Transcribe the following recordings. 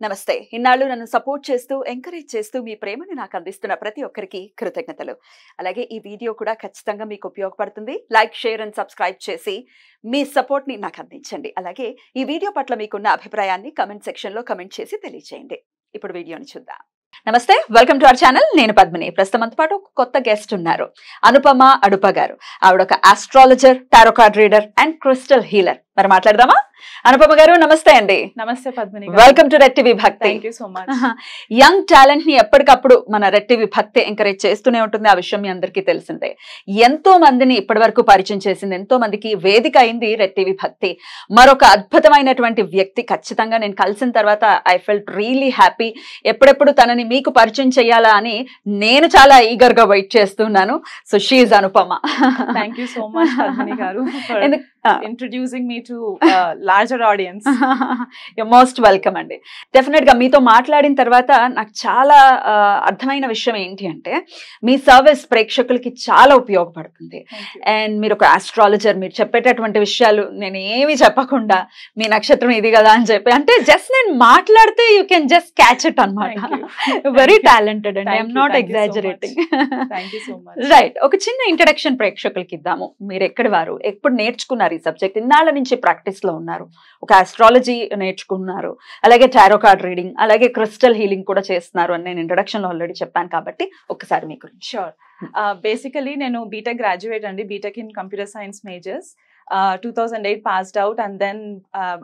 నమస్తే. ఇన్నాళ్ళు నన్ను సపోర్ట్ చేస్తూ, ఎంకరేజ్ చేస్తూ మీ ప్రేమని నాకు అందిస్తున్న ప్రతి ఒక్కరికి కృతజ్ఞతలు. అలాగే ఈ వీడియో కూడా ఖచ్చితంగా మీకు ఉపయోగపడుతుంది. లైక్, షేర్ అండ్ సబ్స్క్రైబ్ చేసి మీ సపోర్ట్ని నాకు అందించండి. అలాగే ఈ వీడియో పట్ల మీకున్న అభిప్రాయాన్ని కమెంట్ సెక్షన్లో కమెంట్ చేసి తెలియజేయండి. ఇప్పుడు వీడియోని చూద్దాం. నమస్తే, వెల్కమ్ టు అవర్ ఛానల్. నేను పద్మిని. ప్రస్తుతంతో పాటు ఒక కొత్త గెస్ట్ ఉన్నారు, అనుపమ అడుప గారు. ఆవిడ ఒక astrologer, tarot card reader and crystal healer. మరి మాట్లాడదామా? అనుపమ గారు నమస్తే అండి. నమస్తే Padmini. Welcome to Red TV Bhakti. Thank you so much. Young talent ని ఎప్పటికప్పుడు మన రెడ్ టీవీ భక్తి ఎంకరేజ్ చేస్తూనే ఉంటుంది. ఆ విషయం మీ అందరికీ తెలిసిందే. ఎంతో మందిని ఇప్పటి వరకు పరిచయం చేసింది, ఎంతో మందికి వేదిక అయింది రెడ్ టీవీ భక్తి. మరొక అద్భుతమైనటువంటి వ్యక్తి ఖచ్చితంగా నేను కలిసిన తర్వాత ఐ ఫెల్ట్ రియలీ హ్యాపీ. ఎప్పుడెప్పుడు తనని మీకు పరిచయం చేయాలా అని నేను చాలా ఈగర్ గా వెయిట్ చేస్తున్నాను. So she is Anupama. Thank you so much Padmini గారు ఇంట్రడ్యూసింగ్ మీ to larger audience. Most welcome అండి. డెఫినెట్ గా మీతో మాట్లాడిన తర్వాత నాకు చాలా అర్థమైన విషయం ఏంటి అంటే, మీ సర్వీస్ ప్రేక్షకులకి చాలా ఉపయోగపడుతుంది. అండ్ మీరు ఒక ఆస్ట్రాలజర్, మీరు చెప్పేటటువంటి విషయాలు నేను ఏమి చెప్పకుండా మీ నక్షత్రం ఇది కదా అని చెప్పి, అంటే జస్ట్ నేను మాట్లాడితే you can just catch it అనమాట. వెరీ టాలెంటెడ్ అండి. I'm not exaggerating. రైట్, ఒక చిన్న ఇంట్రడక్షన్ ప్రేక్షకులకి ఇద్దాము. మీరు ఎక్కడి వారు, ఎప్పుడు నేర్చుకున్నారు ఈ సబ్జెక్ట్? ఇన్నాళ్ళ నుంచి ప్రాక్టీస్ లో ఉన్నారు, ఒక ఆస్ట్రాలజీ నేర్చుకున్నారు, అలాగే టారో కార్డ్ రీడింగ్, అలాగే క్రిస్టల్ హీలింగ్ కూడా చేస్తున్నారు అని నేను ఇంట్రడక్షన్ లో ఆల్రెడీ చెప్పాను. కాబట్టి ఒకసారి మీకు. షూర్. బేసికలీ నేను బీటెక్ గ్రాడ్యుయేట్ అండి, BTech in computer science majors. 2008 passed out and then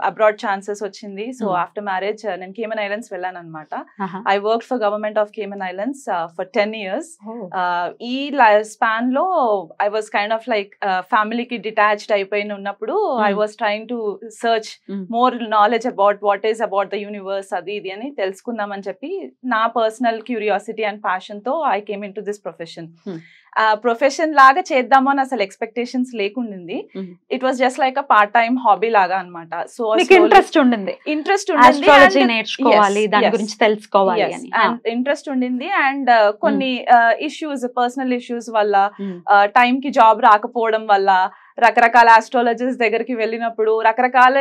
abroad chances వచ్చింది. So after marriage నేను Cayman Islands వెళ్ళాను అనమాట. I worked for government of Cayman Islands for 10 years. ఈ స్పాన్ లో I was kind of like ఫ్యామిలీకి detached అయిపోయిన ఉన్నప్పుడు I was trying to search more knowledge about what is about the universe, అది ఇది అని తెలుసుకుందామని చెప్పి నా పర్సనల్ క్యూరియాసిటీ అండ్ ప్యాషన్ తో I came into this profession. Profession లాగా చేద్దాము అని అసలు ఎక్స్పెక్టేషన్స్ లేకుండింది. It was just like a part time hobby లాగా అనమాట. సో ఇంట్రెస్ట్ ఉండింది, నేర్చుకోవాలి, దాని గురించి తెలుసుకోవాలి, ఇంట్రెస్ట్ ఉండింది. అండ్ కొన్ని ఇష్యూస్, పర్సనల్ ఇష్యూస్ వల్ల, టైం కి జాబ్ రాకపోవడం వల్ల, రకరకాల ఆస్ట్రాలజర్స్ దగ్గరికి వెళ్ళినప్పుడు రకరకాల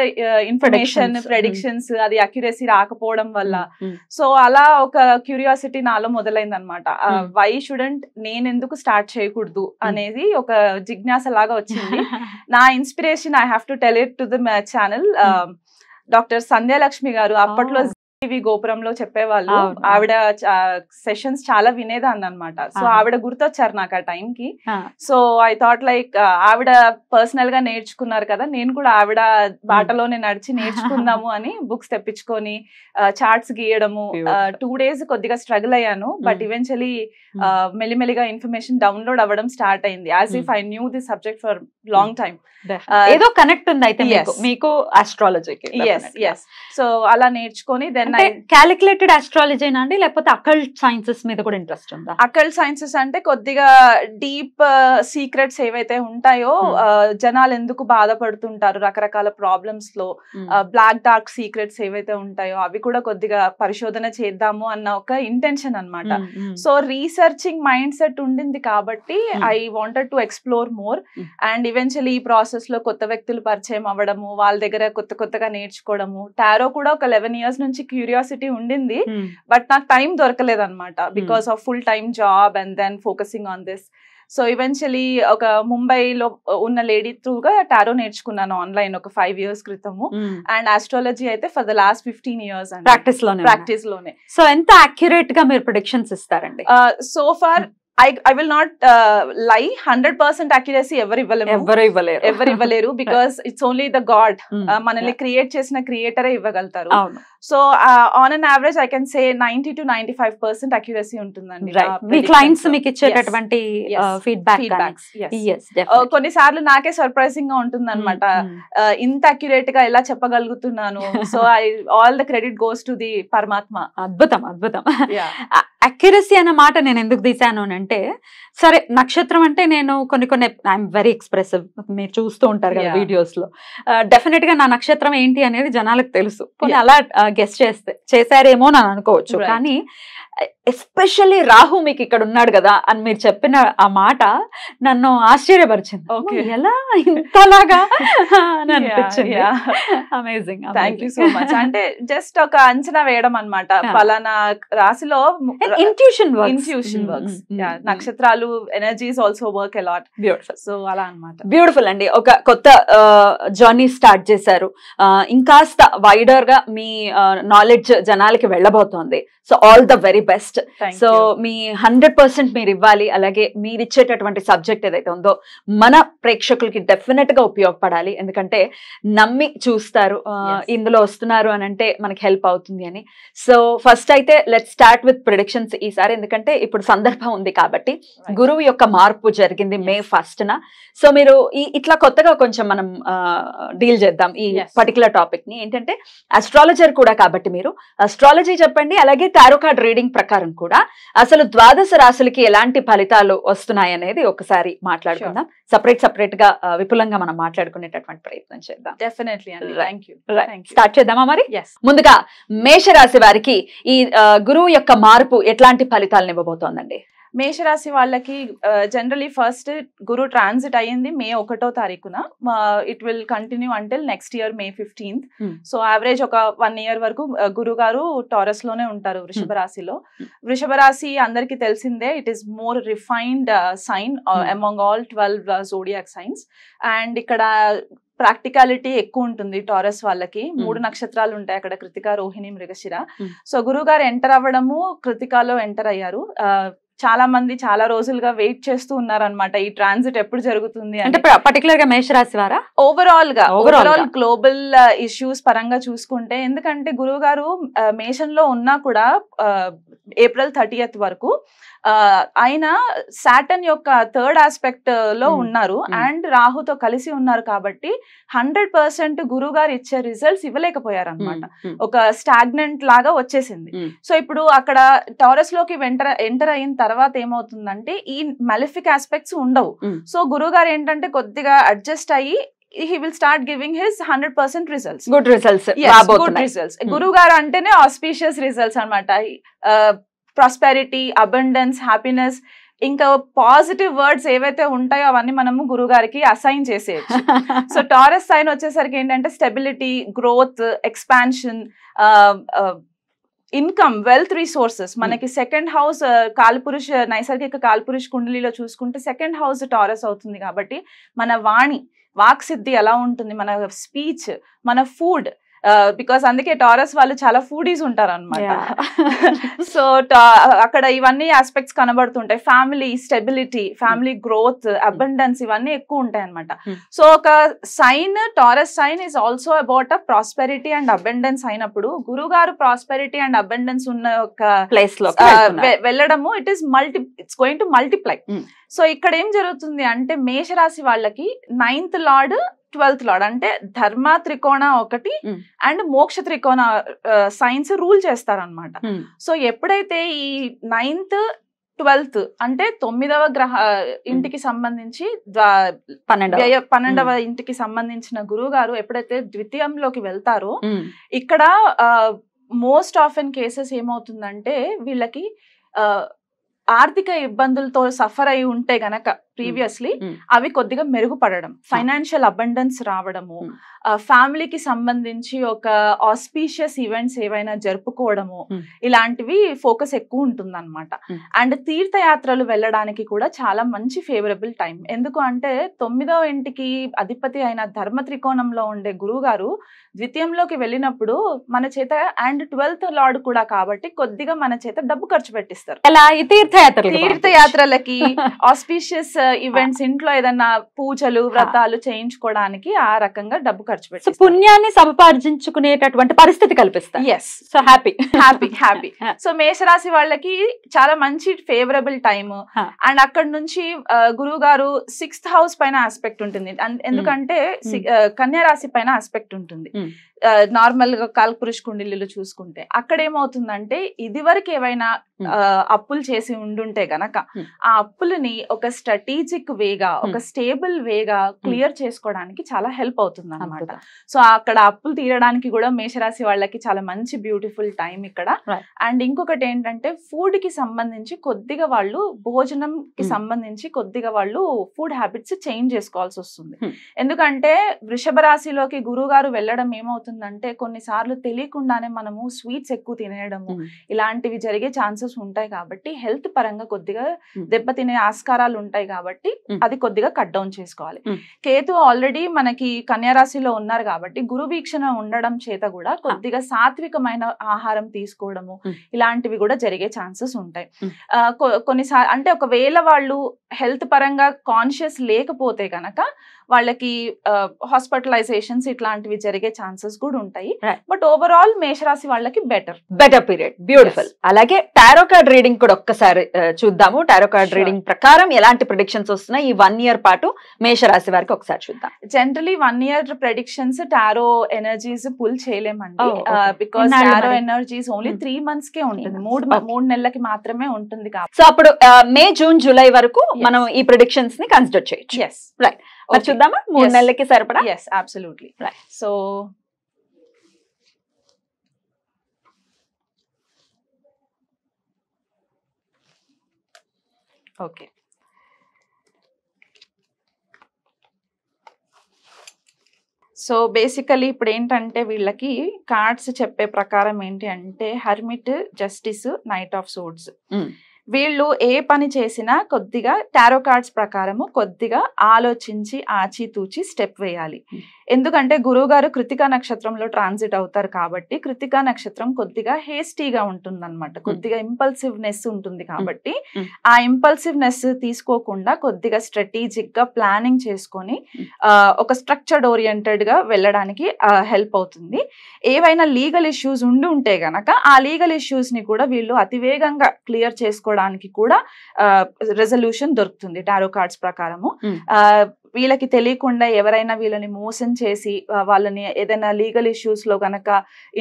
ఇన్ఫర్మేషన్, ప్రెడిక్షన్స్, అది అక్యురసీ రాకపోవడం వల్ల, సో అలా ఒక క్యూరియాసిటీ నాలో మొదలైంది అనమాట. వై షుడెంట్, నేను ఎందుకు స్టార్ట్ చేయకూడదు అనేది ఒక జిజ్ఞాస లాగా వచ్చింది. నా inspiration I have to tell it to the channel. Doctor Sandhyalakshmi గారు అప్పట్లో టీవీ గోపురంలో చెప్పేవాళ్ళు. ఆవిడ సెషన్స్ చాలా వినేదాన్ని అనమాట. సో ఆవిడ గుర్తొచ్చారు నాకు ఆ టైం కి. సో ఐ థాట్ లైక్ ఆవిడ పర్సనల్ గా నేర్చుకున్నారు కదా, నేను కూడా ఆవిడ బాటలోనే నడిచి నేర్చుకుందాము అని బుక్స్ తెప్పించుకొని చార్ట్స్ గీయడము. 2 days కొద్దిగా స్ట్రగుల్ అయ్యాను, బట్ ఈవెన్చువలీ మెల్లిమెల్లిగా ఇన్ఫర్మేషన్ డౌన్లోడ్ అవ్వడం స్టార్ట్ అయింది. As if I knew this subject for long time. ఏదో కనెక్ట్ ఉంది అయితే మీకు ఆస్ట్రాలజీకి. సో అలా నేర్చుకొని దెన్ క్యాలిక్యులేటెడ్ ఆస్ట్రాలజీ అండి, లేకపోతే అకల్ట్ సైన్సెస్ మీద కూడా ఇంట్రెస్ట్ ఉందా? అకల్ట్ సైన్సెస్ అంటే కొద్దిగా డీప్ సీక్రెట్స్ ఏవైతే ఉంటాయో, జనాలు ఎందుకు బాధపడుతుంటారు రకరకాల ప్రాబ్లమ్స్ లో, బ్లాక్ డార్క్ సీక్రెట్స్ ఏవైతే ఉంటాయో అవి కూడా కొద్దిగా పరిశోధన చేద్దాము అన్న ఒక ఇంటెన్షన్ అన్నమాట. సో రీసెర్చింగ్ మైండ్ సెట్ ఉండింది కాబట్టి I wanted to explore more. And eventually ఈ ప్రాసెస్ లో కొత్త వ్యక్తులు పరిచయం అవ్వడము, వాళ్ళ దగ్గర కొత్తగా నేర్చుకోవడము. టారో కూడా ఒక 11 years నుంచి క్యూరియాసిటీ ఉండింది, బట్ నాకు టైం దొరకలేదు అనమాట, because of full time job and then focusing on this. So eventually ఒక ముంబైలో ఉన్న లేడీ త్రూగా టారో నేర్చుకున్నాను ఆన్లైన్ ఒక 5 years క్రితము. అండ్ ఆస్ట్రాలజీ అయితే for the last 15 years practice లోనే. సో ఎంత అక్యురేట్ గా మీరు ప్రెడిక్షన్స్ ఇస్తారండి? So far I will not lie, 100% accuracy ఎవరు ఇవ్వలేరు, because it's only the God. మనల్ని క్రియేట్ చేసిన క్రియేటరే ఇవ్వగలుగుతారు. So on an average I can say 90 to 95% accuracy ఉంటుందండి. మీ క్లయింట్స్ మీకు ఇచ్చేటటువంటి ఫీడ్బ్యాక్ కొన్నిసార్లు నాకే సర్ప్రైజింగ్ గా ఉంటుంది అనమాట, ఇంత అక్యురేట్ గా ఎలా చెప్పగలుగుతున్నాను. So all the credit goes to the పరమాత్మ. అద్భుతం. అక్యురసీ అన్న మాట నేను ఎందుకు తీసాను అంటే, సరే నక్షత్రం అంటే నేను కొన్ని ఐఎమ్ వెరీ ఎక్స్ప్రెసివ్, మీరు చూస్తూ ఉంటారు కదా వీడియోస్ లో. డెఫినెట్ గా నా నక్షత్రం ఏంటి అనేది జనాలకు తెలుసు, అలా గెస్ చేసారేమో అని అనుకోవచ్చు. కానీ ఎస్పెషల్లీ రాహు మీకు ఇక్కడ ఉన్నాడు కదా అని మీరు చెప్పిన ఆ మాట నన్ను ఆశ్చర్యపరిచింది. ఎలా ఇంతలాగా అని అనిపించింది. Amazing. Thank you so much. అంటే జస్ట్ ఒక అంచనా వేయడం అన్నమాట. పలానా రాశిలో ఇంట్యూషన్ వర్క్స్, నక్షత్రాలు energies also work a lot. Beautiful. So అలా అన్నమాట. బ్యూటిఫుల్ అండి. ఒక కొత్త జర్నీ స్టార్ట్ చేశారు. ఇంకాస్త వైడర్ గా మీ నాలెడ్జ్ జనాలకి వెళ్ళబోతోంది. So all the very best. So మీ 100% మీరు ఇవ్వాలి. అలాగే మీరు ఇచ్చేటటువంటి సబ్జెక్ట్ ఏదైతే ఉందో మన ప్రేక్షకులకి డెఫినెట్ గా ఉపయోగపడాలి. ఎందుకంటే నమ్మి చూస్తారు, ఇందులో వస్తున్నారు అని అంటే మనకి హెల్ప్ అవుతుంది అని. సో ఫస్ట్ అయితే లెట్స్ స్టార్ట్ విత్ ప్రిడిక్షన్స్ ఈసారి. ఎందుకంటే ఇప్పుడు సందర్భం ఉంది కాబట్టి గురువు యొక్క మార్పు జరిగింది May 1న. సో మీరు ఇట్లా కొత్తగా కొంచెం మనం డీల్ చేద్దాం ఈ పర్టికులర్ టాపిక్ ని. ఏంటంటే అస్ట్రాలజర్ కూడా కాబట్టి మీరు అస్ట్రాలజీ చెప్పండి. అలాగే టారో కార్డ్ రీడింగ్ ప్రకారం కూడా అసలు ద్వాదశ రాశులకి ఎలాంటి ఫలితాలు వస్తున్నాయి అనేది ఒకసారి మాట్లాడుకుందాం. సపరేట్ గా విపులంగా మనం మాట్లాడుకునేటటువంటి ప్రయత్నం చేద్దాం. డెఫినెట్లీ అండి. థాంక్యూ. స్టార్ట్ చేద్దామా మరి? ముందుగా మేషరాశి వారికి ఈ గురువు యొక్క మార్పు ఎట్లాంటి ఫలితాలను ఇవ్వబోతోందండి? మేషరాశి వాళ్ళకి జనరలీ ఫస్ట్ గురు ట్రాన్సిట్ అయ్యింది May 1వ తారీఖున. It will continue until next year May 15th. So average ఒక 1 year వరకు గురువు గారు టారస్ లోనే ఉంటారు, వృషభ రాశిలో. వృషభ రాశి అందరికి తెలిసిందే, it is more refined sign among all 12 zodiac signs. And ఇక్కడ ప్రాక్టికాలిటీ ఎక్కువ ఉంటుంది టారస్ వాళ్ళకి. 3 నక్షత్రాలు ఉంటాయి అక్కడ, కృతిక, రోహిణి, మృగశిర. సో గురువు గారు ఎంటర్ అవ్వడము కృతికాలో ఎంటర్ అయ్యారు. చాలా మంది చాలా రోజులుగా వెయిట్ చేస్తూ ఉన్నారనమాట ఈ ట్రాన్సిట్ ఎప్పుడు జరుగుతుంది అంటే. పర్టికులర్ గా మేషరాశి వారా? ఓవరాల్ గ్లోబల్ ఇష్యూస్ పరంగా చూసుకుంటే, ఎందుకంటే గురువు గారు మేషంలో ఉన్నా కూడా April 30th వరకు ఆయన సాటర్న్ యొక్క 3rd ఆస్పెక్ట్ లో ఉన్నారు అండ్ రాహుతో కలిసి ఉన్నారు. కాబట్టి 100% గురువు గారు ఇచ్చే రిజల్ట్స్ ఇవ్వలేకపోయారు అనమాట. ఒక స్టాగ్నెంట్ లాగా వచ్చేసింది. సో ఇప్పుడు అక్కడ టారస్ లోకి ఎంటర్ అయిన తర్వాత ఏమవుతుందంటే ఈ మెలిఫిక్ ఆస్పెక్ట్స్ ఉండవు. సో గురువు గారు ఏంటంటే కొద్దిగా అడ్జస్ట్ అయ్యి he will start giving his 100% results. Good results. Yes, good results. గురువు గారు అంటేనే auspicious results అన్నమాట. ప్రాస్పెరిటీ, అబండెన్స్, హ్యాపీనెస్, ఇంకా పాజిటివ్ వర్డ్స్ ఏవైతే ఉంటాయో అవన్నీ మనము గురువు గారికి అసైన్ చేసేయచ్చు. సో టారస్ సైన్ వచ్చేసరికి ఏంటంటే stability, growth, expansion, income, wealth, resources. మనకి 2nd house కాలపురుష నైసర్గిక కాలపురుష కుండలిలో చూసుకుంటే 2nd house టారస్ అవుతుంది. కాబట్టి మన వాణి, వాక్ సిద్ధి ఎలా ఉంటుంది, మన స్పీచ్, మన ఫుడ్, బికాస్ అందుకే టారస్ వాళ్ళు చాలా ఫుడీస్ ఉంటారు అనమాట. సో అక్కడ ఇవన్నీ ఆస్పెక్ట్స్ కనబడుతుంటాయి. Family stability, family growth, abundance ఇవన్నీ ఎక్కువ ఉంటాయి అనమాట. సో ఒక sign, Taurus sign is also about a prosperity and abundance అయినప్పుడు గురువు గారు ప్రాస్పెరిటీ అండ్ అబండెన్స్ ఉన్న ఒక ప్లేస్ లో వెళ్ళడము it's going to multiply. So ఇక్కడ ఏం జరుగుతుంది అంటే మేషరాశి వాళ్ళకి 9th లార్డ్ 12th లార్డ్ అంటే ధర్మ త్రికోణ ఒకటి అండ్ మోక్ష త్రికోణ సైన్స్ రూల్ చేస్తారనమాట. సో ఎప్పుడైతే ఈ 9th 12th అంటే 9వ గ్రహ ఇంటికి సంబంధించి 12వ ఇంటికి సంబంధించిన గురువు గారు ఎప్పుడైతే ద్వితీయంలోకి వెళ్తారో ఇక్కడ మోస్ట్ ఆఫెన్ కేసెస్ ఏమవుతుందంటే వీళ్ళకి ఆర్థిక ఇబ్బందులతో సఫర్ అయి ఉంటే గనక ప్రీవియస్లీ అవి కొద్దిగా మెరుగుపడడం, ఫైనాన్షియల్ అబండెన్స్ రావడము, ఫ్యామిలీకి సంబంధించి ఒక ఆస్పీషియస్ ఈవెంట్స్ ఏవైనా జరుపుకోవడము, ఇలాంటివి ఫోకస్ ఎక్కువ ఉంటుంది అనమాట. అండ్ తీర్థయాత్రలు వెళ్ళడానికి కూడా చాలా మంచి ఫేవరబుల్ టైం. ఎందుకు అంటే 9వ ఇంటికి అధిపతి అయిన ధర్మ త్రికోణంలో ఉండే గురువు గారు ద్వితీయంలోకి వెళ్ళినప్పుడు మన చేత అండ్ 12th లార్డ్ కూడా కాబట్టి కొద్దిగా మన చేత డబ్బు ఖర్చు పెట్టిస్తారు. తీర్థయాత్రలకి, ఆస్పీషియస్ ఈవెంట్స్, ఇంట్లో ఏదన్నా పూజలు, వ్రతాలు చేయించుకోవడానికి ఆ రకంగా డబ్బు ఖర్చు పెట్టి పుణ్యాన్ని సంపాదించుకునేటటువంటి పరిస్థితి కల్పిస్తారు. ఎస్. So happy. సో మేషరాశి వాళ్ళకి చాలా మంచి ఫేవరబుల్ టైమ్. అండ్ అక్కడ నుంచి గురువు గారు 6th house పైన ఆస్పెక్ట్ ఉంటుంది. ఎందుకంటే కన్యా రాశి పైన ఆస్పెక్ట్ ఉంటుంది. నార్మల్ గా కాల్పురుష్ కుండిల్లు చూసుకుంటే అక్కడ ఏమవుతుందంటే ఇది వరకు ఏవైనా అప్పులు చేసి ఉండుంటే గనక ఆ అప్పులని ఒక స్ట్రాటజిక్ వేగా ఒక స్టేబుల్ వేగా క్లియర్ చేసుకోవడానికి చాలా హెల్ప్ అవుతుంది అన్నమాట. సో అక్కడ అప్పులు తీరడానికి కూడా మేషరాశి వాళ్ళకి చాలా మంచి బ్యూటిఫుల్ టైం ఇక్కడ. అండ్ ఇంకొకటి ఏంటంటే ఫుడ్ కి సంబంధించి కొద్దిగా వాళ్ళు భోజనం కి సంబంధించి కొద్దిగా వాళ్ళు ఫుడ్ హ్యాబిట్స్ చేంజ్ చేసుకోవాల్సి వస్తుంది. ఎందుకంటే వృషభ రాశిలోకి గురువు గారు వెళ్ళడం ఏమవుతుందంటే కొన్నిసార్లు తెలియకుండానే మనము స్వీట్స్ ఎక్కువ తినేయడము ఇలాంటివి జరిగే ఛాన్సెస్ ఉంటాయి కాబట్టి హెల్త్ పరంగా కొద్దిగా దెబ్బతినే ఆస్కారాలు ఉంటాయి కాబట్టి అది కొద్దిగా కట్ డౌన్ చేసుకోవాలి. కేతు ఆల్రెడీ మనకి కన్యా రాశిలో ఉన్నారు కాబట్టి గురు వీక్షణ ఉండడం చేత కూడా కొద్దిగా సాత్వికమైన ఆహారం తీసుకోవడము ఇలాంటివి కూడా జరిగే ఛాన్సెస్ ఉంటాయి. కొన్నిసార్లు అంటే ఒకవేళ వాళ్ళు హెల్త్ పరంగా కాన్షియస్ లేకపోతే కనుక వాళ్ళకి హాస్పిటలైజేషన్స్ ఇట్లాంటివి జరిగే ఛాన్సెస్ కూడా ఉంటాయి. బట్ ఓవరాల్ మేషరాశి వాళ్ళకి బెటర్ పీరియడ్. బ్యూటిఫుల్. అలాగే టారో కార్డ్ రీడింగ్ కూడా ఒక్కసారి చూద్దాము. టారో కార్డ్ రీడింగ్ ప్రకారం ఎలాంటి ప్రెడిక్షన్స్ వస్తున్నాయి ఈ 1 year పాటు మేషరాశి వారికి ఒకసారి చూద్దాం. Generally 1 year predictions tarot energies pull చేయలేమండి. Because tarot energies only 3 months కే ఉంటుంది, 3 నెలలకి మాత్రమే ఉంటుంది కాబట్టి. సో అప్పుడు మే జూన్ జూలై వరకు మనం ఈ ప్రెడిక్షన్స్ ని కన్సిడర్ చేయొచ్చు. రైట్. చూద్దామా 3 నెలలకి సరిపడా? yes absolutely. Right. So okay. So basically ఇప్పుడు ఏంటంటే వీళ్ళకి కార్డ్స్ చెప్పే ప్రకారం ఏంటి అంటే hermit, justice, knight of swords. వీళ్ళు ఏ పని చేసినా కొద్దిగా టారో కార్డ్స్ ప్రకారము కొద్దిగా ఆలోచించి ఆచితూచి స్టెప్ వేయాలి. ఎందుకంటే గురువు గారు కృతికా నక్షత్రంలో ట్రాన్సిట్ అవుతారు కాబట్టి కృతికా నక్షత్రం కొద్దిగా హేస్టీగా ఉంటుంది అనమాట, కొద్దిగా ఇంపల్సివ్నెస్ ఉంటుంది కాబట్టి ఆ ఇంపల్సివ్నెస్ తీసుకోకుండా కొద్దిగా స్ట్రాటజిక్ గా ప్లానింగ్ చేసుకొని ఒక స్ట్రక్చర్డ్ ఓరియంటెడ్ గా వెళ్ళడానికి హెల్ప్ అవుతుంది. ఏవైనా లీగల్ ఇష్యూస్ ఉంటే గనక ఆ లీగల్ ఇష్యూస్ ని కూడా వీళ్ళు అతివేగంగా క్లియర్ చేసుకోవడానికి కూడా రెజల్యూషన్ దొరుకుతుంది టారో కార్డ్స్ ప్రకారము. వీళ్ళకి తెలియకుండా ఎవరైనా వీళ్ళని మోసం చేసి వాళ్ళని ఏదైనా లీగల్ ఇష్యూస్ లో గనక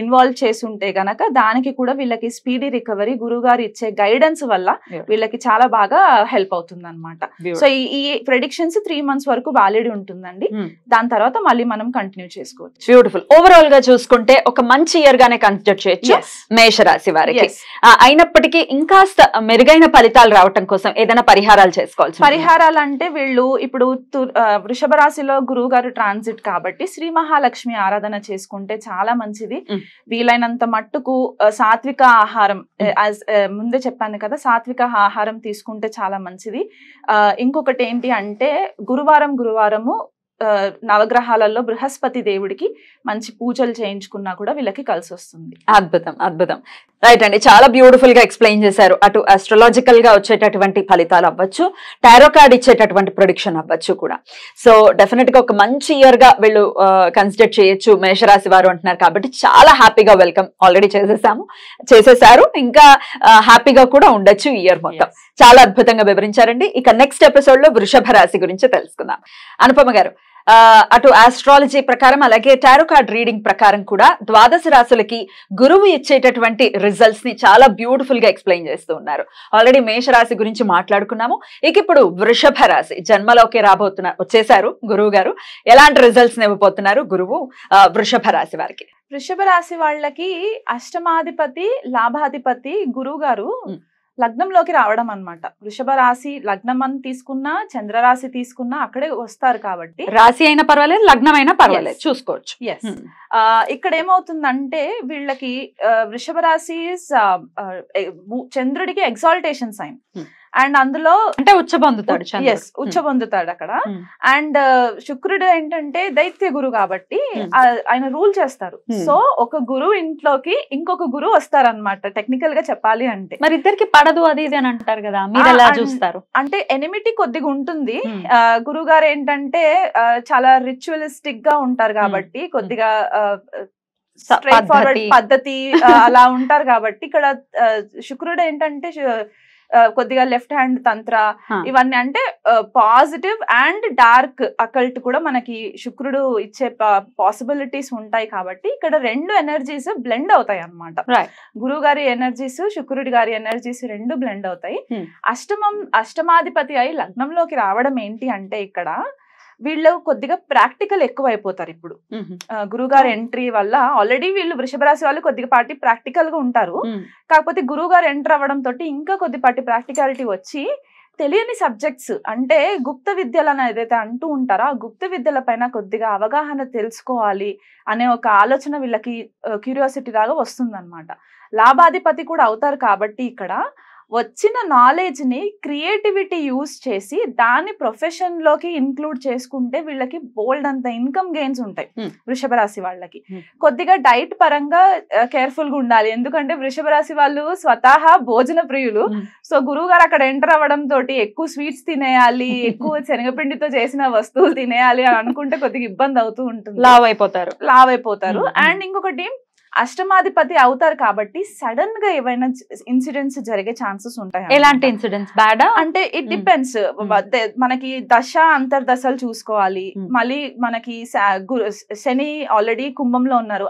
ఇన్వాల్వ్ చేసి ఉంటే గనక దానికి కూడా వీళ్ళకి స్పీడీ రికవరీ గురుగారు ఇచ్చే గైడెన్స్ వల్ల వీళ్ళకి చాలా బాగా హెల్ప్ అవుతుంది అనమాట. సో ఈ ప్రెడిక్షన్స్ 3 months వరకు వ్యాలిడ్ ఉంటుందండి. దాని తర్వాత మళ్ళీ మనం కంటిన్యూ చేసుకోవచ్చు. బ్యూటిఫుల్. ఓవరాల్ గా చూసుకుంటే ఒక మంచి ఇయర్ గానే కన్సిడర్ చేయొచ్చు మేషరాశి వారికి. అయినప్పటికీ ఇంకాస్త మెరుగైన ఫలితాలు రావటం కోసం ఏదైనా పరిహారాలు చేసుకోవాలి. పరిహారాలు అంటే వీళ్ళు ఇప్పుడు వృషభ రాశిలో గురువు గారు ట్రాన్సిట్ కాబట్టి శ్రీ మహాలక్ష్మి ఆరాధన చేసుకుంటే చాలా మంచిది. వీలైనంత మట్టుకు సాత్విక ఆహారం, ముందే చెప్పాను కదా, సాత్విక ఆహారం తీసుకుంటే చాలా మంచిది. ఇంకొకటి ఏంటి అంటే గురువారము నవగ్రహాలలో బృహస్పతి దేవుడికి మంచి పూజలు చేయించుకున్నా కూడా వీళ్ళకి కలిసి వస్తుంది. అద్భుతం, అద్భుతం. రైట్ అండి, చాలా బ్యూటిఫుల్ గా ఎక్స్ప్లెయిన్ చేశారు. అటు అస్ట్రాలజికల్ గా వచ్చేటటువంటి ఫలితాలు అవ్వచ్చు, టారో కార్డ్ ఇచ్చేటటువంటి ప్రొడిక్షన్ అవ్వచ్చు కూడా. సో డెఫినెట్ గా ఒక మంచి ఇయర్ గా వీళ్ళు కన్సిడర్ చేయొచ్చు మేషరాశి వారు అంటున్నారు కాబట్టి చాలా హ్యాపీగా వెల్కమ్ ఆల్రెడీ చేసేసారు, ఇంకా హ్యాపీగా కూడా ఉండొచ్చు ఈ ఇయర్ మొత్తం. చాలా అద్భుతంగా వివరించారండి. ఇక నెక్స్ట్ ఎపిసోడ్ లో వృషభ రాశి గురించి తెలుసుకుందాం. అనుపమ గారు, అటు ఆస్ట్రాలజీ ప్రకారం అలాగే టారో కార్డ్ రీడింగ్ ప్రకారం కూడా 12 రాశులకి గురువు ఇచ్చేటటువంటి రిజల్ట్స్ ని చాలా బ్యూటిఫుల్ గా ఎక్స్ప్లెయిన్ చేస్తూ ఉన్నారు. ఆల్రెడీ మేషరాశి గురించి మాట్లాడుకున్నాము. ఇక ఇప్పుడు వృషభ రాశి జన్మలోకి వచ్చేసారు గురువు గారు. ఎలాంటి రిజల్ట్స్ ఇవ్వబోతున్నారు గురువు వృషభ రాశి వారికి? వృషభ రాశి వాళ్ళకి అష్టమాధిపతి, లాభాధిపతి గురువు గారు లగ్నంలోకి రావడం అన్నమాట. వృషభ రాశి లగ్నం అని తీసుకున్నా, చంద్రరాశి తీసుకున్నా అక్కడే వస్తారు కాబట్టి రాశి అయినా పర్వాలేదు, లగ్నం అయినా పర్వాలేదు, చూసుకోవచ్చు. ఇక్కడ ఏమవుతుందంటే వీళ్ళకి వృషభ రాశి చంద్రుడికి ఎగ్జాల్టేషన్ సైన్ అండ్ అందులో అంటే ఉచ్చబొందుతాడు అక్కడ. అండ్ శుక్రుడు ఏంటంటే దైత్య గురు కాబట్టి ఆయన రూల్ చేస్తారు. సో ఒక గురువు ఇంట్లోకి ఇంకొక గురువు వస్తారనమాట టెక్నికల్ గా చెప్పాలి అంటే. మరి ఇద్దరికి పడదు అది ఇది అని అంటారు కదా, మీరు ఎలా చూస్తారు? అంటే ఎనిమిటీ కొద్దిగా ఉంటుంది. గురువు గారు ఏంటంటే చాలా రిచువలిస్టిక్ గా ఉంటారు కాబట్టి కొద్దిగా స్ట్రైట్ ఫార్వర్డ్ పద్ధతి అలా ఉంటారు కాబట్టి ఇక్కడ శుక్రుడు ఏంటంటే కొద్దిగా లెఫ్ట్ హ్యాండ్ తంత్ర Huh. ఇవన్నీ అంటే పాజిటివ్ అండ్ డార్క్ అకల్ట్ కూడా మనకి శుక్రుడు ఇచ్చే పాసిబిలిటీస్ ఉంటాయి కాబట్టి ఇక్కడ రెండు ఎనర్జీస్ బ్లెండ్ అవుతాయి అన్నమాట. Right. గురువు గారి ఎనర్జీస్ శుక్రుడి గారి ఎనర్జీస్ రెండు బ్లెండ్ అవుతాయి. Hmm. అష్టమాధిపతి అయి లగ్నంలోకి రావడం ఏంటి అంటే ఇక్కడ వీళ్ళు కొద్దిగా ప్రాక్టికల్ ఎక్కువ అయిపోతారు ఇప్పుడు. గురుగారు ఎంట్రీ వల్ల ఆల్రెడీ వీళ్ళు వృషభ రాశి వాళ్ళు కొద్దిపాటి ప్రాక్టికల్ గా ఉంటారు. కాకపోతే గురుగారు ఎంటర్ అవ్వడం తోటి ఇంకా కొద్దిపాటి ప్రాక్టికాలిటీ వచ్చి తెలియని సబ్జెక్ట్స్ అంటే గుప్త విద్యలు అని ఏదైతే అంటూ ఉంటారో ఆ గుప్త విద్యల పైన కొద్దిగా అవగాహన తెలుసుకోవాలి అనే ఒక ఆలోచన వీళ్ళకి క్యూరియాసిటీ లాగా వస్తుంది అనమాట. లాభాధిపతి కూడా అవుతారు కాబట్టి ఇక్కడ వచ్చిన నాలెడ్జ్ ని క్రియేటివిటీ యూజ్ చేసి దాన్ని ప్రొఫెషన్ లోకి ఇన్క్లూడ్ చేసుకుంటే వీళ్ళకి బోల్డ్ అంత ఇన్కమ్ గెయిన్స్ ఉంటాయి. వృషభ రాశి వాళ్ళకి కొద్దిగా డైట్ పరంగా కేర్ఫుల్ గా ఉండాలి, ఎందుకంటే వృషభ రాశి వాళ్ళు స్వతహా భోజన ప్రియులు. సో గురువు గారు అక్కడ ఎంటర్ అవ్వడం తోటి ఎక్కువ స్వీట్స్ తినేయాలి, ఎక్కువ శనగపిండితో చేసిన వస్తువులు తినేయాలి అని అనుకుంటే కొద్దిగా ఇబ్బంది అవుతూ ఉంటుంది, లావ్ అయిపోతారు. అండ్ ఇంకొకటి అష్టమాధిపతి అవుతారు కాబట్టి సడన్ గా ఏవైనా ఇన్సిడెంట్స్ జరిగే ఛాన్సెస్ ఉంటాయి. ఎలాంటి ఇన్సిడెంట్స్? బ్యాడా అంటే ఇట్ డిపెండ్స్. మనకి దశ అంతర్దశలు చూసుకోవాలి. మళ్ళీ మనకి శని ఆల్రెడీ కుంభంలో ఉన్నారు,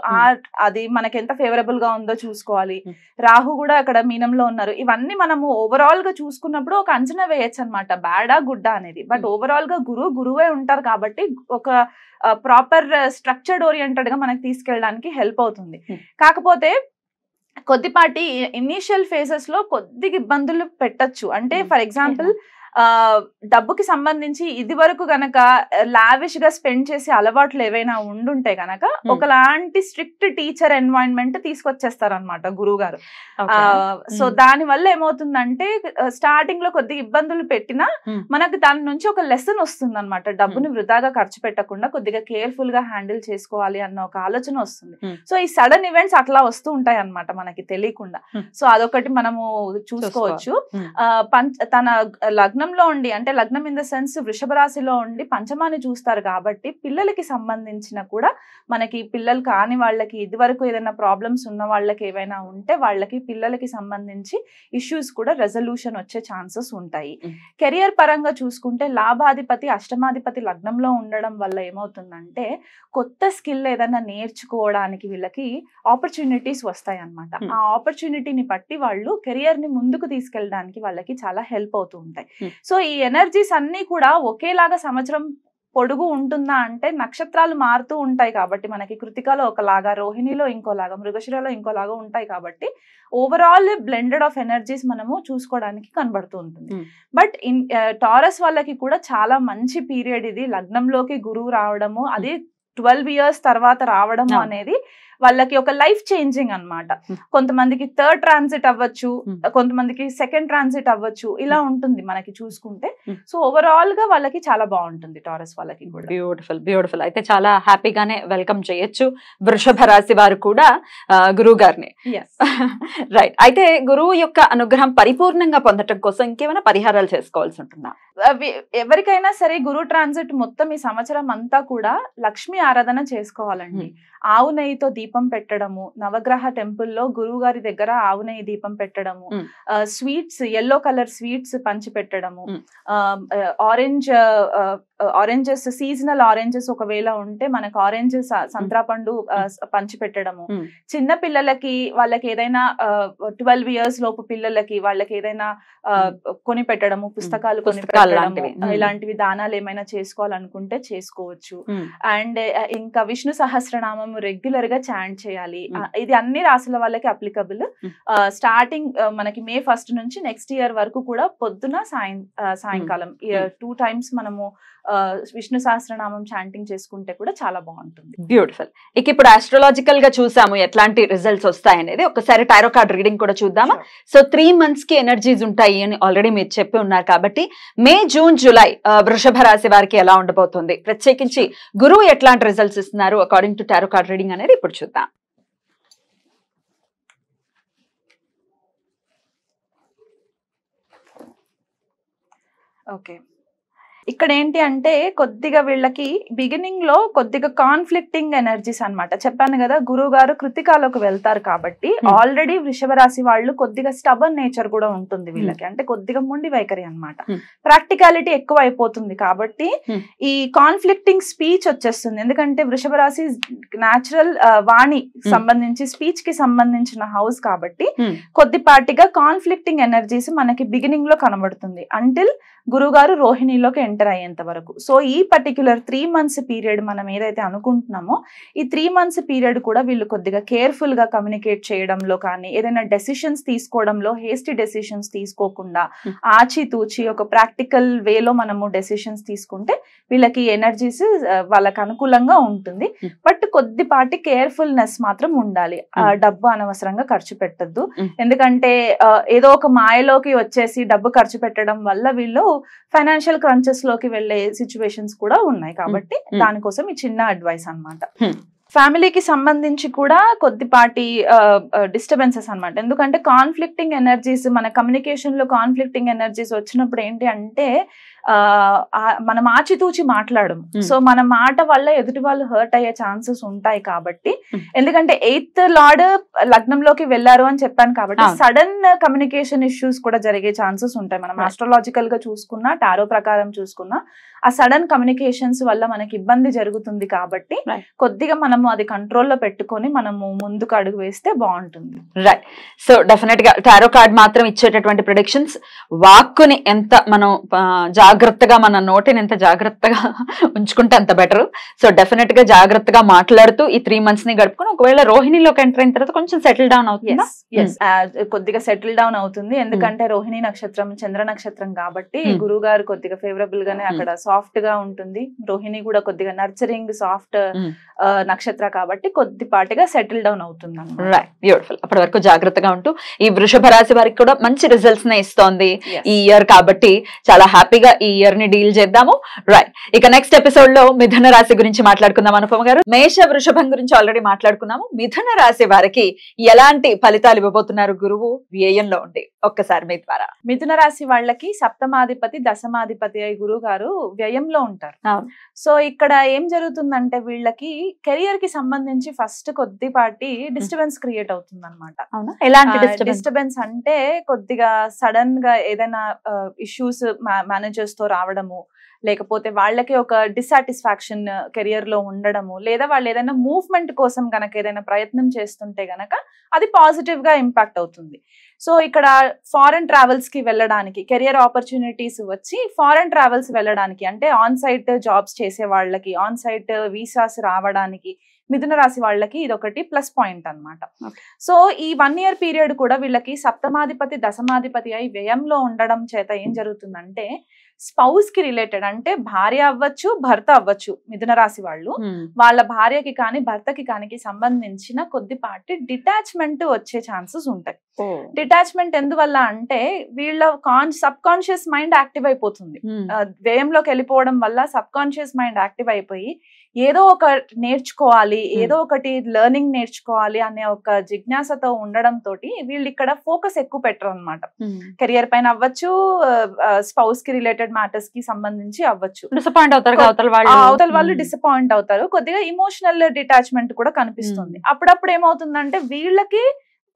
అది మనకి ఎంత ఫేవరబుల్ గా ఉందో చూసుకోవాలి. రాహు కూడా అక్కడ మీనంలో ఉన్నారు. ఇవన్నీ మనము ఓవరాల్ గా చూసుకున్నప్పుడు ఒక అంచనా వేయచ్చు అనమాట, బ్యాడా గుడ్డా అనేది. బట్ ఓవరాల్ గా గురువే ఉంటారు కాబట్టి ఒక ప్రాపర్ స్ట్రక్చర్డ్ ఓరియంటెడ్ గా మనకి తీసుకెళ్ళడానికి హెల్ప్ అవుతుంది. కాకపోతే కొద్దిపాటి ఇనీషియల్ ఫేజెస్ లో కొద్దిగా ఇబ్బందులు పెట్టచ్చు. అంటే ఫర్ ఎగ్జాంపుల్ డబ్బుకి సంబంధించి ఇది వరకు గనక లావిష్ గా స్పెండ్ చేసే అలవాట్లు ఏవైనా ఉండుంటే గనక ఒకలాంటి స్ట్రిక్ట్ టీచర్ ఎన్వైరన్మెంట్ తీసుకొచ్చేస్తారనమాట గురువు గారు. సో దాని వల్ల ఏమవుతుందంటే స్టార్టింగ్ లో కొద్దిగా ఇబ్బందులు పెట్టినా మనకు దాని నుంచి ఒక లెసన్ వస్తుంది అనమాట. డబ్బుని వృధాగా ఖర్చు పెట్టకుండా కొద్దిగా కేర్ఫుల్ గా హ్యాండిల్ చేసుకోవాలి అన్న ఒక ఆలోచన వస్తుంది. సో ఈ సడన్ ఈవెంట్స్ అట్లా వస్తూ ఉంటాయి అనమాట మనకి తెలియకుండా. సో అదొకటి మనము చూసుకోవచ్చు. తన లగ్నంలో ఉండి, అంటే లగ్నం ఇన్ ద సెన్స్ వృషభ రాశిలో ఉండి పంచమాన్ని చూస్తారు కాబట్టి పిల్లలకి సంబంధించిన కూడా మనకి పిల్లలు కాని వాళ్ళకి ఇది వరకు ఏదైనా ప్రాబ్లమ్స్ ఉన్న వాళ్ళకి ఏవైనా ఉంటే వాళ్ళకి పిల్లలకి సంబంధించి ఇష్యూస్ కూడా రెజల్యూషన్ వచ్చే ఛాన్సెస్ ఉంటాయి. కెరియర్ పరంగా చూసుకుంటే లాభాధిపతి అష్టమాధిపతి లగ్నంలో ఉండడం వల్ల ఏమవుతుందంటే కొత్త స్కిల్ ఏదైనా నేర్చుకోవడానికి వీళ్ళకి ఆపర్చునిటీస్ వస్తాయి అన్నమాట. ఆ ఆపర్చునిటీని బట్టి వాళ్ళు కెరియర్ ని ముందుకు తీసుకెళ్ళడానికి వాళ్ళకి చాలా హెల్ప్ అవుతూ ఉంటాయి. సో ఈ ఎనర్జీస్ అన్ని కూడా ఒకేలాగా సంవత్సరం పొడుగు ఉంటుందా అంటే నక్షత్రాలు మారుతూ ఉంటాయి కాబట్టి మనకి కృతికలో ఒకలాగా, రోహిణిలో ఇంకోలాగా, మృగశిరలో ఇంకోలాగా ఉంటాయి కాబట్టి ఓవరాల్ బ్లెండెడ్ ఆఫ్ ఎనర్జీస్ మనము చూసుకోవడానికి కనబడుతూ ఉంటుంది. బట్ టారస్ వాళ్ళకి కూడా చాలా మంచి పీరియడ్ ఇది. లగ్నంలోకి గురువు రావడము, అది 12 years తర్వాత రావడము అనేది వాళ్ళకి ఒక లైఫ్ చేంజింగ్ అన్నమాట. కొంతమందికి థర్డ్ ట్రాన్సిట్ అవ్వచ్చు, కొంతమందికి సెకండ్ ట్రాన్సిట్ అవ్వచ్చు, ఇలా ఉంటుంది మనకి చూసుకుంటే. సో ఓవరాల్ గా వాళ్ళకి చాలా బాగుంటుంది టారస్ వాళ్ళకి కూడా. బ్యూటిఫుల్. అయితే చాలా హ్యాపీగానే వెల్కమ్ చేయొచ్చు వృషభ రాశి వారు కూడా గురువు గారిని. రైట్. అయితే గురువు యొక్క అనుగ్రహం పరిపూర్ణంగా పొందటం కోసం ఇంకేమైనా పరిహారాలు చేసుకోవాల్సి ఉంటుందా? ఎవరికైనా సరే గురు ట్రాన్సిట్ మొత్తం ఈ సంవత్సరం అంతా కూడా లక్ష్మీ ఆరాధన చేసుకోవాలండి. ఆవు నెయ్యితో దీపం పెట్టడము, నవగ్రహ టెంపుల్లో గురువు గారి దగ్గర ఆవు నెయ్యి దీపం పెట్టడము, స్వీట్స్ ఎల్లో కలర్ స్వీట్స్ పంచి పెట్టడము, ఆరెంజెస్ సీజనల్ ఆరెంజెస్ ఒకవేళ ఉంటే మనకు ఆరెంజెస్ సంత్రా పండు పంచి పెట్టడము, చిన్న పిల్లలకి వాళ్ళకి ఏదైనా 12 years లోపు పిల్లలకి వాళ్ళకి ఏదైనా కొని పెట్టడము, పుస్తకాలు కొని పెట్టడము, ఇలాంటివి దానాలు ఏమైనా చేసుకోవాలనుకుంటే చేసుకోవచ్చు. అండ్ ఇంకా విష్ణు సహస్రనామం రెగ్యులర్ గా చాంట్ చేయాలి. ఇది అన్ని రాశుల వాళ్ళకి అప్లికబుల్. స్టార్టింగ్ మనకి May 1st నుంచి నెక్స్ట్ ఇయర్ వరకు కూడా పొద్దున సాయంకాలం 2 times మనము విష్ణు సహస్రనామం చాంటింగ్ చేసుకుంటే కూడా చాలా బాగుంటుంది. బ్యూటిఫుల్. ఇక ఇప్పుడు ఆస్ట్రాలజికల్ గా చూసాము ఎట్లాంటి రిజల్ట్స్ వస్తాయనేది. ఒకసారి టారో కార్డ్ రీడింగ్ కూడా చూద్దామా? సో 3 months కి ఎనర్జీస్ ఉంటాయి అని ఆల్రెడీ మీరు చెప్పి ఉన్నారు కాబట్టి May, June, July వృషభ రాశి వారికి ఎలా ఉండబోతుంది, ప్రత్యేకించి గురువు ఎట్లాంటి రిజల్ట్స్ ఇస్తున్నారు according to tarot card reading అనేది ఇప్పుడు చూద్దాం. ఓకే, ఇక్కడ ఏంటి అంటే కొద్దిగా వీళ్ళకి బిగినింగ్ లో కొద్దిగా కాన్ఫ్లిక్టింగ్ ఎనర్జీస్ అన్నమాట. చెప్పాను కదా, గురువు గారు కృతికాలోకి వెళ్తారు కాబట్టి ఆల్రెడీ వృషభ రాశి వాళ్ళు కొద్దిగా స్టబర్న్ నేచర్ కూడా ఉంటుంది వీళ్ళకి, అంటే కొద్దిగా మొండి వైఖరి అన్నమాట. ప్రాక్టికాలిటీ ఎక్కువ అయిపోతుంది కాబట్టి ఈ కాన్ఫ్లిక్టింగ్ స్పీచ్ వచ్చేస్తుంది. ఎందుకంటే వృషభ రాశి న్యాచురల్ వాణి సంబంధించి స్పీచ్ కి సంబంధించిన హౌస్ కాబట్టి కొద్దిపాటిగా కాన్ఫ్లిక్టింగ్ ఎనర్జీస్ మనకి బిగినింగ్ లో కనబడుతుంది అంటిల్ గురుగారు రోహిణిలోకి ఎంటర్ అయ్యేంత వరకు. సో ఈ పర్టిక్యులర్ 3 months పీరియడ్ మనం ఏదైతే అనుకుంటున్నామో ఈ 3 months పీరియడ్ కూడా వీళ్ళు కొద్దిగా కేర్ఫుల్ గా కమ్యూనికేట్ చేయడంలో కానీ, ఏదైనా డెసిషన్స్ తీసుకోవడంలో హేస్టీ డెసిషన్స్ తీసుకోకుండా ఆచితూచి ఒక ప్రాక్టికల్ వేలో మనము డెసిషన్స్ తీసుకుంటే వీళ్ళకి ఎనర్జీస్ వాళ్ళకి అనుకూలంగా ఉంటుంది. బట్ కొద్దిపాటి కేర్ఫుల్నెస్ మాత్రం ఉండాలి. డబ్బు అనవసరంగా ఖర్చు పెట్టద్దు. ఎందుకంటే ఏదో ఒక మాయలోకి వచ్చేసి డబ్బు ఖర్చు పెట్టడం వల్ల వీళ్ళు ఫైనాన్షియల్ క్రంచెస్ లోకి వెళ్లే సిచ్యువేషన్స్ కూడా ఉన్నాయి. కాబట్టి దానికోసం ఈ చిన్న అడ్వైస్ అన్నమాట. ఫ్యామిలీకి సంబంధించి కూడా కొద్దిపాటి డిస్టర్బెన్సెస్ అన్నమాట. ఎందుకంటే కాన్ఫ్లిక్టింగ్ ఎనర్జీస్, మన కమ్యూనికేషన్ లో కాన్ఫ్లిక్టింగ్ ఎనర్జీస్ వచ్చినప్పుడు ఏంటి అంటే మనం ఆచితూచి మాట్లాడము. సో మన మాట వల్ల ఎదుటి వాళ్ళు హర్ట్ అయ్యే ఛాన్సెస్ ఉంటాయి. కాబట్టి ఎందుకంటే 8th లార్డ్ లగ్నంలోకి వెళ్లారు అని చెప్పాను కాబట్టి సడన్ కమ్యూనికేషన్ ఇష్యూస్ కూడా జరిగే ఛాన్సెస్ ఉంటాయి. మనం ఆస్ట్రాలజికల్ గా చూసుకున్నా, టారో ప్రకారం చూసుకున్నా ఆ సడన్ కమ్యూనికేషన్స్ వల్ల మనకి ఇబ్బంది జరుగుతుంది. కాబట్టి కొద్దిగా మనము అది కంట్రోల్లో పెట్టుకొని మనము ముందుకు అడుగు వేస్తే బాగుంటుంది. రైట్. సో డెఫినెట్ గా టారో కార్డ్ మాత్రం ఇచ్చేటటువంటి ప్రెడిక్షన్స్ వాక్కుని ఎంత మనం జాగ్రత్తగా, మన నోటిని ఎంత జాగ్రత్తగా ఉంచుకుంటే అంత బెటర్. సో డెఫినెట్ గా జాగ్రత్తగా మాట్లాడుతూ ఈ 3 months ని గడుపుకొని ఒకవేళ రోహిణిలోకి ఎంటర్ అయిన తర్వాత కొంచెం సెటిల్ డౌన్ అవుతుంది. కొద్దిగా సెటిల్ డౌన్ అవుతుంది. ఎందుకంటే రోహిణి నక్షత్రం చంద్ర నక్షత్రం కాబట్టి గురువు గారు కొద్దిగా ఫేవరబుల్ గానే అక్కడ సాఫ్ట్ గా ఉంటుంది. రోహిణి కూడా కొద్దిగా నర్చరింగ్ సాఫ్ట్ నక్షత్ర కాబట్టి కొద్దిపాటిగా సెటిల్ డౌన్ అవుతుంది. Right, beautiful. అప్పటి వరకు జాగ్రత్తగా ఉంటూ ఈ వృషభ రాశి వారికి కూడా మంచి రిజల్ట్స్ నే ఇస్తోంది ఈ ఇయర్ కాబట్టి చాలా హ్యాపీగా ఈ ఇయర్ ని డీల్ చేద్దాము. రైట్, ఇక నెక్స్ట్ ఎపిసోడ్ లో మిథున రాశి గురించి మాట్లాడుకుందాం. అనుపమ గారు, మేష వృషభం గురించి ఆల్రెడీ మాట్లాడుకున్నాము. మిథున రాశి వారికి ఎలాంటి ఫలితాలు ఇవ్వబోతున్నారు గురువు వ్యయంలో ఉండి? ఒక్కసారి మీ ద్వారా. మిథున రాశి వాళ్ళకి సప్తమాధిపతి దశమాధిపతి అయి గురువు గారు వ్యయంలో ఉంటారు. సో ఇక్కడ ఏం జరుగుతుందంటే వీళ్ళకి కెరియర్ కి సంబంధించి ఫస్ట్ కొద్దిపాటి డిస్టర్బెన్స్ క్రియేట్ అవుతుంది అనమాట. ఎలాంటి డిస్టర్బెన్స్ అంటే కొద్దిగా సడన్ గా ఏదైనా ఇష్యూస్ మేనేజర్స్ తో రావడము, లేకపోతే వాళ్ళకి ఒక డిస్సాటిస్ఫాక్షన్ కెరియర్ లో ఉండడము, లేదా వాళ్ళు ఏదైనా మూవ్మెంట్ కోసం గనక ఏదైనా ప్రయత్నం చేస్తుంటే గనక అది పాజిటివ్ గా ఇంపాక్ట్ అవుతుంది. సో ఇక్కడ ఫారెన్ ట్రావెల్స్ కి వెళ్ళడానికి, కెరియర్ ఆపర్చునిటీస్ వచ్చి ఫారెన్ ట్రావెల్స్ వెళ్ళడానికి, అంటే ఆన్ సైట్ జాబ్స్ చేసే వాళ్ళకి ఆన్ సైట్ వీసాస్ రావడానికి మిథున రాశి వాళ్ళకి ఇది ఒకటి ప్లస్ పాయింట్ అన్నమాట. సో ఈ 1 year పీరియడ్ కూడా వీళ్ళకి సప్తమాధిపతి దశమాధిపతి అయి వ్యయంలో ఉండడం చేత ఏం జరుగుతుందంటే స్పౌస్ కి రిలేటెడ్, అంటే భార్య అవ్వచ్చు భర్త అవ్వచ్చు, మిథున రాశి వాళ్ళు వాళ్ళ భార్యకి కానీ భర్తకి కానీ సంబంధించిన కొద్దిపాటి డిటాచ్మెంట్ వచ్చే ఛాన్సెస్ ఉంటాయి. డిటాచ్మెంట్ ఎందువల్ల అంటే వీళ్ళ సబ్ కాన్షియస్ మైండ్ యాక్టివ్ అయిపోతుంది. వ్యయంలోకి వెళ్ళిపోవడం వల్ల సబ్ కాన్షియస్ మైండ్ యాక్టివ్ అయిపోయి ఏదో ఒక నేర్చుకోవాలి, ఏదో ఒకటి లెర్నింగ్ నేర్చుకోవాలి అనే ఒక జిజ్ఞాసతో ఉండడం తోటి వీళ్ళు ఇక్కడ ఫోకస్ ఎక్కువ పెట్టరు అనమాట. కెరియర్ పైన అవ్వచ్చు, స్పౌస్ కి రిలేటెడ్ మ్యాటర్స్ కి సంబంధించి అవ్వచ్చు. డిసప్పాయింట్ అవుతారు, అవతల వాళ్ళు డిసప్పాయింట్ అవుతారు. కొద్దిగా ఇమోషనల్ డిటాచ్మెంట్ కూడా కనిపిస్తుంది. అప్పుడప్పుడు ఏమవుతుందంటే వీళ్ళకి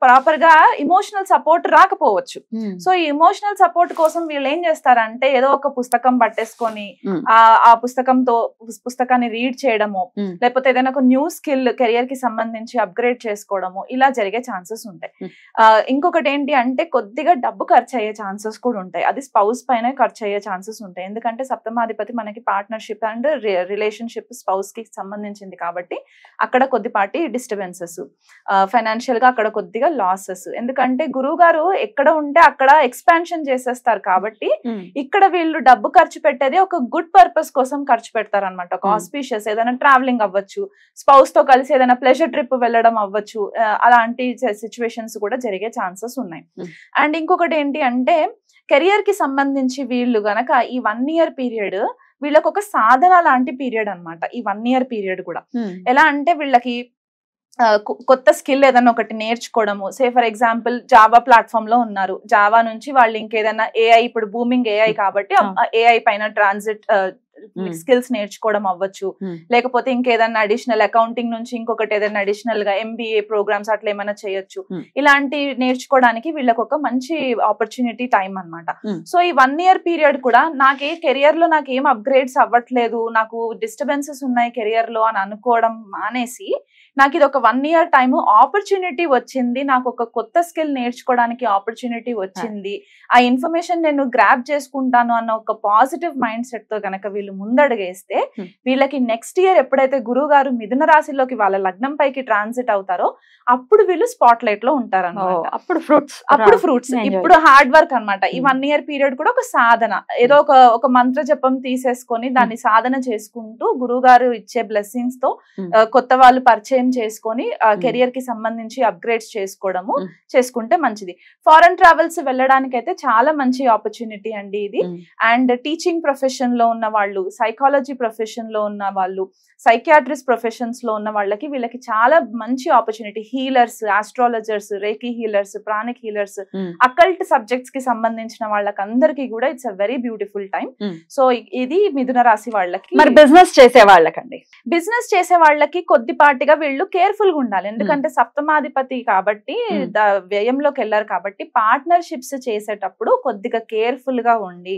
ప్రాపర్ గా ఇమోషనల్ సపోర్ట్ రాకపోవచ్చు. సో ఈ ఇమోషనల్ సపోర్ట్ కోసం వీళ్ళు ఏం చేస్తారంటే ఏదో ఒక పుస్తకం పట్టేసుకొని ఆ పుస్తకాన్ని రీడ్ చేయడము, లేకపోతే ఏదైనా ఒక న్యూ స్కిల్ కెరియర్ కి సంబంధించి అప్గ్రేడ్ చేసుకోవడము, ఇలా జరిగే ఛాన్సెస్ ఉంటాయి. ఇంకొకటి ఏంటి అంటే కొద్దిగా డబ్బు ఖర్చు అయ్యే ఛాన్సెస్ కూడా ఉంటాయి. అది స్పౌస్ పైన ఖర్చు అయ్యే ఛాన్సెస్ ఉంటాయి. ఎందుకంటే సప్తమాధిపతి మనకి పార్ట్నర్షిప్ అండ్ రిలేషన్షిప్ స్పౌస్ కి సంబంధించింది కాబట్టి అక్కడ కొద్దిపాటి డిస్టర్బెన్సెస్, ఫైనాన్షియల్ గా అక్కడ కొద్దిగా లాసెస్. ఎందుకంటే గురువు గారు ఎక్కడ ఉంటే అక్కడ ఎక్స్పాన్షన్ చేసేస్తారు కాబట్టి ఇక్కడ వీళ్ళు డబ్బు ఖర్చు పెట్టేది ఒక గుడ్ పర్పస్ కోసం ఖర్చు పెడతారు అనమాట. ఒక ఆస్పీషియస్ ఏదైనా ట్రావెలింగ్ అవ్వచ్చు, స్పౌస్ తో కలిసి ఏదైనా ప్లెజర్ ట్రిప్ వెళ్ళడం అవ్వచ్చు, అలాంటి సిచ్యువేషన్స్ కూడా జరిగే ఛాన్సెస్ ఉన్నాయి. అండ్ ఇంకొకటి ఏంటి అంటే కెరియర్ కి సంబంధించి వీళ్ళు గనక ఈ 1 year పీరియడ్ వీళ్ళకి ఒక సాధన లాంటి పీరియడ్ అనమాట. ఈ 1 year పీరియడ్ కూడా ఎలా అంటే వీళ్ళకి కొత్త స్కిల్ ఏదైనా ఒకటి నేర్చుకోవడము. Say for example Java platform లో ఉన్నారు, జావా నుంచి వాళ్ళు ఇంకేదైనా ఏఐ, ఇప్పుడు బూమింగ్ ఏఐ కాబట్టి ఏఐ పైన ట్రాన్సిట్ స్కిల్స్ నేర్చుకోవడం అవ్వచ్చు, లేకపోతే ఇంకేదైనా అడిషనల్ అకౌంటింగ్ నుంచి ఇంకొకటి ఏదైనా అడిషనల్ గా ఎంబీఏ ప్రోగ్రామ్స్ అట్లా ఏమైనా చేయొచ్చు. ఇలాంటి నేర్చుకోవడానికి వీళ్ళకి ఒక మంచి ఆపర్చునిటీ టైం అన్నమాట. సో ఈ 1 year పీరియడ్ కూడా నాకే కెరియర్ లో నాకు ఏం అప్గ్రేడ్స్ అవ్వట్లేదు, నాకు డిస్టర్బెన్సెస్ ఉన్నాయి కెరియర్ లో అని అనుకోవడం మానేసి, నాకు ఇది ఒక 1 year టైం ఆపర్చునిటీ వచ్చింది, నాకు ఒక కొత్త స్కిల్ నేర్చుకోవడానికి ఆపర్చునిటీ వచ్చింది, ఆ ఇన్ఫర్మేషన్ నేను గ్రాప్ చేసుకుంటాను అన్న ఒక పాజిటివ్ మైండ్ సెట్ తో కనుక వీళ్ళు ముందడుగేస్తే వీళ్ళకి నెక్స్ట్ ఇయర్ ఎప్పుడైతే గురువు గారు మిథున రాశిలోకి వాళ్ళ లగ్నం పైకి ట్రాన్సిట్ అవుతారో అప్పుడు వీళ్ళు స్పాట్ లైట్ లో ఉంటారన్నమాట. అప్పుడు ఫ్రూట్స్. ఇప్పుడు హార్డ్ వర్క్ అన్నమాట. ఈ 1 year పీరియడ్ కూడా ఒక సాధన, ఏదో ఒక మంత్ర జపం తీసేసుకొని దాన్ని సాధన చేసుకుంటూ గురువు గారు ఇచ్చే బ్లెస్సింగ్స్ తో కొత్త వాళ్ళు పరిచయం చేసుకొని కెరియర్ కి సంబంధించి అప్గ్రేడ్స్ చేసుకోవడము చేసుకుంటే మంచిది. ఫారెన్ ట్రావెల్స్ వెళ్ళడానికి అయితే చాలా మంచి ఆపర్చునిటీ అండి ఇది. అండ్ టీచింగ్ ప్రొఫెషన్ లో ఉన్న వాళ్ళు, సైకాలజీ ప్రొఫెషన్ లో ఉన్న వాళ్ళు, సైకియాట్రిస్ట్ ప్రొఫెషన్స్ లో ఉన్న వాళ్ళకి వీళ్ళకి చాలా మంచి opportunity. Healers, astrologers, reiki healers, pranic healers, occult subjects కి సంబంధించిన వాళ్ళకి అందరికీ కూడా it's a very beautiful time. So ఇది మిథున రాశి వాళ్ళకి. మరి బిజినెస్ చేసే వాళ్ళకండి? బిజినెస్ చేసే వాళ్ళకి కొద్దిపాటిగా వీళ్ళు కేర్ఫుల్ గా ఉండాలి, ఎందుకంటే సప్తమాధిపతి కాబట్టి వ్యయంలోకి వెళ్ళారు కాబట్టి పార్ట్నర్షిప్స్ చేసేటప్పుడు కొద్దిగా కేర్ఫుల్ గా ఉండి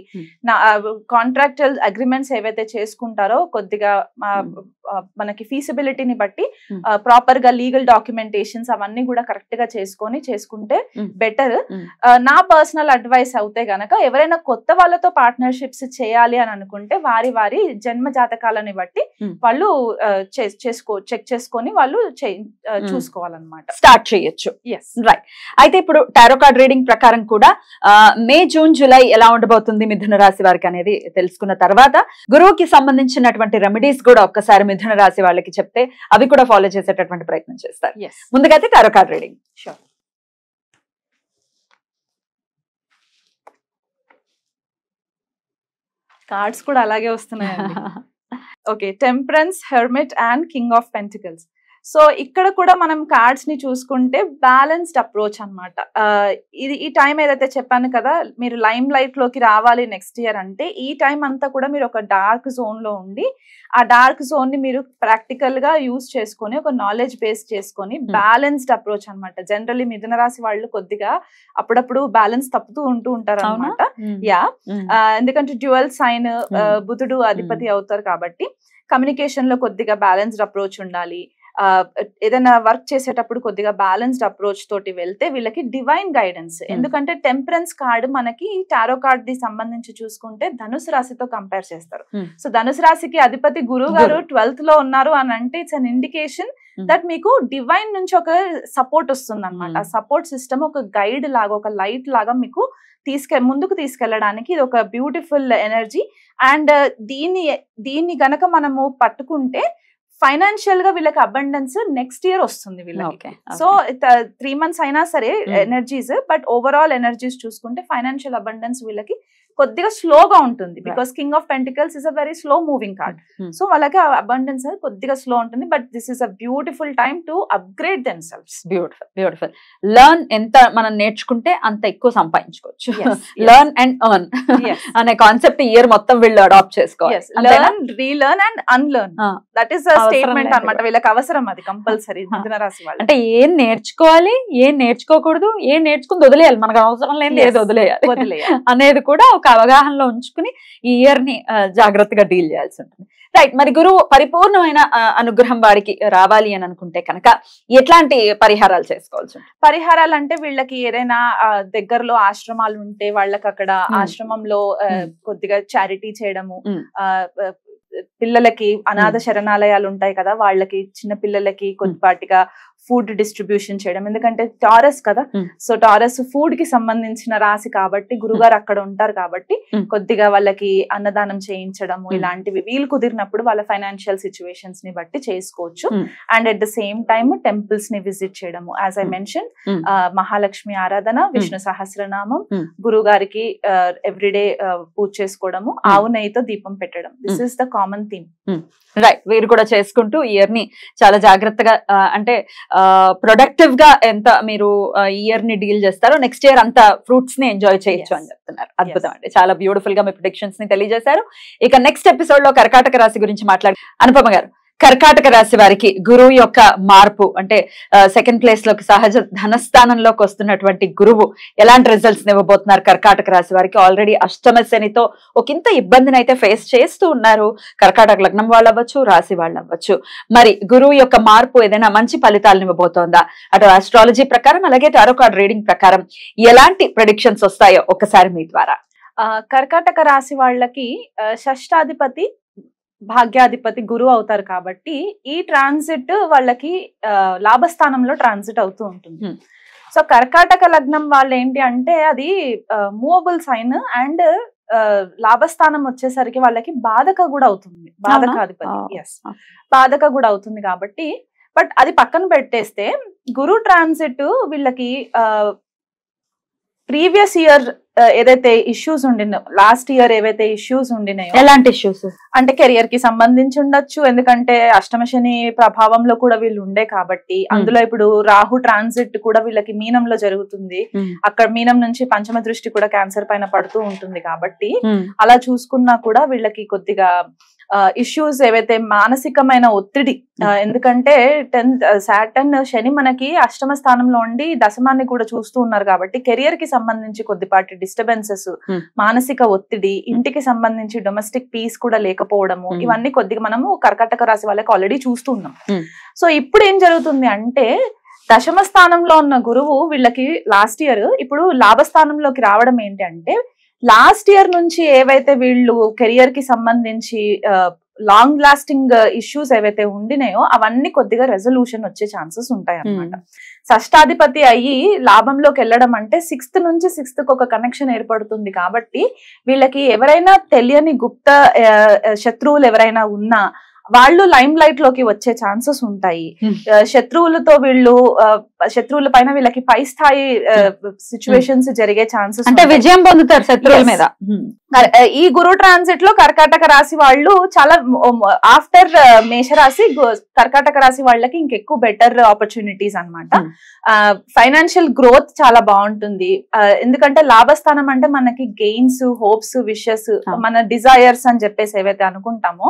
కాంట్రాక్చువల్ అగ్రిమెంట్స్ ఏవైతే చేసుకుంటారో కొద్దిగా మనకి ఫీసిబిలిటీని బట్టి ప్రాపర్ గా లీగల్ డాక్యుమెంటేషన్స్ అవన్నీ కూడా కరెక్ట్ గా చేసుకుంటే బెటర్. నా పర్సనల్ అడ్వైస్ అవుతే గనక ఎవరైనా కొత్త వాళ్ళతో పార్ట్నర్షిప్స్ చేయాలి అని అనుకుంటే వారి జన్మ జాతకాలని బట్టి వాళ్ళు చెక్ చేసుకొని వాళ్ళు చూసుకోవాలన్నమాట, స్టార్ట్ చేయొచ్చు. రైట్. అయితే ఇప్పుడు టారో కార్డ్ రీడింగ్ ప్రకారం కూడా మే, జూన్, జూలై ఎలా ఉండబోతుంది మిథున రాశి వారికి అనేది తెలుసుకున్న తర్వాత గురువుకి సంబంధించినటువంటి రెమెడీస్ కూడా ఒక్కసారి మిథున రాశి వాళ్ళకి చెప్తే అవి కూడా ఫాలో చేసేటటువంటి ప్రయత్నం చేస్తారు. ముందుగా అయితే టారో కార్డ్ రీడింగ్. కార్డ్స్ కూడా అలాగే వస్తున్నాయండి. Okay, temperance, hermit and king of pentacles. So ఇక్కడ కూడా మనం కార్డ్స్ ని చూసుకుంటే బ్యాలెన్స్డ్ అప్రోచ్ అన్నమాట. ఈ టైం ఏదైతే చెప్పాను కదా, మీరు లైమ్ లైట్ లోకి రావాలి నెక్స్ట్ ఇయర్ అంటే ఈ టైం అంతా కూడా మీరు ఒక డార్క్ జోన్ లో ఉండి ఆ డార్క్ జోన్ ని మీరు ప్రాక్టికల్ గా యూజ్ చేసుకొని ఒక నాలెడ్జ్ బేస్ చేసుకొని బ్యాలెన్స్డ్ అప్రోచ్ అన్నమాట. జనరల్లీ మిథున రాశి వాళ్ళు కొద్దిగా అప్పుడప్పుడు బ్యాలెన్స్ తప్పుతూ ఉంటారు అన్నమాట. ఎందుకంటే డ్యూయల్ సైన్, బుధుడు అధిపతి అవుతారు కాబట్టి కమ్యూనికేషన్ లో కొద్దిగా బ్యాలెన్స్డ్ అప్రోచ్ ఉండాలి. ఏదైనా వర్క్ చేసేటప్పుడు కొద్దిగా బ్యాలెన్స్డ్ అప్రోచ్ తోటి వెళ్తే వీళ్ళకి డివైన్ గైడెన్స్. ఎందుకంటే టెంపరెన్స్ కార్డ్ మనకి టారో కార్డ్ కి సంబంధించి చూసుకుంటే ధనుసు రాశితో కంపేర్ చేస్తారు. సో ధనుసు రాశికి అధిపతి గురువు గారు 12th లో ఉన్నారు అని అంటే ఇట్స్ అన్ ఇండికేషన్ దట్ మీకు డివైన్ నుంచి ఒక సపోర్ట్ వస్తుంది అనమాట. ఆ సపోర్ట్ సిస్టమ్ ఒక గైడ్ లాగా, ఒక లైట్ లాగా మీకు ముందుకు తీసుకెళ్ళడానికి ఇది ఒక బ్యూటిఫుల్ ఎనర్జీ. అండ్ దీన్ని గనక మనము పట్టుకుంటే ఫైనాన్షియల్ గా వీళ్ళకి అబండెన్స్ నెక్స్ట్ ఇయర్ వస్తుంది వీళ్ళకి. సో 3 months అయినా సరే ఎనర్జీస్, బట్ ఓవరాల్ ఎనర్జీస్ చూసుకుంటే ఫైనాన్షియల్ అబండెన్స్ వీళ్ళకి కొద్దిగా స్లోగా ఉంటుంది because king of pentacles is a very slow moving card. So వాళ్ళకి అబండెన్స్ కొద్దిగా స్లో ఉంటుంది, but this is a beautiful time to upgrade them selves. Beautiful. Learn ఎంత మనం నేర్చుకుంటే అంత ఎక్కువ సంపాదించుకోవచ్చు. లర్న్ అండ్ ఎర్న్ అనే కాన్సెప్ట్ ఇయర్ మొత్తం వీళ్ళు అడాప్ట్ చేసుకోవాలి. Learn, relearn and unlearn, that is a statement అన్నమాట. వీళ్ళకి అవసరం అది కంపల్సరీ. మిథున రాశి వాళ్ళు అంటే ఏం నేర్చుకోవాలి, ఏం నేర్చుకోకూడదు, ఏం నేర్చుకుని వదిలేయాలి, మనకు అవసరం లేదు ఏది వదిలేయాలి అనేది కూడా ఒక అవగాహనలో ఉంచుకుని ఈ ఇయర్ ని జాగ్రత్తగా డీల్ చేయాల్సి ఉంటుంది. రైట్. మరి గురువు పరిపూర్ణమైన అనుగ్రహం వారికి రావాలి అని అనుకుంటే కనుక ఎట్లాంటి పరిహారాలు చేసుకోవాల్సి ఉంటుంది? పరిహారాలు అంటే వీళ్ళకి ఏదైనా దగ్గరలో ఆశ్రమాలు ఉంటే వాళ్ళకి అక్కడ ఆశ్రమంలో కొద్దిగా చారిటీ చేయడము, పిల్లలకి అనాథ శరణాలయాలు ఉంటాయి కదా, వాళ్ళకి చిన్న పిల్లలకి కొద్దిపాటిగా ఫుడ్ డిస్ట్రిబ్యూషన్ చేయడం. ఎందుకంటే టారస్ కదా, సో టారస్ ఫుడ్ కి సంబంధించిన రాశి కాబట్టి గురుగారు అక్కడ ఉంటారు కాబట్టి కొద్దిగా వాళ్ళకి అన్నదానం చేయించడము ఇలాంటివి వీలు కుదిరినప్పుడు వాళ్ళ ఫైనాన్షియల్ సిచ్యువేషన్స్ ని బట్టి చేసుకోవచ్చు. And at the same time temples ని విజిట్ చేయడము, యాజ్ ఐ మెన్షన్ మహాలక్ష్మి ఆరాధన, విష్ణు సహస్రనామం, గురుగారికి ఎవ్రీడే పూజ చేసుకోవడము, ఆవు నెయ్యితో దీపం పెట్టడం. This is the common theme. Right. వీరు కూడా చేసుకుంటూ ఇయర్ ని చాలా జాగ్రత్తగా అంటే ప్రొడక్టివ్ గా ఎంత మీరు ఇయర్ ని డీల్ చేస్తారో నెక్స్ట్ ఇయర్ అంత ఫ్రూట్స్ ని ఎంజాయ్ చేయొచ్చు అని చెప్తున్నారు. అద్భుతం అండి, చాలా బ్యూటిఫుల్ గా మీ ప్రిడిక్షన్స్ ని తెలియజేశారు. ఇక నెక్స్ట్ ఎపిసోడ్ లో కర్కాటక రాశి గురించి మాట్లాడు. అనుపమ గారు, కర్కాటక రాశి వారికి గురువు యొక్క మార్పు అంటే సెకండ్ ప్లేస్ లోకి సహజ ధనస్థానంలోకి వస్తున్నటువంటి గురువు ఎలాంటి రిజల్ట్స్ ఇవ్వబోతున్నారు కర్కాటక రాశి వారికి? ఆల్రెడీ అష్టమ శనితో ఒకంత ఇబ్బందిని అయితే ఫేస్ చేస్తూ ఉన్నారు కర్కాటక లగ్నం వాళ్ళు అవ్వచ్చు, రాశి వాళ్ళు అవ్వచ్చు. మరి గురువు యొక్క మార్పు ఏదైనా మంచి ఫలితాలను ఇవ్వబోతోందా? అటు ఆస్ట్రాలజీ ప్రకారం అలాగే టారో కార్డ్ రీడింగ్ ప్రకారం ఎలాంటి ప్రెడిక్షన్స్ వస్తాయో ఒక్కసారి మీ ద్వారా. కర్కాటక రాశి వాళ్ళకి షష్టాధిపతి భాగ్యాధిపతి గురువు అవుతారు కాబట్టి ఈ ట్రాన్సిట్ వాళ్ళకి లాభస్థానంలో ట్రాన్సిట్ అవుతూ ఉంటుంది. సో కర్కాటక లగ్నం వాళ్ళు ఏంటి అంటే అది మూవబుల్ సైన్ అండ్ లాభస్థానం వచ్చేసరికి వాళ్ళకి బాధక కూడా అవుతుంది, బాధకాధిపతి. ఎస్, బాధక కూడా అవుతుంది కాబట్టి. బట్ అది పక్కన పెట్టేస్తే గురు ట్రాన్సిట్ వీళ్ళకి ప్రీవియస్ ఇయర్ ఏదైతే ఇష్యూస్ ఉండినో, లాస్ట్ ఇయర్ ఏవైతే ఇష్యూస్ ఉండినాయో, ఎలాంటి ఇష్యూస్ అంటే కెరియర్ కి సంబంధించి ఉండొచ్చు, ఎందుకంటే అష్టమ శని ప్రభావంలో కూడా వీళ్ళు ఉండే కాబట్టి. అందులో ఇప్పుడు రాహు ట్రాన్సిట్ కూడా వీళ్ళకి మీనంలో జరుగుతుంది, అక్కడ మీనం నుంచి పంచమ దృష్టి కూడా క్యాన్సర్ పైన పడుతూ ఉంటుంది కాబట్టి అలా చూసుకున్నా కూడా వీళ్ళకి కొద్దిగా ఇష్యూస్ ఏవైతే మానసికమైన ఒత్తిడి, ఎందుకంటే సాటర్న్ శని మనకి అష్టమ స్థానంలో ఉండి దశమాన్ని కూడా చూస్తూ ఉన్నారు కాబట్టి కెరియర్ కి సంబంధించి కొద్దిపాటి డిస్టర్బెన్సెస్, మానసిక ఒత్తిడి, ఇంటికి సంబంధించి డొమెస్టిక్ పీస్ కూడా లేకపోవడము, ఇవన్నీ కొద్దిగా మనము కర్కాటక రాశి వాళ్ళకి ఆల్రెడీ చూస్తూ ఉన్నాం. సో ఇప్పుడు ఏం జరుగుతుంది అంటే దశమ స్థానంలో ఉన్న గురువు వీళ్ళకి లాస్ట్ ఇయర్ ఇప్పుడు లాభస్థానంలోకి రావడం ఏంటి అంటే లాస్ట్ ఇయర్ నుంచి ఏవైతే వీళ్ళు కెరియర్ కి సంబంధించి లాంగ్ లాస్టింగ్ ఇష్యూస్ ఏవైతే ఉండినాయో అవన్నీ కొద్దిగా రెజల్యూషన్ వచ్చే ఛాన్సెస్ ఉంటాయి అన్నమాట. షష్టాధిపతి అయ్యి లాభంలోకి వెళ్ళడం అంటే 6th నుంచి 6th ఒక కనెక్షన్ ఏర్పడుతుంది కాబట్టి వీళ్ళకి ఎవరైనా తెలియని గుప్త శత్రువులు ఎవరైనా ఉన్నా వాళ్ళు లైమ్ లైట్ లోకి వచ్చే ఛాన్సెస్ ఉంటాయి. శత్రువులతో శత్రువుల పైన వీళ్ళకి పై స్థాయి సిచ్యువేషన్స్ జరిగే ఛాన్సెస్, అంటే విజయం పొందుతారు శత్రువుల మీద. ఈ గురు ట్రాన్సిట్ లో కర్కాటక రాశి వాళ్ళు చాలా ఆఫ్టర్ మేషరాశి కర్కాటక రాశి వాళ్ళకి ఇంకెక్కువ బెటర్ ఆపర్చునిటీస్ అన్నమాట. ఫైనాన్షియల్ గ్రోత్ చాలా బాగుంటుంది, ఎందుకంటే లాభస్థానం అంటే మనకి గెయిన్స్, హోప్స్, విషెస్, మన డిజైర్స్ అని చెప్పేసి ఏవైతే అనుకుంటామో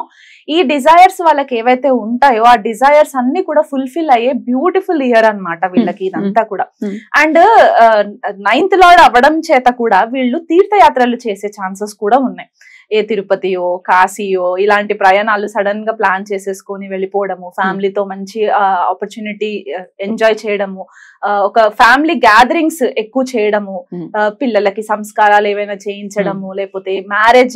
ఈ డిజైర్స్ వాళ్ళకి ఏవైతే ఉంటాయో ఆ డిజైర్స్ అన్ని కూడా ఫుల్ఫిల్ అయ్యే బ్యూటిఫుల్ ఇయర్ అన్నమాట వీళ్ళకి ఇదంతా కూడా. అండ్ 9th లార్డ్ అవ్వడం చేత కూడా వీళ్ళు తీర్థయాత్రలు చేసే ఛాన్సెస్ కూడా ఉన్నాయి. ఏ తిరుపతియో కాశీయో ఇలాంటి ప్రయాణాలు సడన్ గా ప్లాన్ చేసేసుకొని వెళ్ళిపోవడము, ఫ్యామిలీతో మంచి ఆపర్చునిటీ ఎంజాయ్ చేయడము, ఒక ఫ్యామిలీ గ్యాదరింగ్స్ ఎక్కువ చేయడము, పిల్లలకి సంస్కారాలు ఏవైనా చేయించడము, లేకపోతే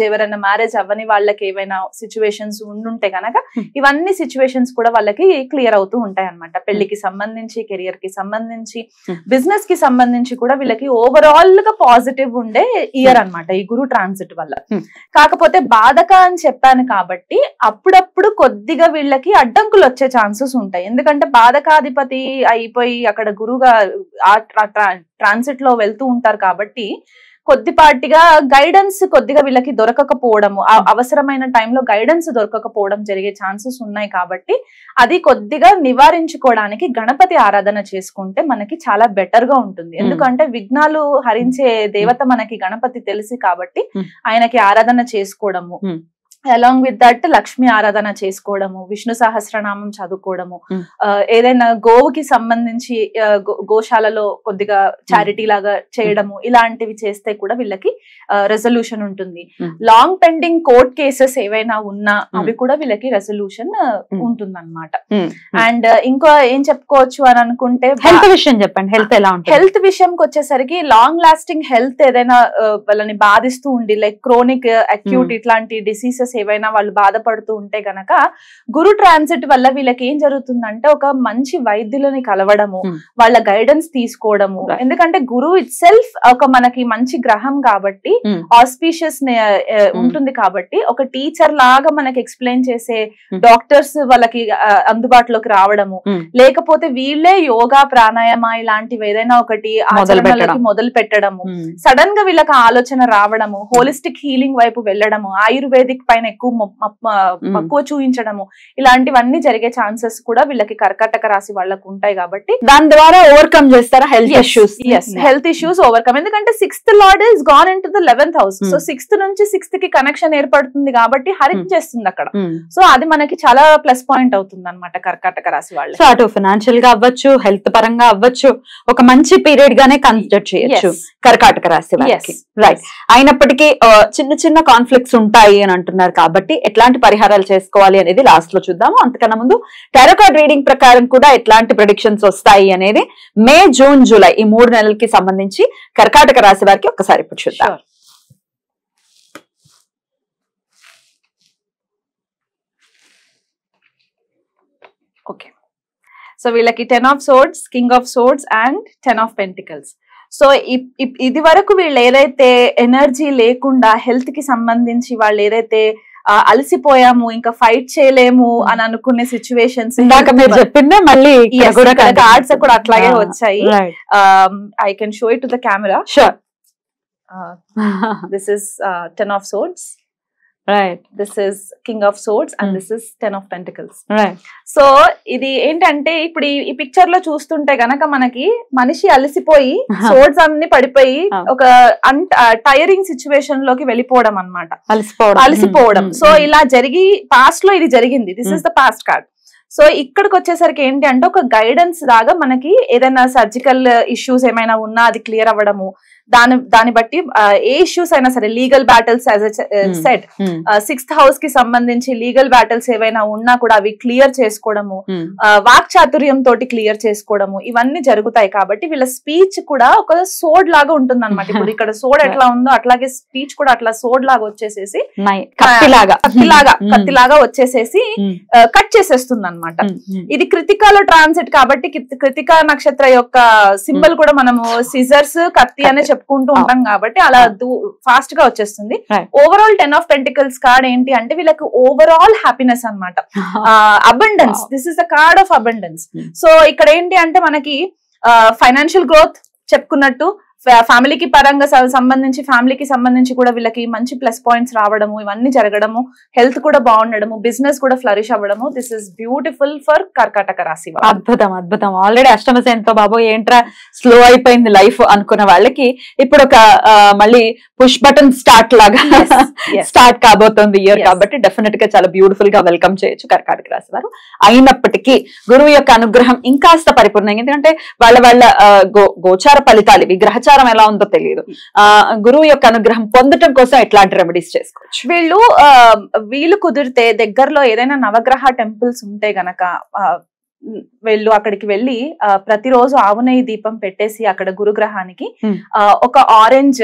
ఎవరైనా మ్యారేజ్ అవ్వని వాళ్ళకి ఏవైనా సిచ్యువేషన్స్ ఉండుంటే కనుక ఇవన్నీ సిచ్యువేషన్స్ కూడా వాళ్ళకి క్లియర్ అవుతూ ఉంటాయి అన్నమాట. పెళ్లికి సంబంధించి, కెరియర్ కి సంబంధించి, బిజినెస్ కి సంబంధించి కూడా వీళ్ళకి ఓవరాల్ గా పాజిటివ్ ఉండే ఇయర్ అన్నమాట ఈ గురు ట్రాన్సిట్ వల్ల. కాకపోతే బాధక అని చెప్పాను కాబట్టి అప్పుడప్పుడు కొద్దిగా వీళ్ళకి అడ్డంకులు వచ్చే ఛాన్సెస్ ఉంటాయి, ఎందుకంటే బాధకాధిపతి అయిపోయి అక్కడ గురువుగా ట్రాన్సిట్ లో వెళ్తూ ఉంటారు కాబట్టి కొద్దిపాటిగా గైడెన్స్ కొద్దిగా వీళ్ళకి దొరకకపోవడము, అవసరమైన టైంలో గైడెన్స్ దొరకకపోవడం జరిగే ఛాన్సెస్ ఉన్నాయి కాబట్టి అది కొద్దిగా నివారించుకోవడానికి గణపతి ఆరాధన చేసుకుంటే మనకి చాలా బెటర్ గా ఉంటుంది. ఎందుకంటే విఘ్నాలు హరించే దేవత మనకి గణపతి తెలుసు కాబట్టి ఆయనకి ఆరాధన చేసుకోవడము, అలాంగ్ విత్ దట్ లక్ష్మీ ఆరాధన చేసుకోవడము, విష్ణు సహస్రనామం చదువుకోవడము, ఏదైనా గోవుకి సంబంధించి గోశాలలో కొద్దిగా చారిటీ లాగా చేయడము, ఇలాంటివి చేస్తే కూడా వీళ్ళకి రెజల్యూషన్ ఉంటుంది. లాంగ్ పెండింగ్ కోర్ట్ కేసెస్ ఏవైనా ఉన్నా అవి కూడా వీళ్ళకి రెజల్యూషన్ ఉంటుంది అన్నమాట. అండ్ ఇంకో ఏం చెప్పుకోవచ్చు అని అనుకుంటే హెల్త్ విషయం చెప్పండి. హెల్త్ ఎలా ఉంటుంది? హెల్త్ విషయంకి వచ్చేసరికి లాంగ్ లాస్టింగ్ హెల్త్ ఏదైనా వాళ్ళని బాధిస్తూ ఉండి లైక్ క్రోనిక్ అక్యూట్ ఇట్లాంటి డిసీజెస్ ఏవైనా వాళ్ళు బాధపడుతూ ఉంటే గనక గురు ట్రాన్సిట్ వల్ల వీళ్ళకి ఏం జరుగుతుందంటే ఒక మంచి వైద్యులని కలవడము, వాళ్ళ గైడెన్స్ తీసుకోవడము, ఎందుకంటే గురువు ఇట్ సెల్ఫ్ ఒక మనకి మంచి గ్రహం కాబట్టి ఆస్పీషియస్ ఉంటుంది కాబట్టి ఒక టీచర్ లాగా మనకి ఎక్స్ప్లెయిన్ చేసే డాక్టర్స్ వాళ్ళకి అందుబాటులోకి రావడము, లేకపోతే వీళ్ళే యోగా ప్రాణాయామ ఇలాంటివి ఏదైనా ఒకటి ఆచరణలకి మొదలు పెట్టడము, సడన్ గా వీళ్ళకి ఆలోచన రావడము, హోలిస్టిక్ హీలింగ్ వైపు వెళ్ళడము, ఆయుర్వేదిక్ పైన పైన ఎక్కువ మక్కువ చూపించడము, ఇలాంటివన్నీ జరిగే ఛాన్సెస్ కూడా వీళ్ళకి కర్కాటక రాశి వాళ్ళకు ఉంటాయి. కాబట్టి దాని ద్వారా ఓవర్కమ్ చేస్తారా health issues? Health issues overcome, ఎందుకంటే 6th lord is gone in to the 11th house. So 6th నుంచి 6th కి కనెక్షన్ ఏర్పడుతుంది కాబట్టి హరిట్ చేస్తుంది అక్కడ. సో అది మనకి చాలా ప్లస్ పాయింట్ అవుతుంది అనమాట కర్కాటక రాశి వాళ్ళు. సో అటు ఫైనాన్షియల్ గా అవ్వచ్చు, హెల్త్ పరంగా అవ్వచ్చు, ఒక మంచి పీరియడ్ గానే కన్సిడర్ చేయొచ్చు కర్కాటక రాశి వాళ్ళకి. రైట్. అయినప్పటికీ చిన్న చిన్న కాన్ఫ్లిక్ట్స్ ఉంటాయి అని అంటున్నారు కాబట్టి ఎట్లాంటి పరిహారాలు చేసుకోవాలి అనేది లాస్ట్ లో చూద్దాము. అంతకన్నా ముందు టారో కార్డ్ రీడింగ్ ప్రకారం కూడా ఎట్లాంటి ప్రెడిక్షన్స్ వస్తాయి అనేది మే, జూన్, జూలై ఈ 3 నెలలకి సంబంధించి కర్కాటక రాశి వారికి ఒక్కసారి ఇప్పుడు చూద్దాం. ఓకే, సో వీళ్ళకి 10 of swords, king of swords and 10 of pentacles. So ఇది వరకు వీళ్ళు ఏదైతే ఎనర్జీ లేకుండా హెల్త్ కి సంబంధించి వాళ్ళు ఏదైతే అలసిపోయాము, ఇంకా ఫైట్ చేయలేము అని అనుకునే సిచ్యువేషన్స్ మీరు చెప్పిందే మళ్ళీ కార్డ్స్ కూడా అట్లాగే వచ్చాయి. I can show it to the camera. Sure. This is 10 of swords. Right. This is king of swords and this is 10 of pentacles. Right. So ఇది ఏంటంటే ఇప్పుడు ఈ పిక్చర్ లో చూస్తుంటే గనక మనకి మనిషి అలసిపోయి సోర్డ్స్ అన్ని పడిపోయి ఒక టైరింగ్ సిచ్యువేషన్ లోకి వెళ్ళిపోవడం అన్నమాట, అలసిపోవడం. సో ఇలా జరిగి పాస్ట్ లో ఇది జరిగింది. This is the past card. So ఇక్కడికి వచ్చేసరికి ఏంటి అంటే ఒక గైడెన్స్ లాగా మనకి ఏదైనా సర్జికల్ ఇష్యూస్ ఏమైనా ఉన్నా అది క్లియర్ అవ్వడము, దాన్ని బట్టి ఏ ఇష్యూస్ అయినా సరే legal battles as set 6th house కి సంబంధించి లీగల్ బ్యాటిల్స్ ఏవైనా ఉన్నా కూడా అవి క్లియర్ చేసుకోవడము, వాక్చాతుర్యం తోటి క్లియర్ చేసుకోవడము, ఇవన్నీ జరుగుతాయి. కాబట్టి వీళ్ళ స్పీచ్ కూడా ఒక సోడ్ లాగా ఉంటుంది అనమాట. ఇప్పుడు ఇక్కడ సోడ్ ఎట్లా ఉందో అట్లాగే స్పీచ్ కూడా అట్లా సోడ్ లాగా వచ్చేసేసి కత్తిలాగా వచ్చేసేసి కట్ చేసేస్తుంది అనమాట. ఇది కృతికాలో ట్రాన్సిట్ కాబట్టి కృతికా నక్షత్ర యొక్క సింబల్ కూడా మనము సిజర్స్, కత్తి అనే చెప్పుకుంటూ ఉంటాం కాబట్టి అలా ఫాస్ట్ గా వచ్చేస్తుంది. ఓవరాల్ 10 of pentacles కార్డ్ ఏంటి అంటే వీళ్ళకి ఓవరాల్ హ్యాపీనెస్ అన్నమాట, abundance. This is the card of abundance. So ఇక్కడ ఏంటి అంటే మనకి ఫైనాన్షియల్ గ్రోత్ చెప్పుకున్నట్టు, ఫ్యామిలీకి పరంగా ఫ్యామిలీకి సంబంధించి కూడా వీళ్ళకి మంచి ప్లస్ పాయింట్స్ రావడము, ఇవన్నీ జరగడము, హెల్త్ కూడా బాగుండడము, బిజినెస్ కూడా ఫ్లరిష్ అవ్వడము. దిస్ ఇస్ బ్యూటిఫుల్ ఫర్ కర్కాటక రాశి. అద్భుతం, అద్భుతం. ఆల్రెడీ అష్టమశనితో బాబు ఏంట్రా స్లో అయిపోయింది లైఫ్ అనుకున్న వాళ్ళకి ఇప్పుడు ఒక మళ్ళీ పుష్ బటన్ స్టార్ట్ లాగా స్టార్ట్ కాబోతోంది ఇయర్. కాబట్టి డెఫినెట్ గా చాలా బ్యూటిఫుల్ గా వెల్కమ్ చేయొచ్చు కర్కాటక రాశి వారు. అయినప్పటికీ గురువు యొక్క అనుగ్రహం ఇంకాస్త పరిపూర్ణంగా, ఎందుకంటే వాళ్ళ గోచార ఫలితాలు ఇవి, గ్రహచారం ఎలా ఉందో తెలియదు. గురువు యొక్క అనుగ్రహం పొందటం కోసం ఎట్లాంటి రెమెడీస్ చేసుకోవచ్చు? వీళ్ళు కుదిరితే దగ్గరలో ఏదైనా నవగ్రహ టెంపుల్స్ ఉంటే గనక అక్కడికి వెళ్ళి ప్రతిరోజు ఆవు నెయ్యి దీపం పెట్టేసి అక్కడ గురుగ్రహానికి ఒక ఆరెంజ్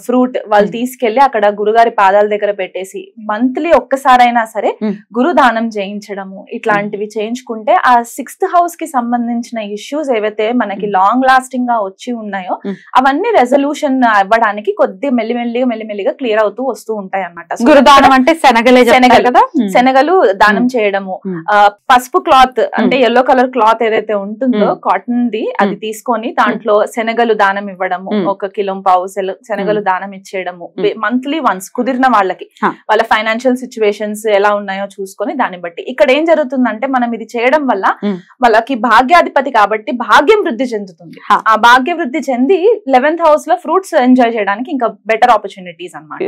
ఫ్రూట్ వాళ్ళు తీసుకెళ్లి అక్కడ గురుగారి పాదాల దగ్గర పెట్టేసి మంత్లీ ఒక్కసారైనా సరే గురు దానం చేయించడము, ఇట్లాంటివి చేయించుకుంటే ఆ 6th హౌస్ కి సంబంధించిన ఇష్యూస్ ఏవైతే మనకి లాంగ్ లాస్టింగ్ గా వచ్చి ఉన్నాయో అవన్నీ రెజల్యూషన్ అవ్వడానికి మెల్లిమెల్లిగా క్లియర్ అవుతూ వస్తూ ఉంటాయి అన్నమాట. గురుదానం అంటే శనగలు దానం చేయడము, పసుపు క్లాత్ అంటే ఎల్లో కలర్ క్లాత్ ఏదైతే ఉంటుందో కాటన్ ది అది తీసుకొని దాంట్లో శనగలు దానం ఇవ్వడము, 1 కిలో పావు శనగలు దానం ఇచ్చేయడము మంత్లీ వన్స్ కుదిరిన వాళ్ళకి, వాళ్ళ ఫైనాన్షియల్ సిచ్యువేషన్స్ ఎలా ఉన్నాయో చూసుకొని దాన్ని బట్టి. ఇక్కడ ఏం జరుగుతుందంటే మనం ఇది చేయడం వల్ల వాళ్ళకి భాగ్యాధిపతి కాబట్టి భాగ్యం వృద్ధి చెందుతుంది. ఆ భాగ్య వృద్ధి చెంది 11th హౌస్ లో ఫ్రూట్స్ ఎంజాయ్ చేయడానికి ఇంకా బెటర్ ఆపర్చునిటీస్ అన్నమాట.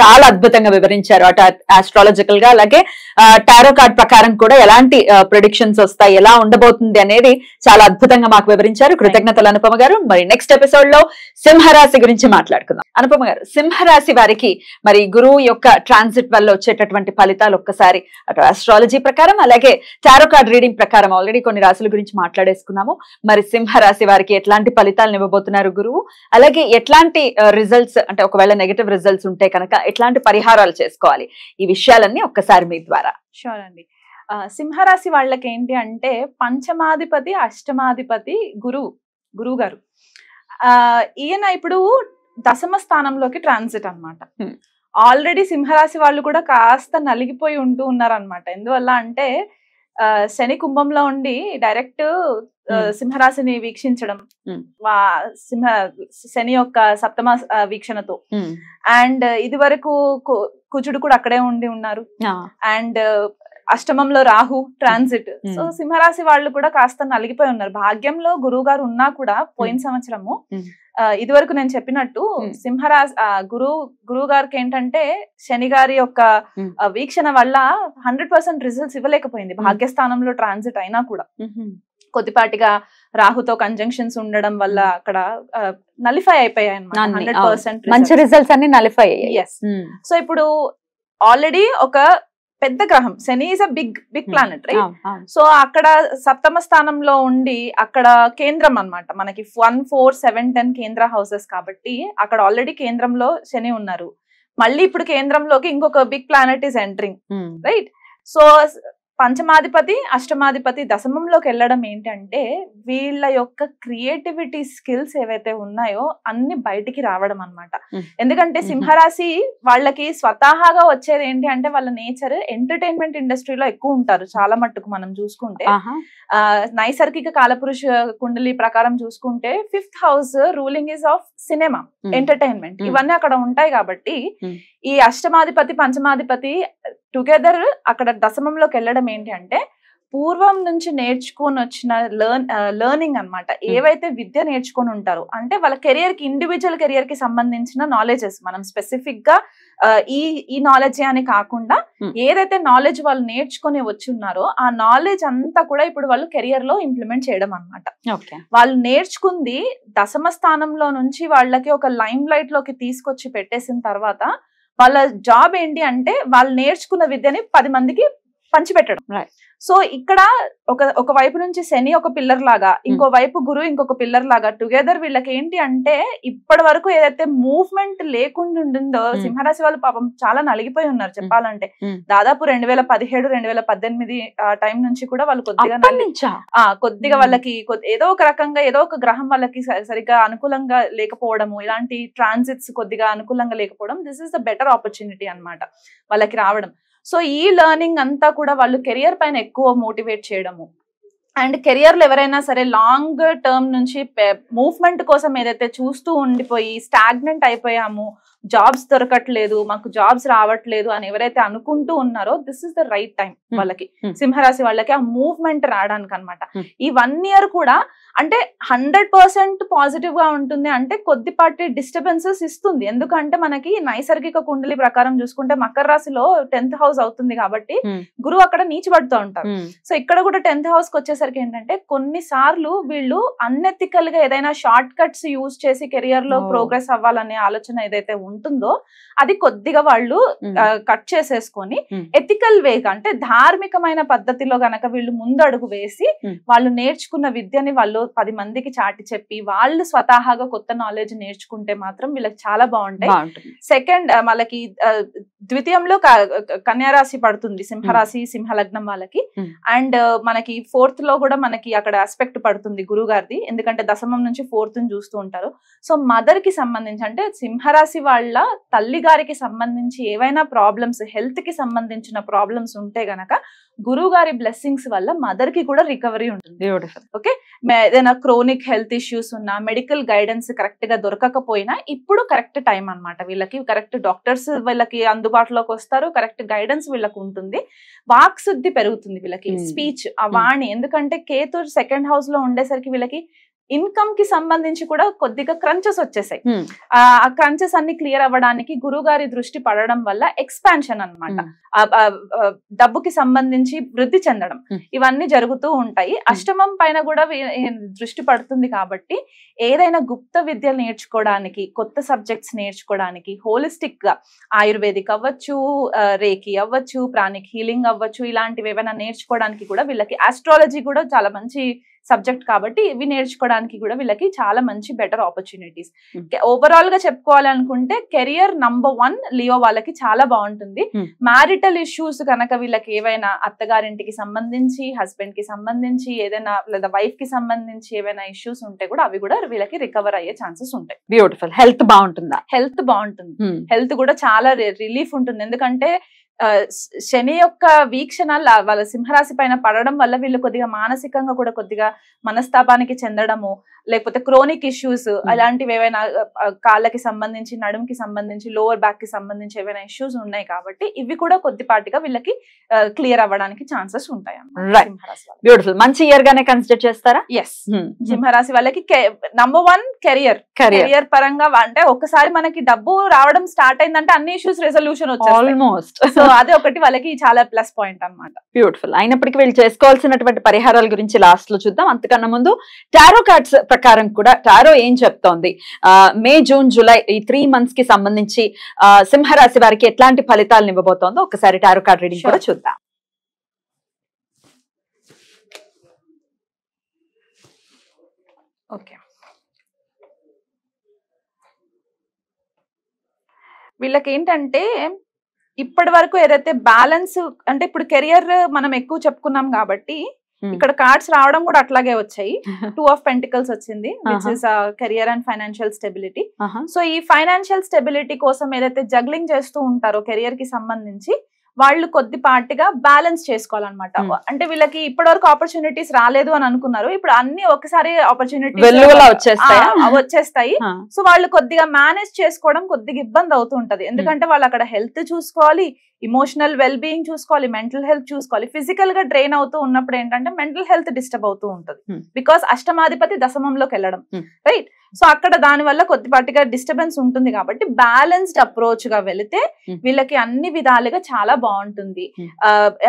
చాలా అద్భుతంగా వివరించారు అటు ఆస్ట్రాలజికల్ గా, అలాగే టారో కార్డ్ ప్రకారం కూడా ఎలాంటి ప్రెడిక్షన్స్ వస్తాయి, ఎలా ఉండబోతుంది అనేది చాలా అద్భుతంగా మాకు వివరించారు. కృతజ్ఞతలు అనుపమ గారు. మరి నెక్స్ట్ ఎపిసోడ్ లో సింహరాశి గురించి మాట్లాడుకుందాం. అనుపమ గారు, సింహరాశి వారికి మరి గురువు యొక్క ట్రాన్సిట్ వల్ల వచ్చేటటువంటి ఫలితాలు ఒక్కసారి అటు ఆస్ట్రాలజీ ప్రకారం అలాగే టారో కార్డ్ రీడింగ్ ప్రకారం ఆల్రెడీ కొన్ని రాశుల గురించి మాట్లాడేసుకున్నాము. మరి సింహరాశి వారికి ఎట్లాంటి ఫలితాలను ఇవ్వబోతున్నారు గురువు, అలాగే ఎట్లాంటి రిజల్ట్స్ అంటే ఒకవేళ నెగటివ్ రిజల్ట్స్ ఉంటే కనుక ఎట్లాంటి పరిహారాలు చేసుకోవాలి, ఈ విషయాలన్నీ ఒక్కసారి మీ ద్వారా. షూర్ అండి. సింహరాశి వాళ్ళకి ఏంటి అంటే పంచమాధిపతి అష్టమాధిపతి గురువు గారు, ఈయన ఇప్పుడు 10వ స్థానంలోకి ట్రాన్సిట్ అన్నమాట. ఆల్రెడీ సింహరాశి వాళ్ళు కూడా కాస్త నలిగిపోయి ఉంటూ ఉన్నారనమాట. ఎందువల్ల అంటే శని కుంభంలో ఉండి డైరెక్ట్ సింహరాశిని వీక్షించడం, శని యొక్క 7వ వీక్షణతో, అండ్ ఇది వరకు కుజుడు కూడా అక్కడే ఉండి ఉన్నారు. అండ్ అష్టమంలో రాహు ట్రాన్సిట్. సో సింహరాశి వాళ్ళు కూడా కాస్త నలిగిపోయి ఉన్నారు. భాగ్యంలో గురువు గారు ఉన్నా కూడా పోయిన సంవత్సరము ఇది వరకు నేను చెప్పినట్టు సింహరాశి గురువు గారికి ఏంటంటే శని గారి యొక్క వీక్షణ వల్ల 100% రిజల్ట్స్ ఇవ్వలేకపోయింది. భాగ్యస్థానంలో ట్రాన్సిట్ అయినా కూడా కొద్దిపాటిగా రాహుతో కంజంక్షన్స్ ఉండడం వల్ల అక్కడ నలిఫై అయిపోయాయి అన్నమాట. 100% మంచి రిజల్ట్స్ అన్ని నలిఫై అయ్యాయి. సో ఇప్పుడు ఆల్రెడీ ఒక పెద్ద గ్రహం Shani is a big planet right. So అక్కడ సప్తమ స్థానంలో ఉండి అక్కడ కేంద్రం అన్నమాట మనకి 1, 4, 7, 10 కేంద్ర హౌసెస్ కాబట్టి అక్కడ ఆల్రెడీ కేంద్రంలో శని ఉన్నారు. మళ్ళీ ఇప్పుడు కేంద్రంలోకి ఇంకొక big planet is entering right. So పంచమాధిపతి అష్టమాధిపతి దశమంలోకి వెళ్ళడం ఏంటంటే వీళ్ళ యొక్క క్రియేటివిటీ స్కిల్స్ ఏవైతే ఉన్నాయో అన్ని బయటికి రావడం అన్నమాట. ఎందుకంటే సింహరాశి వాళ్ళకి స్వతహాగా వచ్చేది ఏంటి అంటే వాళ్ళ నేచర్ ఎంటర్టైన్మెంట్ ఇండస్ట్రీలో ఎక్కువ ఉంటారు. చాలా మట్టుకు మనం చూసుకుంటే నైసర్గిక కాలపురుష కుండలి ప్రకారం చూసుకుంటే 5th house ruling is of cinema, entertainment, ఇవన్నీ అక్కడ ఉంటాయి. కాబట్టి ఈ అష్టమాధిపతి పంచమాధిపతి టుగెదర్ అక్కడ దశమంలోకి వెళ్ళడం ఏంటి అంటే పూర్వం నుంచి నేర్చుకొని వచ్చిన లెర్నింగ్ అన్నమాట. ఏవైతే విద్య నేర్చుకొని ఉంటారో అంటే వాళ్ళ కెరియర్ కి ఇండివిజువల్ కెరియర్ కి సంబంధించిన నాలెడ్జెస్ మనం స్పెసిఫిక్ గా ఈ నాలెడ్జ్ అని కాకుండా ఏదైతే నాలెడ్జ్ వాళ్ళు నేర్చుకొని వచ్చి ఉన్నారో ఆ నాలెడ్జ్ అంతా కూడా ఇప్పుడు వాళ్ళు కెరియర్ లో ఇంప్లిమెంట్ చేయడం అన్నమాట. వాళ్ళు నేర్చుకుంది దశమ స్థానంలో నుంచి వాళ్ళకి ఒక లైమ్ లైట్ లోకి తీసుకొచ్చి పెట్టేసిన తర్వాత వాళ్ళ జాబ్ ఏంటి అంటే వాళ్ళు నేర్చుకున్న విద్యని 10 మందికి పంచిపెట్టడం. సో ఇక్కడ ఒక వైపు నుంచి శని ఒక పిల్లర్ లాగా, ఇంకో వైపు గురువు ఇంకొక పిల్లర్ లాగా టుగెదర్ వీళ్ళకి ఏంటి అంటే ఇప్పటి వరకు ఏదైతే మూవ్మెంట్ లేకుండా ఉండిందో సింహరాశి వాళ్ళు పాపం చాలా నలిగిపోయి ఉన్నారు చెప్పాలంటే. దాదాపు 2017, 2018 టైం నుంచి కూడా వాళ్ళు కొద్దిగా వాళ్ళకి ఏదో ఒక రకంగా ఏదో ఒక గ్రహం వాళ్ళకి సరిగ్గా అనుకూలంగా లేకపోవడము, ఇలాంటి ట్రాన్సిట్స్ కొద్దిగా అనుకూలంగా లేకపోవడం, this is the better opportunity అన్నమాట వాళ్ళకి రావడం. సో ఈ లెర్నింగ్ అంతా కూడా వాళ్ళు కెరియర్ పైన ఎక్కువ మోటివేట్ చేయడము అండ్ కెరియర్ లో ఎవరైనా సరే లాంగ్ టర్మ్ నుంచి మూవ్మెంట్ కోసం ఏదైతే చూస్తూ ఉండిపోయి స్టాగ్నెంట్ అయిపోయాము, జాబ్స్ దొరకట్లేదు, మాకు జాబ్స్ రావట్లేదు అని ఎవరైతే అనుకుంటూ ఉన్నారో this is the right time వాళ్ళకి, సింహరాశి వాళ్ళకి ఆ మూవ్మెంట్ రావడానికి అన్నమాట. ఈ 1 year కూడా అంటే 100% పాజిటివ్ గా ఉంటుంది అంటే కొద్దిపాటి డిస్టర్బెన్సెస్ ఇస్తుంది. ఎందుకంటే మనకి నైసర్గిక కుండలి ప్రకారం చూసుకుంటే మకర రాశిలో 10th హౌస్ అవుతుంది కాబట్టి గురువు అక్కడ నీచిపడుతూ ఉంటారు. సో ఇక్కడ కూడా 10th హౌస్ కి వచ్చేసరికి ఏంటంటే కొన్నిసార్లు వీళ్ళు అన్ఎథికల్ గా ఏదైనా షార్ట్ కట్స్ యూజ్ చేసి కెరియర్ లో ప్రోగ్రెస్ అవ్వాలనే ఆలోచన ఏదైతే ఉంటుందో అది కొద్దిగా వాళ్ళు కట్ చేసేసుకొని ఎథికల్ వేగా అంటే ధార్మికమైన పద్ధతిలో గనక వీళ్ళు ముందడుగు వేసి వాళ్ళు నేర్చుకున్న విద్యని వాళ్ళు 10 మందికి చాటి చెప్పి వాళ్ళు స్వతహాగా కొత్త నాలెడ్జ్ నేర్చుకుంటే మాత్రం వీళ్ళకి చాలా బాగుంటాయి. సెకండ్ వాళ్ళకి ద్వితీయంలో కన్యారాశి పడుతుంది సింహరాశి సింహలగ్నం వాళ్ళకి. అండ్ మనకి 4th లో కూడా మనకి అక్కడ ఆస్పెక్ట్ పడుతుంది గురువు గారిది, ఎందుకంటే దశమం నుంచి 4th చూస్తూ ఉంటారు. సో మదర్ కి సంబంధించి అంటే సింహరాశి వాళ్ళ తల్లి గారికి సంబంధించి ఏవైనా ప్రాబ్లమ్స్, హెల్త్ కి సంబంధించిన ప్రాబ్లమ్స్ ఉంటే గనక గురువు గారి బ్లెస్సింగ్స్ వల్ల మదర్ కి కూడా రికవరీ ఉంటుంది. ఓకే, ఏదైనా క్రోనిక్ హెల్త్ ఇష్యూస్ ఉన్నా, మెడికల్ గైడెన్స్ కరెక్ట్ గా దొరకకపోయినా ఇప్పుడు కరెక్ట్ టైం అన్నమాట వీళ్ళకి. కరెక్ట్ డాక్టర్స్ వీళ్ళకి అందుబాటులోకి వస్తారు, కరెక్ట్ గైడెన్స్ వీళ్ళకి ఉంటుంది, వాక్ శుద్ధి పెరుగుతుంది వీళ్ళకి, స్పీచ్ ఆ వాణి. ఎందుకంటే కేతు 2nd హౌస్ లో ఉండేసరికి వీళ్ళకి ఇన్కమ్ కి సంబంధించి కూడా కొద్దిగా క్రంచెస్ వచ్చేసాయి. ఆ క్రంచెస్ అన్ని క్లియర్ అవ్వడానికి గురువు గారి దృష్టి పడడం వల్ల ఎక్స్పాన్షన్ అన్నమాట, డబ్బుకి సంబంధించి వృద్ధి చెందడం ఇవన్నీ జరుగుతూ ఉంటాయి. అష్టమం పైన కూడా దృష్టి పడుతుంది కాబట్టి ఏదైనా గుప్త విద్యలు నేర్చుకోవడానికి, కొత్త సబ్జెక్ట్స్ నేర్చుకోవడానికి, హోలిస్టిక్ గా ఆయుర్వేదిక్ అవ్వచ్చు, రేకి అవ్వచ్చు, ప్రాణిక్ హీలింగ్ అవ్వచ్చు, ఇలాంటివి ఏమైనా నేర్చుకోవడానికి కూడా వీళ్ళకి, ఆస్ట్రాలజీ కూడా చాలా మంచి సబ్జెక్ట్ కాబట్టి ఇవి నేర్చుకోవడానికి కూడా వీళ్ళకి చాలా మంచి బెటర్ ఆపర్చునిటీస్. ఓవరాల్ గా చెప్పుకోవాలనుకుంటే కెరియర్ నంబర్ 1 లియో వాళ్ళకి చాలా బాగుంటుంది. మ్యారిటల్ ఇష్యూస్ కనుక వీళ్ళకి ఏవైనా అత్తగారింటికి సంబంధించి, హస్బెండ్ కి సంబంధించి, ఏదైనా లేదా వైఫ్ కి సంబంధించి ఏవైనా ఇష్యూస్ ఉంటే కూడా అవి కూడా వీళ్ళకి రికవర్ అయ్యే ఛాన్సెస్ ఉంటాయి. బ్యూటిఫుల్. హెల్త్ బాగుంటుందా? హెల్త్ బాగుంటుంది, హెల్త్ కూడా చాలా రిలీఫ్ ఉంటుంది. ఎందుకంటే శని యొక్క వీక్షణ వాళ్ళ సింహరాశి పైన పడడం వల్ల వీళ్ళు కొద్దిగా మానసికంగా కూడా కొద్దిగా మనస్తాపానికి చెందడము, లేకపోతే క్రోనిక్ ఇష్యూస్ అలాంటివి ఏవైనా కాళ్ళకి సంబంధించి, నడుముకి సంబంధించి, లోవర్ బ్యాక్ కి సంబంధించి ఏవైనా ఇష్యూస్ ఉన్నాయి కాబట్టి ఇవి కూడా కొద్దిపాటిగా వీళ్ళకి క్లియర్ అవ్వడానికి ఛాన్సెస్ ఉంటాయి అన్నమాట. బ్యూటిఫుల్. మంచి ఇయర్ గానే కన్సిడర్ చేస్తారా? ఎస్, సింహరాశి వాళ్ళకి నంబర్ 1 కెరియర్ పరంగా. అంటే ఒక్కసారి మనకి డబ్బు రావడం స్టార్ట్ అయిందంటే అన్ని ఇష్యూస్ రెజల్యూషన్ వచ్చేస్తాయి ఆల్మోస్ట్. సో అదే ఒకటి వాళ్ళకి చాలా ప్లస్ పాయింట్ అన్నమాట. బ్యూటిఫుల్. అయినప్పటికీ వీళ్ళు చేసుకోవాల్సినటువంటి పరిహారాల గురించి లాస్ట్ లో చూద్దాం. అంతకన్నా ముందు టారో కార్డ్స్ ప్రకారం కూడా టారో ఏం చెప్తోంది, మే, జూన్, జూలై ఈ 3 months కి సంబంధించి సింహరాశి వారికి ఎట్లాంటి ఫలితాలను ఇవ్వబోతోందో ఒకసారి టారో కార్డ్ రీడింగ్ కూడా చూద్దాం. ఓకే, వీళ్ళకి ఏంటంటే ఇప్పటి వరకు ఏదైతే బ్యాలెన్స్, అంటే ఇప్పుడు కెరియర్ మనం ఎక్కువ చెప్పుకున్నాం కాబట్టి ఇక్కడ కార్డ్స్ రావడం కూడా అట్లాగే వచ్చాయి. 2 of Pentacles వచ్చింది, which is career and financial stability. So ఈ ఫైనాన్షియల్ స్టెబిలిటీ కోసం ఏదైతే జగ్లింగ్ చేస్తూ ఉంటారో కెరియర్ కి సంబంధించి వాళ్ళు కొద్దిపాటిగా బ్యాలెన్స్ చేసుకోవాలన్నమాట. అంటే వీళ్ళకి ఇప్పటి వరకు ఆపర్చునిటీస్ రాలేదు అని అనుకున్నారు, ఇప్పుడు అన్ని ఒకసారి ఆపర్చునిటీస్ వచ్చేస్తాయి. సో వాళ్ళు కొద్దిగా మేనేజ్ చేసుకోవడం కొద్దిగా ఇబ్బంది అవుతూ ఉంటది. ఎందుకంటే వాళ్ళు అక్కడ హెల్త్ చూసుకోవాలి, ఇమోషనల్ వెల్ బీయింగ్ చూసుకోవాలి, మెంటల్ హెల్త్ చూసుకోవాలి. ఫిజికల్ గా డ్రైన్ అవుతూ ఉన్నప్పుడు ఏంటంటే మెంటల్ హెల్త్ డిస్టర్బ్ అవుతూ ఉంటది, బికాస్ అష్టమాధిపతి దశమంలోకి వెళ్ళడం, రైట్? సో అక్కడ దాని వల్ల కొద్దిపాటిగా డిస్టర్బెన్స్ ఉంటుంది. కాబట్టి బ్యాలెన్స్డ్ అప్రోచ్ గా వెళితే వీళ్ళకి అన్ని విధాలుగా చాలా బాగుంటుంది.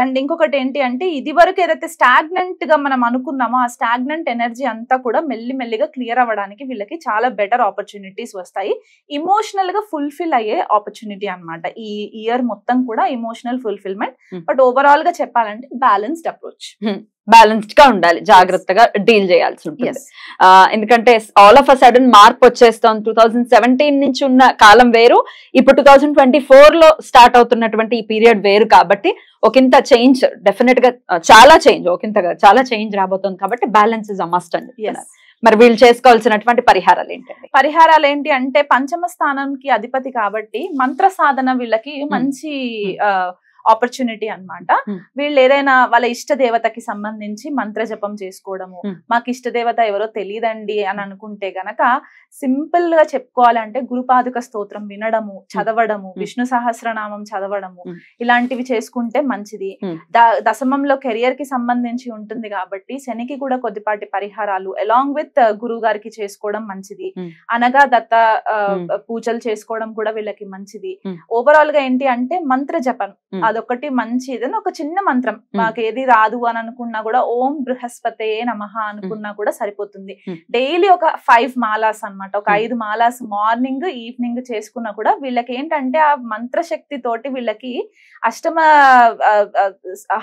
అండ్ ఇంకొకటి ఏంటి అంటే, ఇది వరకు ఏదైతే స్టాగ్నెంట్ గా మనం అనుకున్నామో ఆ స్టాగ్నెంట్ ఎనర్జీ అంతా కూడా మెల్లిమెల్లిగా క్లియర్ అవ్వడానికి వీళ్ళకి చాలా బెటర్ ఆపర్చునిటీస్ వస్తాయి. ఇమోషనల్ గా ఫుల్ఫిల్ అయ్యే ఆపర్చునిటీ అన్నమాట ఈ ఇయర్ మొత్తం కూడా, ఇమోషనల్ ఫుల్ఫిల్మెంట్. బట్ ఓవరాల్ గా చెప్పాలంటే బ్యాలెన్స్డ్ అప్రోచ్, బ్యాలెన్స్డ్ గా ఉండాలి, జాగ్రత్తగా డీల్ చేయాల్సి ఉంటుంది. ఎందుకంటే ఆల్ ఆఫ్ అ సడన్ మార్పు వచ్చేస్తాం. 2017 నుంచి ఉన్న కాలం వేరు, ఇప్పుడు 2024 లో స్టార్ట్ అవుతున్నటువంటి ఈ పీరియడ్ వేరు. కాబట్టి ఒకంత చేంజ్, డెఫినెట్ గా చాలా చేంజ్, ఒకంతగా చాలా చేంజ్ రాబోతుంది. కాబట్టి బ్యాలెన్స్ ఇస్ అ మస్ట్ అని. మరి వీళ్ళు చేసుకోవాల్సినటువంటి పరిహారాలు ఏంటండి? పరిహారాలు ఏంటి అంటే, పంచమ స్థానానికి అధిపతి కాబట్టి మంత్ర సాధన వీళ్ళకి మంచి ఆపర్చునిటీ అన్నమాట. వీళ్ళు ఏదైనా వాళ్ళ ఇష్ట దేవతకి సంబంధించి మంత్ర జపం చేసుకోవడము, మాకు ఇష్ట దేవత ఎవరో తెలియదండి అని అనుకుంటే గనక సింపుల్ గా చెప్పుకోవాలంటే గురుపాదుక స్తోత్రం వినడము, చదవడము, విష్ణు సహస్రనామం చదవడము, ఇలాంటివి చేసుకుంటే మంచిది. దశమంలో కెరియర్ కి సంబంధించి ఉంటుంది కాబట్టి శనికి కూడా కొద్దిపాటి పరిహారాలు అలాంగ్ విత్ గురువు గారికి చేసుకోవడం మంచిది. అనగా దత్త పూజలు చేసుకోవడం కూడా వీళ్ళకి మంచిది. ఓవరాల్ గా ఏంటి అంటే మంత్ర జపం అదొకటి మంచిది. ఒక చిన్న మంత్రం, మాకు ఏది రాదు అని అనుకున్నా కూడా ఓం బృహస్పతే నమః అనుకున్నా కూడా సరిపోతుంది. డైలీ ఒక 5 మాలాస్ అన్నమాట, ఒక 5 మాలాస్ మార్నింగ్ ఈవినింగ్ చేసుకున్నా కూడా వీళ్ళకి ఏంటంటే ఆ మంత్రశక్తి తోటి వీళ్ళకి అష్టమ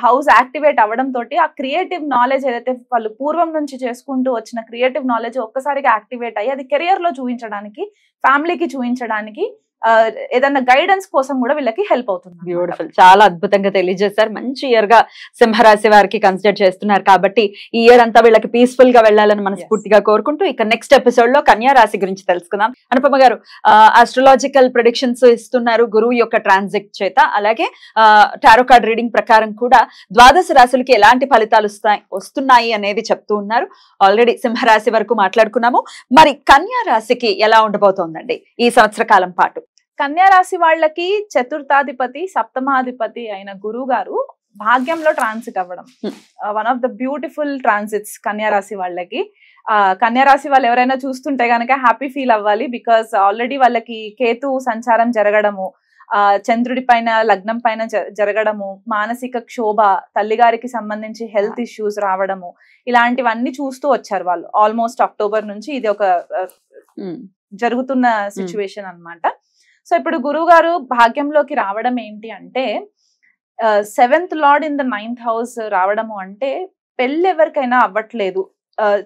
హౌస్ యాక్టివేట్ అవ్వడం తోటి ఆ క్రియేటివ్ నాలెడ్జ్ ఏదైతే వాళ్ళు పూర్వం నుంచి చేసుకుంటూ వచ్చిన క్రియేటివ్ నాలెడ్జ్ ఒక్కసారిగా యాక్టివేట్ అయ్యి అది కెరియర్ లో చూపించడానికి, ఫ్యామిలీకి చూపించడానికి, ఏదైనా గైడెన్స్ కోసం కూడా వీళ్ళకి హెల్ప్ అవుతుంది. బ్యూటిఫుల్, చాలా అద్భుతంగా తెలియజేశారు. మంచి ఇయర్ గా సింహరాశి వారికి కన్సిడర్ చేస్తున్నారు కాబట్టి ఈ ఇయర్ అంతా వీళ్ళకి పీస్ఫుల్ గా వెళ్ళాలని మనస్ఫూర్తిగా కోరుకుంటూ ఇక నెక్స్ట్ ఎపిసోడ్ లో కన్యా రాశి గురించి తెలుసుకుందాం. అనుపమ గారు, ఆస్ట్రాలజికల్ ప్రెడిక్షన్స్ ఇస్తున్నారు గురువు యొక్క ట్రాన్సిట్ చేత, అలాగే టారో కార్డ్ రీడింగ్ ప్రకారం కూడా ద్వాదశ రాశులకి ఎలాంటి ఫలితాలు వస్తున్నాయి అనేది చెప్తూ ఉన్నారు. ఆల్రెడీ సింహరాశి వరకు మాట్లాడుకున్నాము. మరి కన్యా రాశికి ఎలా ఉండబోతోందండి ఈ సంవత్సర కాలం పాటు? కన్యా రాశి వాళ్ళకి చతుర్థాధిపతి సప్తమాధిపతి అయిన గురువు గారు భాగ్యంలో ట్రాన్సిట్ అవ్వడం one of the beautiful transits కన్యా రాశి వాళ్ళకి. కన్యా రాశి వాళ్ళు ఎవరైనా చూస్తుంటే గనక హ్యాపీ ఫీల్ అవ్వాలి. బికాస్ ఆల్రెడీ వాళ్ళకి కేతు సంచారం జరగడము, చంద్రుడి పైన లగ్నం పైన జరగడము, మానసిక క్షోభ, తల్లిగారికి సంబంధించి హెల్త్ ఇష్యూస్ రావడము, ఇలాంటివన్నీ చూస్తూ వచ్చారు వాళ్ళు ఆల్మోస్ట్ అక్టోబర్ నుంచి. ఇది ఒక జరుగుతున్న సిచ్యువేషన్ అన్నమాట. సో ఇప్పుడు గురువు గారు భాగ్యంలోకి రావడం ఏంటి అంటే, 7th lord in the 9th house రావడము అంటే పెళ్ళి ఎవరికైనా అవ్వట్లేదు,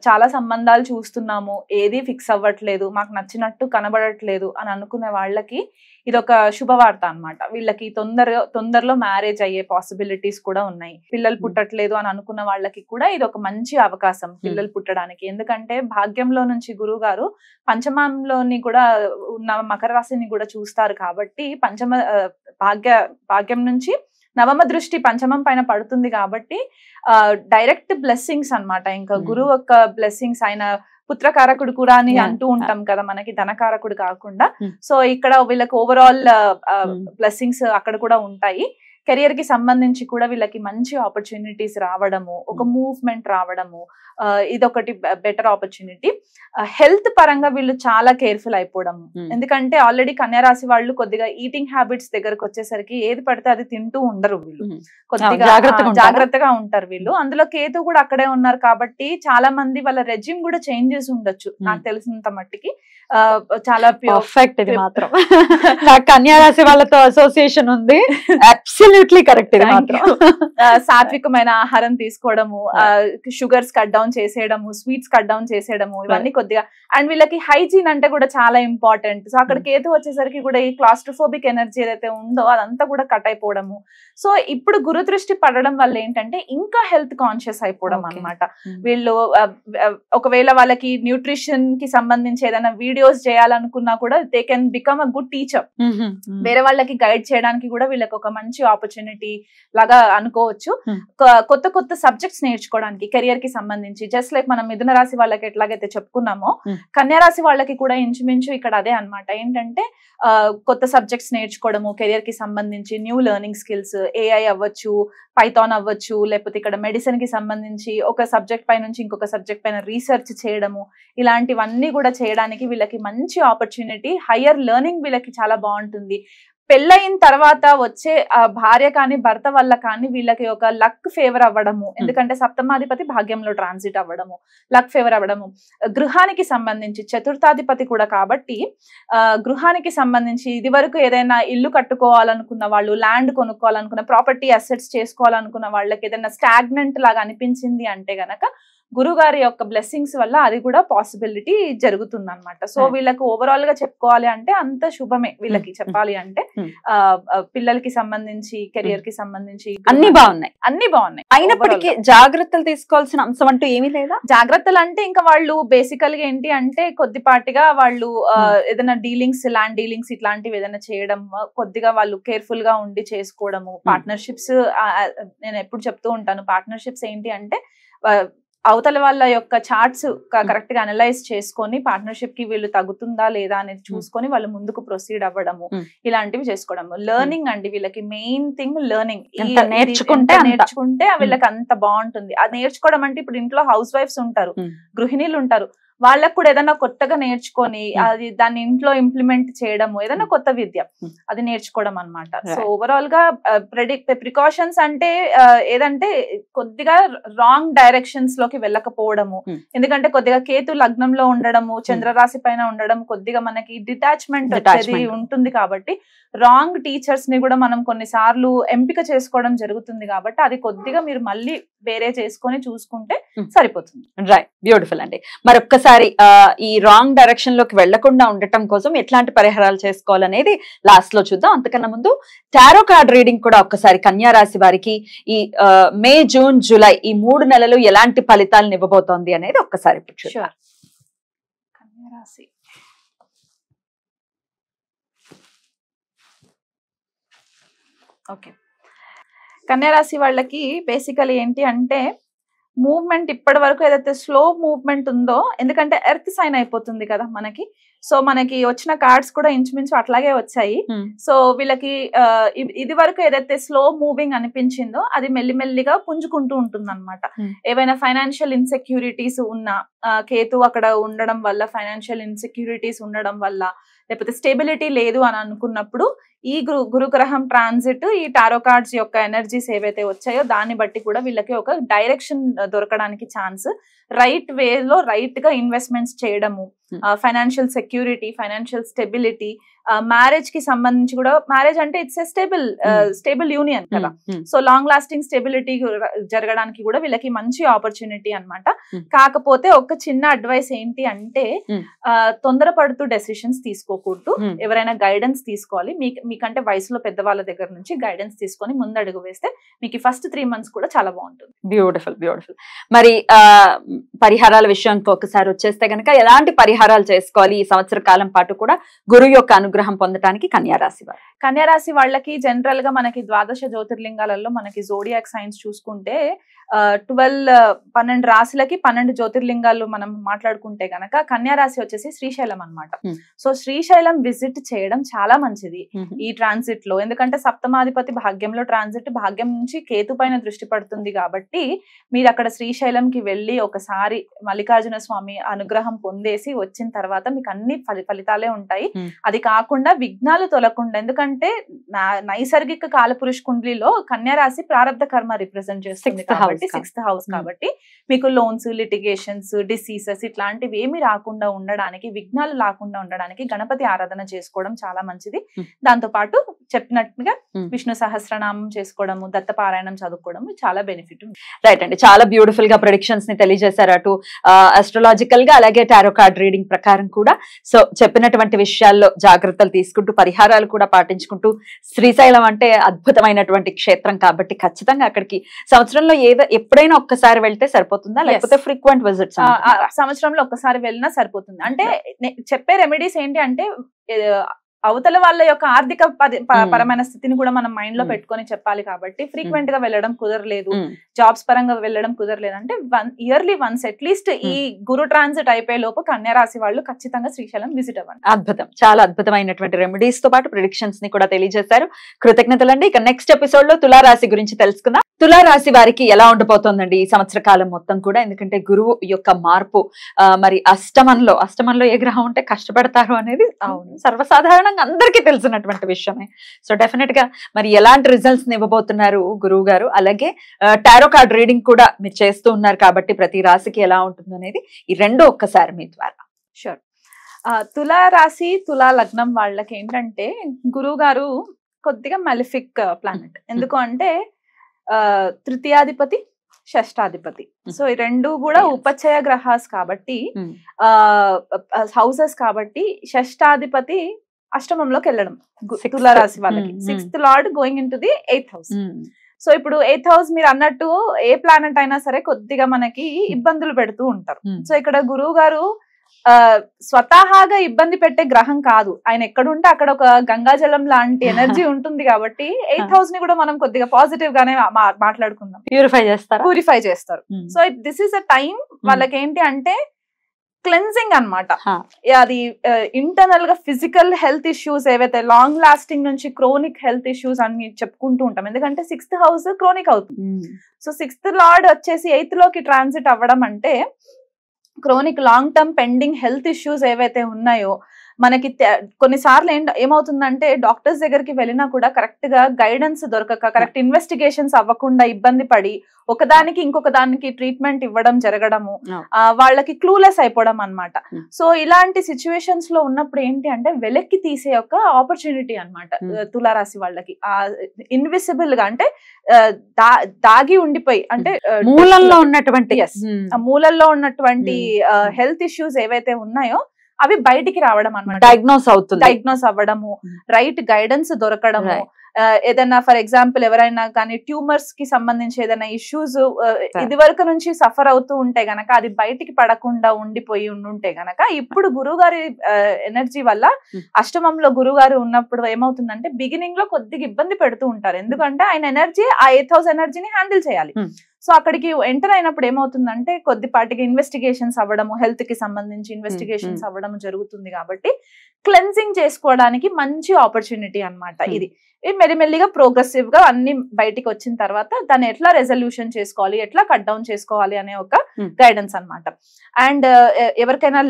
చాలా సంబంధాలు చూస్తున్నాము, ఏది ఫిక్స్ అవ్వట్లేదు, మాకు నచ్చినట్టు కనబడట్లేదు అని అనుకునే వాళ్ళకి ఇది ఒక శుభవార్త అన్నమాట. వీళ్ళకి తొందరలో మ్యారేజ్ అయ్యే పాసిబిలిటీస్ కూడా ఉన్నాయి. పిల్లలు పుట్టట్లేదు అని అనుకున్న వాళ్ళకి కూడా ఇది ఒక మంచి అవకాశం పిల్లలు పుట్టడానికి. ఎందుకంటే భాగ్యంలో నుంచి గురువు గారు పంచమంలోని కూడా ఉన్న మకర రాశిని కూడా చూస్తారు కాబట్టి భాగ్యం నుంచి నవమ దృష్టి పంచమం పైన పడుతుంది కాబట్టి డైరెక్ట్ బ్లెస్సింగ్స్ అన్నమాట. ఇంకా గురువు యొక్క బ్లెస్సింగ్స్, ఆయన పుత్రకారకుడు కూడా అని అంటూ ఉంటాం కదా మనకి, ధనకారకుడు కాకుండా. సో ఇక్కడ వీళ్ళకి ఓవరాల్ బ్లెస్సింగ్స్ అక్కడ కూడా ఉంటాయి. కెరియర్ కి సంబంధించి కూడా వీళ్ళకి మంచి ఆపర్చునిటీస్ రావడము, ఒక మూవ్మెంట్ రావడము, ఇదొకటి బెటర్ ఆపర్చునిటీ. హెల్త్ పరంగా వీళ్ళు చాలా కేర్ఫుల్ అయిపోవడం, ఎందుకంటే ఆల్రెడీ కన్యా రాశి వాళ్ళు కొద్దిగా ఈటింగ్ హ్యాబిట్స్ దగ్గరకు వచ్చేసరికి ఏది పడితే అది తింటూ ఉండరు వీళ్ళు, కొద్దిగా జాగ్రత్తగా ఉంటారు వీళ్ళు. అందులో కేతు కూడా అక్కడే ఉన్నారు కాబట్టి చాలా మంది వాళ్ళ రెజ్యూమ్ కూడా చేంజ్ చేసి ఉండొచ్చు నాకు తెలిసినంత మట్టికి. చాలా పర్ఫెక్ట్. ఇది మాత్రం నాకు కన్యా రాశి వాళ్ళతో అసోసియేషన్ ఉంది. Absolutely correct. ఇది మాత్రం సాత్వికమైన ఆహారం తీసుకోవడము, షుగర్స్ కట్ డౌన్ చేసేయడము, స్వీట్స్ కట్ డౌన్ చేసేయడము, ఇవన్నీ కొద్దిగా. అండ్ వీళ్ళకి హైజీన్ అంటే కూడా చాలా ఇంపార్టెంట్. సో అక్కడ కేతు వచ్చేసరికి కూడా ఈ క్లాస్ట్రోఫోబిక్ ఎనర్జీ ఏదైతే ఉందో అదంతా కూడా కట్ అయిపోవడము. సో ఇప్పుడు గురు దృష్టి పడడం వల్ల ఏంటంటే ఇంకా హెల్త్ కాన్షియస్ అయిపోవడం అన్నమాట. వీళ్ళు ఒకవేళ వాళ్ళకి న్యూట్రిషన్ కి సంబంధించి ఏదైనా వీడియోస్ చేయాలనుకున్నా కూడా they can become a good teacher. వేరే వాళ్ళకి గైడ్ చేయడానికి కూడా వీళ్ళకి ఒక మంచి ఆపర్చునిటీ లాగా అనుకోవచ్చు. కొత్త కొత్త సబ్జెక్ట్స్ నేర్చుకోవడానికి కెరియర్ కి సంబంధించి, జస్ట్ లైక్ మనం మిథున రాశి వాళ్ళకి ఎట్లాగైతే చెప్పుకున్నామో కన్యా రాశి వాళ్ళకి కూడా ఇంచుమించు ఇక్కడ అదే అన్నమాట. ఏంటంటే కొత్త సబ్జెక్ట్స్ నేర్చుకోవడము, కెరియర్ కి సంబంధించి న్యూ లెర్నింగ్ స్కిల్స్, ఏఐ అవ్వచ్చు, పైథాన్ అవ్వచ్చు, లేకపోతే ఇక్కడ మెడిసిన్ కి సంబంధించి ఒక సబ్జెక్ట్ పై నుంచి ఇంకొక సబ్జెక్ట్ పైన రీసెర్చ్ చేయడము, ఇలాంటివన్నీ కూడా చేయడానికి వీళ్ళకి మంచి ఆపర్చునిటీ. హయ్యర్ లెర్నింగ్ వీళ్ళకి చాలా బాగుంటుంది. పెళ్ళయిన తర్వాత వచ్చే భార్య కానీ భర్త వల్ల కానీ వీళ్ళకి ఒక లక్ ఫేవర్ అవ్వడము, ఎందుకంటే సప్తమాధిపతి భాగ్యంలో ట్రాన్సిట్ అవ్వడము, లక్ ఫేవర్ అవ్వడము. గృహానికి సంబంధించి చతుర్థాధిపతి కూడా కాబట్టి గృహానికి సంబంధించి ఇది వరకు ఏదైనా ఇల్లు కట్టుకోవాలనుకున్న వాళ్ళు, ల్యాండ్ కొనుక్కోవాలనుకున్న, ప్రాపర్టీ అసెట్స్ చేసుకోవాలనుకున్న వాళ్ళకి ఏదైనా స్టాగ్నెంట్ లాగా అనిపించింది అంటే గనక గురుగారి యొక్క బ్లెస్సింగ్స్ వల్ల అది కూడా పాసిబిలిటీ జరుగుతుంది అనమాట. సో వీళ్ళకి ఓవరాల్ గా చెప్పుకోవాలి అంటే అంత శుభమే వీళ్ళకి. చెప్పాలి అంటే పిల్లలకి సంబంధించి, కెరియర్ కి సంబంధించి అన్ని బాగున్నాయి. అయినప్పటికీ జాగ్రత్తలు తీసుకోవాల్సిన అంశం అంటూ ఏమీ లేదా? జాగ్రత్తలు అంటే ఇంకా వాళ్ళు బేసికల్ గా ఏంటి అంటే కొద్దిపాటిగా వాళ్ళు ఏదైనా డీలింగ్స్, ల్యాండ్ డీలింగ్స్ ఇట్లాంటివి ఏదైనా చేయడం, కొద్దిగా వాళ్ళు కేర్ఫుల్ గా ఉండి చేసుకోవడము. పార్ట్నర్షిప్స్ నేను ఎప్పుడు చెప్తూ ఉంటాను, పార్ట్నర్షిప్స్ ఏంటి అంటే అవతల వాళ్ళ యొక్క చార్ట్స్ కరెక్ట్ గా అనలైజ్ చేసుకొని పార్ట్నర్షిప్ కి వీళ్ళు తగ్గుతుందా లేదా అనేది చూసుకొని వాళ్ళు ముందుకు ప్రొసీడ్ అవ్వడము, ఇలాంటివి చేసుకోవడము. లెర్నింగ్ అండి వీళ్ళకి మెయిన్ థింగ్. లెర్నింగ్ నేర్చుకుంటే వీళ్ళకి అంత బాగుంటుంది. అది నేర్చుకోవడం అంటే ఇప్పుడు ఇంట్లో హౌస్ వైఫ్స్ ఉంటారు, గృహిణీలు ఉంటారు, వాళ్ళకు కూడా ఏదైనా కొత్తగా నేర్చుకొని అది దాన్ని ఇంట్లో ఇంప్లిమెంట్ చేయడము, ఏదైనా కొత్త విద్య అది నేర్చుకోవడం అన్నమాట. సో ఓవరాల్ గా ప్రికాషన్స్ అంటే ఏదంటే కొద్దిగా రాంగ్ డైరెక్షన్స్ లోకి వెళ్ళకపోవడము, ఎందుకంటే కొద్దిగా కేతు లగ్నంలో ఉండడము, చంద్రరాశి పైన ఉండడం, కొద్దిగా మనకి డిటాచ్మెంట్ వచ్చేది ఉంటుంది కాబట్టి రాంగ్ టీచర్స్ ని కూడా మనం కొన్నిసార్లు ఎంపిక చేసుకోవడం జరుగుతుంది కాబట్టి అది కొద్దిగా మీరు మళ్ళీ వేరే చేసుకొని చూసుకుంటే సరిపోతుంది. రైట్, బ్యూటిఫుల్ అండి. మరొక్కసారి ఈ రాంగ్ డైరెక్షన్ లోకి వెళ్లకుండా ఉండటం కోసం ఎట్లాంటి పరిహారాలు చేసుకోవాలనేది లాస్ట్ లో చూద్దాం. అంతకన్నా ముందు టారో కార్డ్ రీడింగ్ కూడా ఒక్కసారి కన్యా రాశి వారికి ఈ మే, జూన్, జూలై ఈ 3 నెలలు ఎలాంటి ఫలితాలను ఇవ్వబోతోంది అనేది ఒక్కసారి చూద్దాం. కన్యా రాశి ఓకే, కన్యా రాశి వాళ్ళకి బేసికలీ ఏంటి అంటే మూవ్మెంట్ ఇప్పటి వరకు ఏదైతే స్లో మూవ్మెంట్ ఉందో, ఎందుకంటే ఎర్త్ సైన్ అయిపోతుంది కదా మనకి, సో మనకి వచ్చిన కార్డ్స్ కూడా ఇంచుమించు అట్లాగే వచ్చాయి. సో వీళ్ళకి ఇది వరకు ఏదైతే స్లో మూవింగ్ అనిపించిందో అది మెల్లిమెల్లిగా పుంజుకుంటూ ఉంటుంది అనమాట. ఏవైనా ఫైనాన్షియల్ ఇన్సెక్యూరిటీస్ ఉన్నా, కేతు అక్కడ ఉండడం వల్ల ఫైనాన్షియల్ ఇన్సెక్యూరిటీస్ ఉండడం వల్ల, లేకపోతే స్టెబిలిటీ లేదు అని అనుకున్నప్పుడు ఈ గురుగ్రహం ట్రాన్సిట్, ఈ టారో కార్డ్స్ యొక్క ఎనర్జీస్ ఏవైతే వచ్చాయో దాన్ని బట్టి కూడా వీళ్ళకి ఒక డైరెక్షన్ దొరకడానికి ఛాన్స్. రైట్ వేలో రైట్ గా ఇన్వెస్ట్మెంట్స్ చేయడము, financial security, financial stability, marriage కి సంబంధించి కూడా, మ్యారేజ్ అంటే ఇట్స్ ఎ స్టేబుల్ యూనియన్ కదా, సో లాంగ్ లాస్టింగ్ స్టెబిలిటీ జరగడానికి కూడా వీళ్ళకి మంచి ఆపర్చునిటీ అన్నమాట. కాకపోతే ఒక చిన్న అడ్వైస్ ఏంటి అంటే తొందరపడుతూ డెసిషన్స్ తీసుకోకూడదు, ఎవరైనా గైడెన్స్ తీసుకోవాలి. మీకంటే వయసులో పెద్దవాళ్ళ దగ్గర నుంచి గైడెన్స్ తీసుకొని ముందడుగు వేస్తే మీకు ఫస్ట్ 3 months కూడా చాలా బాగుంటుంది. Beautiful beautiful. మరి పరిహారాల విషయానికి ఒకసారి వచ్చేస్తే గనక ఎలాంటి పరిహారాలు చేసుకోవాలి ఈ సంవత్సర కాలం పాటు కూడా గురువు యొక్క అనుగ్రహం పొందడానికి కన్యారాశి వారు? కన్యారాశి వాళ్ళకి జనరల్ గా మనకి ద్వాదశ జ్యోతిర్లింగాలలో మనకి జోడియాక్ సైన్స్ చూసుకుంటే 12 రాశులకి 12 జ్యోతిర్లింగాలు మనం మాట్లాడుకుంటే గనక కన్యారాశి వచ్చేసి శ్రీశైలం అన్నమాట. సో శ్రీశైలం విజిట్ చేయడం చాలా మంచిది ఈ ట్రాన్సిట్ లో. ఎందుకంటే సప్తమాధిపతి భాగ్యంలో ట్రాన్సిట్, భాగ్యం నుంచి కేతు పైన దృష్టి పడుతుంది కాబట్టి మీరు అక్కడ శ్రీశైలంకి వెళ్ళి ఒకసారి మల్లికార్జున స్వామి అనుగ్రహం పొందేసి వచ్చిన తర్వాత మీకు అన్ని ఫలితాలే ఉంటాయి. అది కాకుండా విఘ్నాలు తొలగకుండా, ఎందుకంటే నైసర్గిక కాలపురుష కుండలిలో కన్యారాశి ప్రారబ్ధ కర్మ రిప్రజెంట్ చేస్తుంది కాబట్టి 6th హౌస్ కాబట్టి మీకు లోన్స్, లిటిగేషన్స్, డిసీజెస్ ఇట్లాంటివి ఏమి రాకుండా ఉండడానికి, విఘ్నాలు రాకుండా ఉండడానికి గణపతి ఆరాధన చేసుకోవడం చాలా మంచిది. దాంతో పాటు చెప్పినట్టుగా విష్ణు సహస్రనామం చేసుకోవడము, దత్తపారాయణం చదువుకోవడం చాలా బెనిఫిట్ ఉంది. రైట్ అండి, చాలా బ్యూటిఫుల్ గా ప్రెడిక్షన్స్ ని తెలియజేశారు అటు అస్ట్రాలజికల్ గా అలాగే టారో కార్డ్ రీడింగ్ ప్రకారం కూడా. సో చెప్పినటువంటి విషయాల్లో జాగ్రత్తలు తీసుకుంటూ పరిహారాలు కూడా పాటించుకుంటూ, శ్రీశైలం అంటే అద్భుతమైనటువంటి క్షేత్రం కాబట్టి ఖచ్చితంగా అక్కడికి సంవత్సరంలో ఎప్పుడైనా ఒక్కసారి వెళ్తే సరిపోతుందా, లేకపోతే ఫ్రీక్వెంట్ విజిట్స్? సంవత్సరంలో ఒక్కసారి వెళ్ళినా సరిపోతుంది. అంటే చెప్పే రెమెడీస్ ఏంటి అంటే అవతల వాళ్ళ యొక్క ఆర్థిక పరమైన స్థితిని కూడా మనం మైండ్ లో పెట్టుకొని చెప్పాలి కాబట్టి ఫ్రీక్వెంట్ గా వెళ్ళడం కుదరలేదు, జాబ్స్ పరంగా వెళ్ళడం కుదరలేదు అంటే ఇయర్లీ వన్స్ అట్లీస్ట్ ఈ గురు ట్రాన్సిట్ అయిపోయే లోపు కన్యారాశి వాళ్ళు ఖచ్చితంగా శ్రీశైలం విజిట్ అవ్వండి. అద్భుతం, చాలా అద్భుతమైనటువంటి రెమెడీస్ తో పాటు ప్రిడిక్షన్స్ ని కూడా తెలియజేశారు. కృతజ్ఞతలండి. ఇక నెక్స్ట్ ఎపిసోడ్ లో తులారాశి గురించి తెలుసుకుందాం. తులారాశి వారికి ఎలా ఉండిపోతుందండి ఈ సంవత్సర కాలం మొత్తం కూడా? ఎందుకంటే గురువు యొక్క మార్పు, మరి అష్టమంలో ఏ గ్రహం ఉంటే కష్టపడతారు అనేది సర్వసాధారణంగా అందరికీ తెలిసినటువంటి విషయమే. సో డెఫినెట్ గా మరి ఎలాంటి రిజల్ట్స్ ఇవ్వబోతున్నారు గురువు గారు? అలాగే టారో కార్డ్ రీడింగ్ కూడా మీరు చేస్తూ ఉన్నారు కాబట్టి ప్రతి రాశికి ఎలా ఉంటుంది అనేది ఈ రెండు ఒక్కసారి మీ ద్వారా. షూర్. తులా రాశి, తులా లగ్నం వాళ్ళకి ఏంటంటే గురువు గారు కొద్దిగా మెలిఫిక్ ప్లానెట్. ఎందుకు అంటే తృతీయాధిపతి, షష్టాధిపతి. సో ఈ రెండు కూడా ఉపచయ గ్రహాస్ కాబట్టి హౌసెస్ కాబట్టి షష్టాధిపతి అష్టమంలోకి వెళ్ళడం తులారాశి వాళ్ళకి. 6th lord going in to the 8th house. So ఇప్పుడు 8th హౌస్ మీరు అన్నట్టు ఏ ప్లానెట్ అయినా సరే కొద్దిగా మనకి ఇబ్బందులు పెడుతూ ఉంటారు. సో ఇక్కడ గురువు గారు స్వతహాగా ఇబ్బంది పెట్టే గ్రహం కాదు. ఆయన ఎక్కడుంటే అక్కడ ఒక గంగాజలం లాంటి ఎనర్జీ ఉంటుంది కాబట్టి 8th హౌస్ ని కూడా మనం కొద్దిగా పాజిటివ్ గానే మాట్లాడుకుందాం. ప్యూరిఫై చేస్తారు. So this is a time వాళ్ళకి ఏంటి అంటే క్లెన్జింగ్ అన్నమాట. అది ఇంటర్నల్ గా ఫిజికల్ హెల్త్ ఇష్యూస్ ఏవైతే లాంగ్ లాస్టింగ్ నుంచి క్రోనిక్ హెల్త్ ఇష్యూస్ అని చెప్పుకుంటూ ఉంటాం. ఎందుకంటే 6th హౌస్ క్రోనిక్ అవుతుంది. సో 6th లార్డ్ వచ్చేసి 8th లోకి ట్రాన్సిట్ అవ్వడం అంటే chronic long term pending health issues ఏవైతే ఉన్నాయో మనకి కొన్నిసార్లు ఏమవుతుందంటే డాక్టర్స్ దగ్గరికి వెళ్ళినా కూడా కరెక్ట్ గా గైడెన్స్ దొరకక, కరెక్ట్ ఇన్వెస్టిగేషన్స్ అవ్వకుండా ఇబ్బంది పడి ఒకదానికి ఇంకొక దానికి ట్రీట్మెంట్ ఇవ్వడం జరగడము, వాళ్ళకి క్లూలెస్ అయిపోవడం అన్నమాట. సో ఇలాంటి సిచ్యువేషన్స్ లో ఉన్నప్పుడు ఏంటి అంటే వెలక్కి తీసే ఒక ఆపర్చునిటీ అన్నమాట తులారాశి వాళ్ళకి. ఇన్విజిబుల్ గా అంటే దాగి ఉండిపోయి అంటే మూలల్లో ఉన్నటువంటి హెల్త్ ఇష్యూస్ ఏవైతే ఉన్నాయో అవి బయటికి రావడం అన్నమాట. డయాగ్నోస్ అవ్వడము, రైట్ గైడెన్స్ దొరకడము. ఏదైనా ఫర్ ఎగ్జాంపుల్ ఎవరైనా కానీ ట్యూమర్స్ కి సంబంధించి ఏదైనా ఇష్యూస్ ఇది వరకు నుంచి సఫర్ అవుతూ ఉంటే గనక అది బయటికి పడకుండా ఉండిపోయి ఉంటే గనక ఇప్పుడు గురువుగారి ఎనర్జీ వల్ల అష్టమంలో గురువుగారు ఉన్నప్పుడు ఏమవుతుందంటే బిగినింగ్ లో కొద్దిగా ఇబ్బంది పెడుతూ ఉంటారు. ఎందుకంటే ఆయన ఎనర్జీ ఆ 8th హౌస్ ఎనర్జీని హ్యాండిల్ చేయాలి. సో అక్కడికి ఎంటర్ అయినప్పుడు ఏమవుతుందంటే కొద్దిపాటికి ఇన్వెస్టిగేషన్స్ అవ్వడము, హెల్త్ కి సంబంధించి ఇన్వెస్టిగేషన్స్ అవ్వడం జరుగుతుంది కాబట్టి క్లెన్జింగ్ చేసుకోవడానికి మంచి ఆపర్చునిటీ అన్నమాట ఇది. మెల్లిమెల్లిగా ప్రోగ్రెసివ్ గా అన్ని బయటికి వచ్చిన తర్వాత దాన్ని ఎట్లా రెజల్యూషన్ చేసుకోవాలి, ఎట్లా కట్ డౌన్ చేసుకోవాలి అనే ఒక గైడెన్స్ అన్నమాట. అండ్ ఎవరికైనా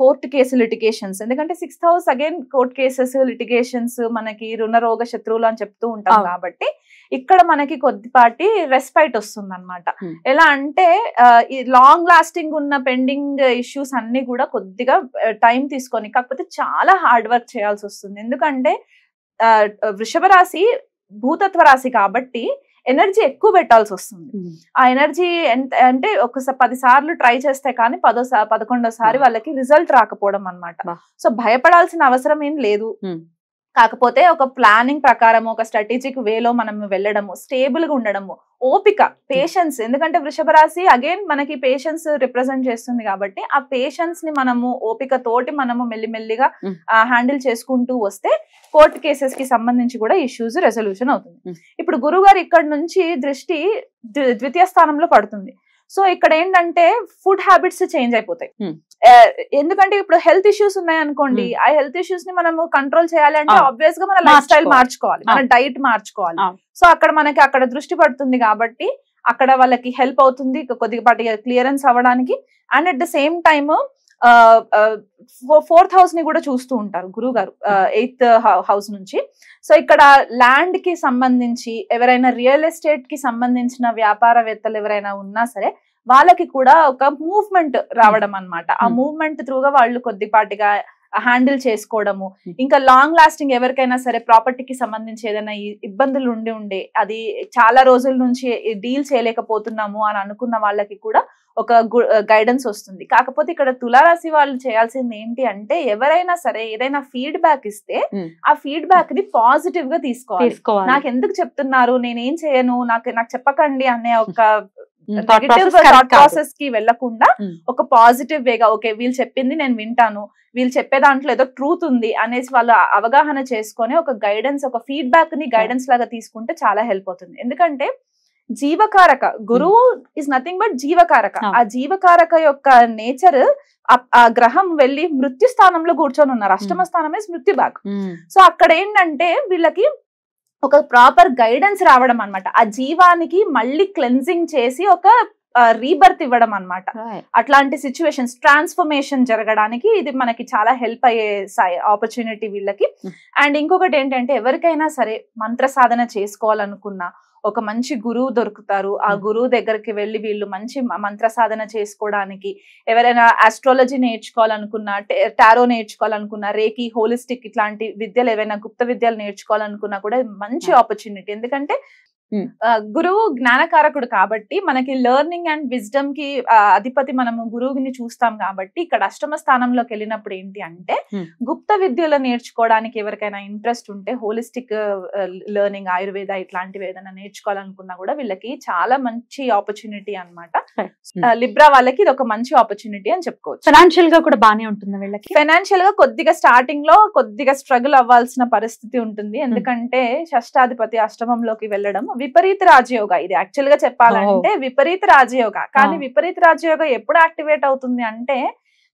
కోర్టు కేసు లిటిగేషన్స్, ఎందుకంటే 6th house again court cases litigations మనకి రుణరోగ శత్రువులు అని చెప్తూ ఉంటాం కాబట్టి ఇక్కడ మనకి కొద్దిపాటి రెస్పైట్ వస్తుంది అనమాట. ఎలా అంటే ఈ లాంగ్ లాస్టింగ్ ఉన్న పెండింగ్ ఇష్యూస్ అన్ని కూడా కొద్దిగా టైం తీసుకొని, కాకపోతే చాలా హార్డ్ వర్క్ చేయాల్సి వస్తుంది. ఎందుకంటే వృషభ రాశి భూతత్వ రాశి కాబట్టి ఎనర్జీ ఎక్కువ పెట్టాల్సి వస్తుంది. ఆ ఎనర్జీ ఎంత అంటే 10 సార్లు ట్రై చేస్తే కానీ 11వ సారి వాళ్ళకి రిజల్ట్ రాకపోవడం అన్నమాట. సో భయపడాల్సిన అవసరం ఏం లేదు. కాకపోతే ఒక ప్లానింగ్ ప్రకారం ఒక స్ట్రాటజిక్ వేలో మనం వెళ్ళడము, స్టేబుల్ గా ఉండడము, ఓపిక, పేషెన్స్. ఎందుకంటే వృషభ రాశి అగైన్ మనకి పేషెన్స్ రిప్రజెంట్ చేస్తుంది కాబట్టి ఆ పేషెన్స్ ని మనము ఓపిక తోటి మనము మెల్లిమెల్లిగా హ్యాండిల్ చేసుకుంటూ వస్తే కోర్టు కేసెస్ కి సంబంధించి కూడా ఇష్యూస్ రెజల్యూషన్ అవుతుంది. ఇప్పుడు గురువు గారు ఇక్కడ నుంచి దృష్టి ద్వితీయ స్థానంలో పడుతుంది. సో ఇక్కడ ఏంటంటే ఫుడ్ హ్యాబిట్స్ చేంజ్ అయిపోతాయి. ఎందుకంటే ఇప్పుడు హెల్త్ ఇష్యూస్ ఉన్నాయి అనుకోండి, ఆ హెల్త్ ఇష్యూస్ ని మనం కంట్రోల్ చేయాలి అంటే ఆబ్వియస్ గా మన లైఫ్ స్టైల్ మార్చుకోవాలి, మన డైట్ మార్చుకోవాలి. సో అక్కడ దృష్టి పడుతుంది కాబట్టి అక్కడ వాళ్ళకి హెల్ప్ అవుతుంది కొద్దిపాటి క్లియరెన్స్ అవ్వడానికి. And at the same time 4th house ని కూడా చూస్తూ ఉంటారు గురువు గారు 8th హౌస్ నుంచి. సో ఇక్కడ ల్యాండ్ కి సంబంధించి ఎవరైనా రియల్ ఎస్టేట్ కి సంబంధించిన వ్యాపారవేత్తలు ఎవరైనా ఉన్నా సరే వాళ్ళకి కూడా ఒక మూవ్మెంట్ రావడం అన్నమాట. ఆ మూవ్మెంట్ త్రూగా వాళ్ళు కొద్దిపాటిగా హ్యాండిల్ చేసుకోవడము. ఇంకా లాంగ్ లాస్టింగ్ ఎవరికైనా సరే ప్రాపర్టీకి సంబంధించి ఏదైనా ఇబ్బందులు ఉండే అది చాలా రోజుల నుంచి డీల్ చేయలేకపోతున్నాము అని అనుకున్న వాళ్ళకి కూడా ఒక గైడెన్స్ వస్తుంది. కాకపోతే ఇక్కడ తులారాశి వాళ్ళు చేయాల్సింది ఏంటి అంటే ఎవరైనా సరే ఏదైనా ఫీడ్బ్యాక్ ఇస్తే ఆ ఫీడ్బ్యాక్ ని పాజిటివ్ గా తీసుకోవాలి. నాకు ఎందుకు చెప్తున్నారు, నేనేం చేయను, నాకు చెప్పకండి అనే ఒక నెగటివ్ థాట్ ప్రాసెస్ కి వెళ్లకుండా ఒక పాజిటివ్ వేగా ఓకే వీళ్ళు చెప్పింది నేను వింటాను, వీళ్ళు చెప్పే దాంట్లో ఏదో ట్రూత్ ఉంది అనేసి వాళ్ళు అవగాహన చేసుకొని ఒక గైడెన్స్, ఒక ఫీడ్బ్యాక్ ని గైడెన్స్ లాగా తీసుకుంటే చాలా హెల్ప్ అవుతుంది. ఎందుకంటే జీవకారక గురువు ఇస్ నథింగ్ బట్ జీవకారక. ఆ జీవకారక యొక్క నేచర్ ఆ గ్రహం వెళ్లి మృత్యు స్థానంలో కూర్చొని ఉన్నారు. అష్టమ స్థానమే మృత్యు భాగ్. సో అక్కడ ఏంటంటే వీళ్ళకి ఒక ప్రాపర్ గైడెన్స్ రావడం అన్నమాట. ఆ జీవానికి మళ్ళీ క్లెన్జింగ్ చేసి ఒక రీబర్త్ ఇవ్వడం అన్నమాట. అట్లాంటి సిచ్యువేషన్స్ ట్రాన్స్ఫర్మేషన్ జరగడానికి ఇది మనకి చాలా హెల్ప్ అయ్యే ఆపర్చునిటీ వీళ్ళకి. అండ్ ఇంకొకటి ఏంటంటే ఎవరికైనా సరే మంత్ర సాధన చేసుకోవాలనుకున్నా ఒక మంచి గురువు దొరుకుతారు. ఆ గురువు దగ్గరికి వెళ్ళి వీళ్ళు మంచి మంత్ర సాధన చేసుకోవడానికి, ఎవరైనా ఆస్ట్రాలజీ నేర్చుకోవాలనుకున్నా, టారో నేర్చుకోవాలనుకున్నా, రేకి, హోలిస్టిక్ ఇట్లాంటి విద్యలు ఏవైనా గుప్త విద్యలు నేర్చుకోవాలనుకున్నా కూడా మంచి ఆపర్చునిటీ. ఎందుకంటే గురువు జ్ఞానకారకుడు కాబట్టి మనకి లెర్నింగ్ అండ్ విజ్డమ్ కి అధిపతి మనము గురువుని చూస్తాం కాబట్టి ఇక్కడ అష్టమ స్థానంలోకి వెళ్ళినప్పుడు ఏంటి అంటే గుప్త విద్యలు నేర్చుకోవడానికి ఎవరికైనా ఇంట్రెస్ట్ ఉంటే హోలిస్టిక్ లెర్నింగ్, ఆయుర్వేద ఇట్లాంటివి ఏదైనా నేర్చుకోవాలనుకున్నా కూడా వీళ్ళకి చాలా మంచి ఆపర్చునిటీ అన్నమాట. లిబ్రా వాళ్ళకి ఇది ఒక మంచి ఆపర్చునిటీ అని చెప్పుకోవచ్చు. ఫైనాన్షియల్ గా కూడా బానే ఉంటుంది వీళ్ళకి. ఫైనాన్షియల్ గా కొద్దిగా స్టార్టింగ్ లో కొద్దిగా స్ట్రగుల్ అవ్వాల్సిన పరిస్థితి ఉంటుంది. ఎందుకంటే షష్టాధిపతి అష్టమంలోకి వెళ్ళడం విపరీత రాజయోగ. ఇది యాక్చువల్ గా చెప్పాలంటే విపరీత రాజయోగ. కానీ విపరీత రాజయోగ ఎప్పుడు యాక్టివేట్ అవుతుంది అంటే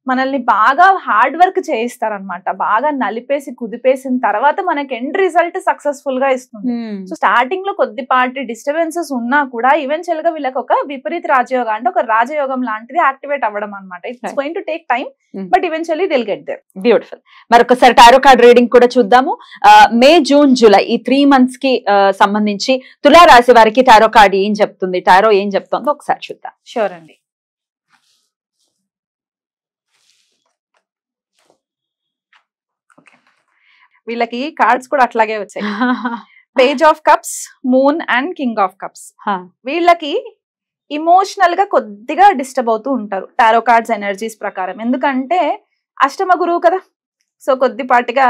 మనల్ని బాగా హార్డ్ వర్క్ చేయిస్తారనమాట. బాగా నలిపేసి కుదిపేసిన తర్వాత మనకి ఎండ్ రిజల్ట్ సక్సెస్ఫుల్ గా ఇస్తుంది. సో స్టార్టింగ్ లో కొద్దిపాటి డిస్టర్బెన్సెస్ ఉన్నా కూడా ఈవెన్చువల్ గా వీళ్ళకి ఒక విపరీత రాజయోగ అంటే ఒక రాజయోగం లాంటిది యాక్టివేట్ అవ్వడం అనమాట. It's going to take time but eventually it'll get there. Beautiful. మరొకసారి టారో కార్డ్ రీడింగ్ కూడా చూద్దాము. మే, జూన్, జూలై ఈ 3 months కి సంబంధించి తులా రాశి వారికి టారో కార్డ్ ఏం చెప్తుంది, టారో ఏం చెప్తుందో ఒకసారి చూద్దాం. షూర్ అండి. వీళ్ళకి కార్డ్స్ కూడా అట్లాగే వచ్చాయి. Page of cups, moon and king of cups. వీళ్ళకి ఇమోషనల్ గా కొద్దిగా డిస్టర్బ్ అవుతూ ఉంటారు టారో కార్డ్స్ ఎనర్జీస్ ప్రకారం. ఎందుకంటే అష్టమ గురువు కదా, సో కొద్దిపాటిగా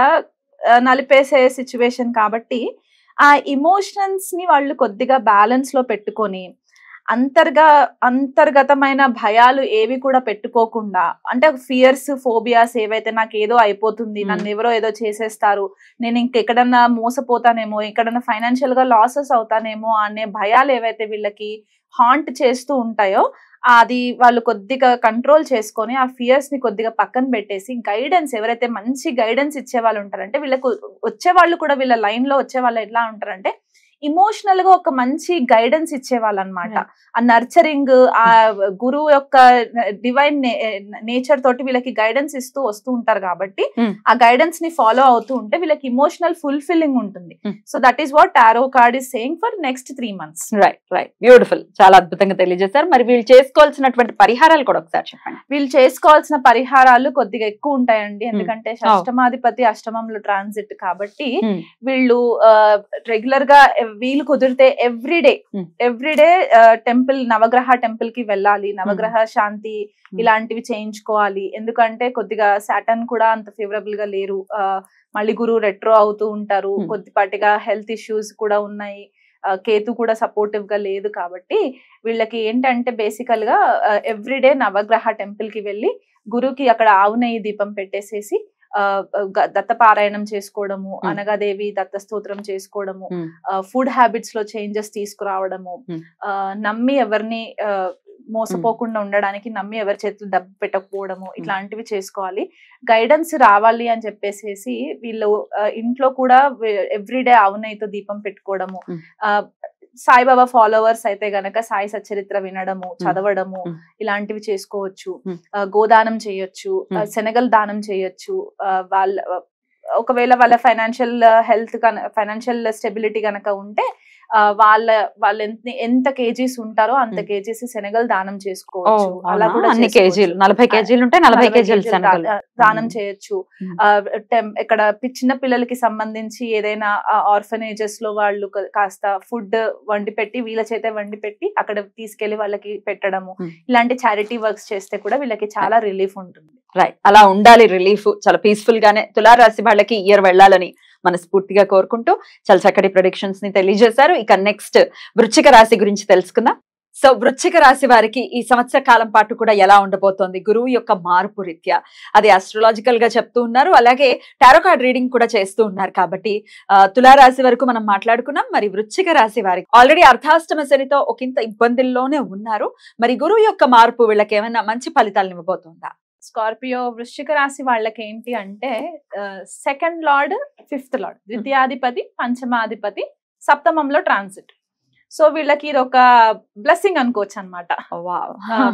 నలిపేసే సిచ్యువేషన్ కాబట్టి ఆ ఇమోషన్స్ ని వాళ్ళు కొద్దిగా బ్యాలెన్స్ లో పెట్టుకొని అంతర్గతమైన భయాలు ఏవి కూడా పెట్టుకోకుండా, అంటే ఫియర్స్, ఫోబియాస్ ఏవైతే నాకు ఏదో అయిపోతుంది, నన్ను ఎవరో ఏదో చేసేస్తారు, నేను ఇంకెక్కడన్నా మోసపోతానేమో, ఎక్కడన్నా ఫైనాన్షియల్ గా లాసెస్ అవుతానేమో అనే భయాలు ఏవైతే వీళ్ళకి హాంట్ చేస్తూ ఉంటాయో అది వాళ్ళు కొద్దిగా కంట్రోల్ చేసుకొని ఆ ఫియర్స్ ని కొద్దిగా పక్కన పెట్టేసి గైడెన్స్, ఎవరైతే మంచి గైడెన్స్ ఇచ్చే వాళ్ళు ఉంటారంటే వీళ్ళకు వచ్చే వాళ్ళు కూడా వీళ్ళ లైన్ లో వచ్చే వాళ్ళు ఎట్లా ఉంటారంటే ఇమోషనల్ గా ఒక మంచి గైడెన్స్ ఇచ్చేవాళ్ళు అనమాట. ఆ నర్చరింగ్, ఆ గురువు యొక్క డివైన్ నేచర్ తోటి వీళ్ళకి గైడెన్స్ ఇస్తూ వస్తూ ఉంటారు కాబట్టి ఆ గైడెన్స్ ని ఫాలో అవుతూ ఉంటే వీళ్ళకి ఇమోషనల్ ఫుల్ఫిల్లింగ్ ఉంటుంది. So that is what tarot card is saying for next 3 months. Right. Beautiful. చాలా అద్భుతంగా తెలియజేశారు. మరి వీళ్ళు చేసుకోవాల్సినటువంటి పరిహారాలు కూడా ఒకసారి చెప్పండి. వీళ్ళు చేసుకోవాల్సిన పరిహారాలు కొద్దిగా ఎక్కువ ఉంటాయండి. ఎందుకంటే అష్టమాధిపతి అష్టమంలో ట్రాన్సిట్ కాబట్టి వీళ్ళు రెగ్యులర్ గా వీలు కుదిరితే ఎవ్రీడే టెంపుల్, నవగ్రహ టెంపుల్ కి వెళ్ళాలి, నవగ్రహ శాంతి ఇలాంటివి చేయించుకోవాలి. ఎందుకంటే కొద్దిగా సాటర్న్ కూడా అంత ఫేవరబుల్ గా లేరు, మళ్ళీ గురువు రెట్రో అవుతూ ఉంటారు, కొద్దిపాటిగా హెల్త్ ఇష్యూస్ కూడా ఉన్నాయి, కేతు కూడా సపోర్టివ్ గా లేదు. కాబట్టి వీళ్ళకి ఏంటంటే బేసికల్ గా ఎవ్రీడే నవగ్రహ టెంపుల్ కి వెళ్ళి గురువుకి అక్కడ ఆవు నెయ్యి దీపం పెట్టేసేసి దత్తపారాయణం చేసుకోవడము, అనగాదేవి దత్త స్తోత్రం చేసుకోవడము, ఫుడ్ హ్యాబిట్స్ లో చేంజెస్ తీసుకురావడము, నమ్మి ఎవరిని మోసపోకుండా ఉండడానికి నమ్మి ఎవరి చేతులు డబ్బు పెట్టకపోవడము, ఇట్లాంటివి చేసుకోవాలి. గైడెన్స్ రావాలి అని చెప్పేసి వీళ్ళు ఇంట్లో కూడా ఎవ్రీడే ఆవునైతో దీపం పెట్టుకోవడము, సాయిబాబా ఫాలోవర్స్ అయితే గనక సాయి సచ్చరిత్ర వినడము, చదవడము ఇలాంటివి చేసుకోవచ్చు. గోదానం చేయొచ్చు, శనగలు దానం చేయొచ్చు. ఒకవేళ వాళ్ళ ఫైనాన్షియల్ స్టెబిలిటీ గనక ఉంటే వాళ్ళు ఎంత కేజీస్ ఉంటారో అంత కేజీస్ శనగలు దానం చేసుకోవచ్చు. అలా కూడా 40 కేజీలు ఉంటే 40 కేజీలు దానం చేయొచ్చు. ఇక్కడ చిన్న పిల్లలకి సంబంధించి ఏదైనా ఆర్ఫనేజెస్ లో వాళ్ళు కాస్త ఫుడ్ వండి పెట్టి, వీళ్ళ చేతే వండి పెట్టి అక్కడ తీసుకెళ్లి వాళ్ళకి పెట్టడము, ఇలాంటి చారిటీ వర్క్స్ చేస్తే కూడా వీళ్ళకి చాలా రిలీఫ్ ఉంటుంది. రైట్, అలా ఉండాలి రిలీఫ్. చాలా పీస్ఫుల్ గానే తులారాశి వాళ్ళకి ఇయర్ వెళ్ళాలని మనస్ఫూర్తిగా కోరుకుంటూ చాలా చక్కటి ప్రొడిక్షన్స్ ని తెలియజేశారు. ఇక నెక్స్ట్ వృశ్చిక రాశి గురించి తెలుసుకుందాం. సో వృశ్చిక రాశి వారికి ఈ సంవత్సర కాలం పాటు కూడా ఎలా ఉండబోతోంది? గురువు యొక్క మార్పు రీత్యా అది ఆస్ట్రాలజికల్ గా చెప్తూ ఉన్నారు, అలాగే టారో కార్డ్ రీడింగ్ కూడా చేస్తూ ఉన్నారు. కాబట్టి తులారాశి వరకు మనం మాట్లాడుకున్నాం. మరి వృశ్చిక రాశి వారికి ఆల్రెడీ అర్ధాష్టమ శనితో ఒకంత ఇబ్బందుల్లోనే ఉన్నారు. మరి గురువు యొక్క మార్పు వీళ్ళకి ఏమైనా మంచి ఫలితాలను ఇవ్వబోతుందా? స్కార్పియో వృశ్చిక రాశి వాళ్ళకి ఏంటి అంటే సెకండ్ లార్డ్, ఫిఫ్త్ లార్డ్, ద్వితీయాధిపతి, పంచమాధిపతి సప్తమంలో ట్రాన్సిట్. సో వీళ్ళకి ఇది ఒక బ్లెస్సింగ్ అనుకోవచ్చు అనమాట.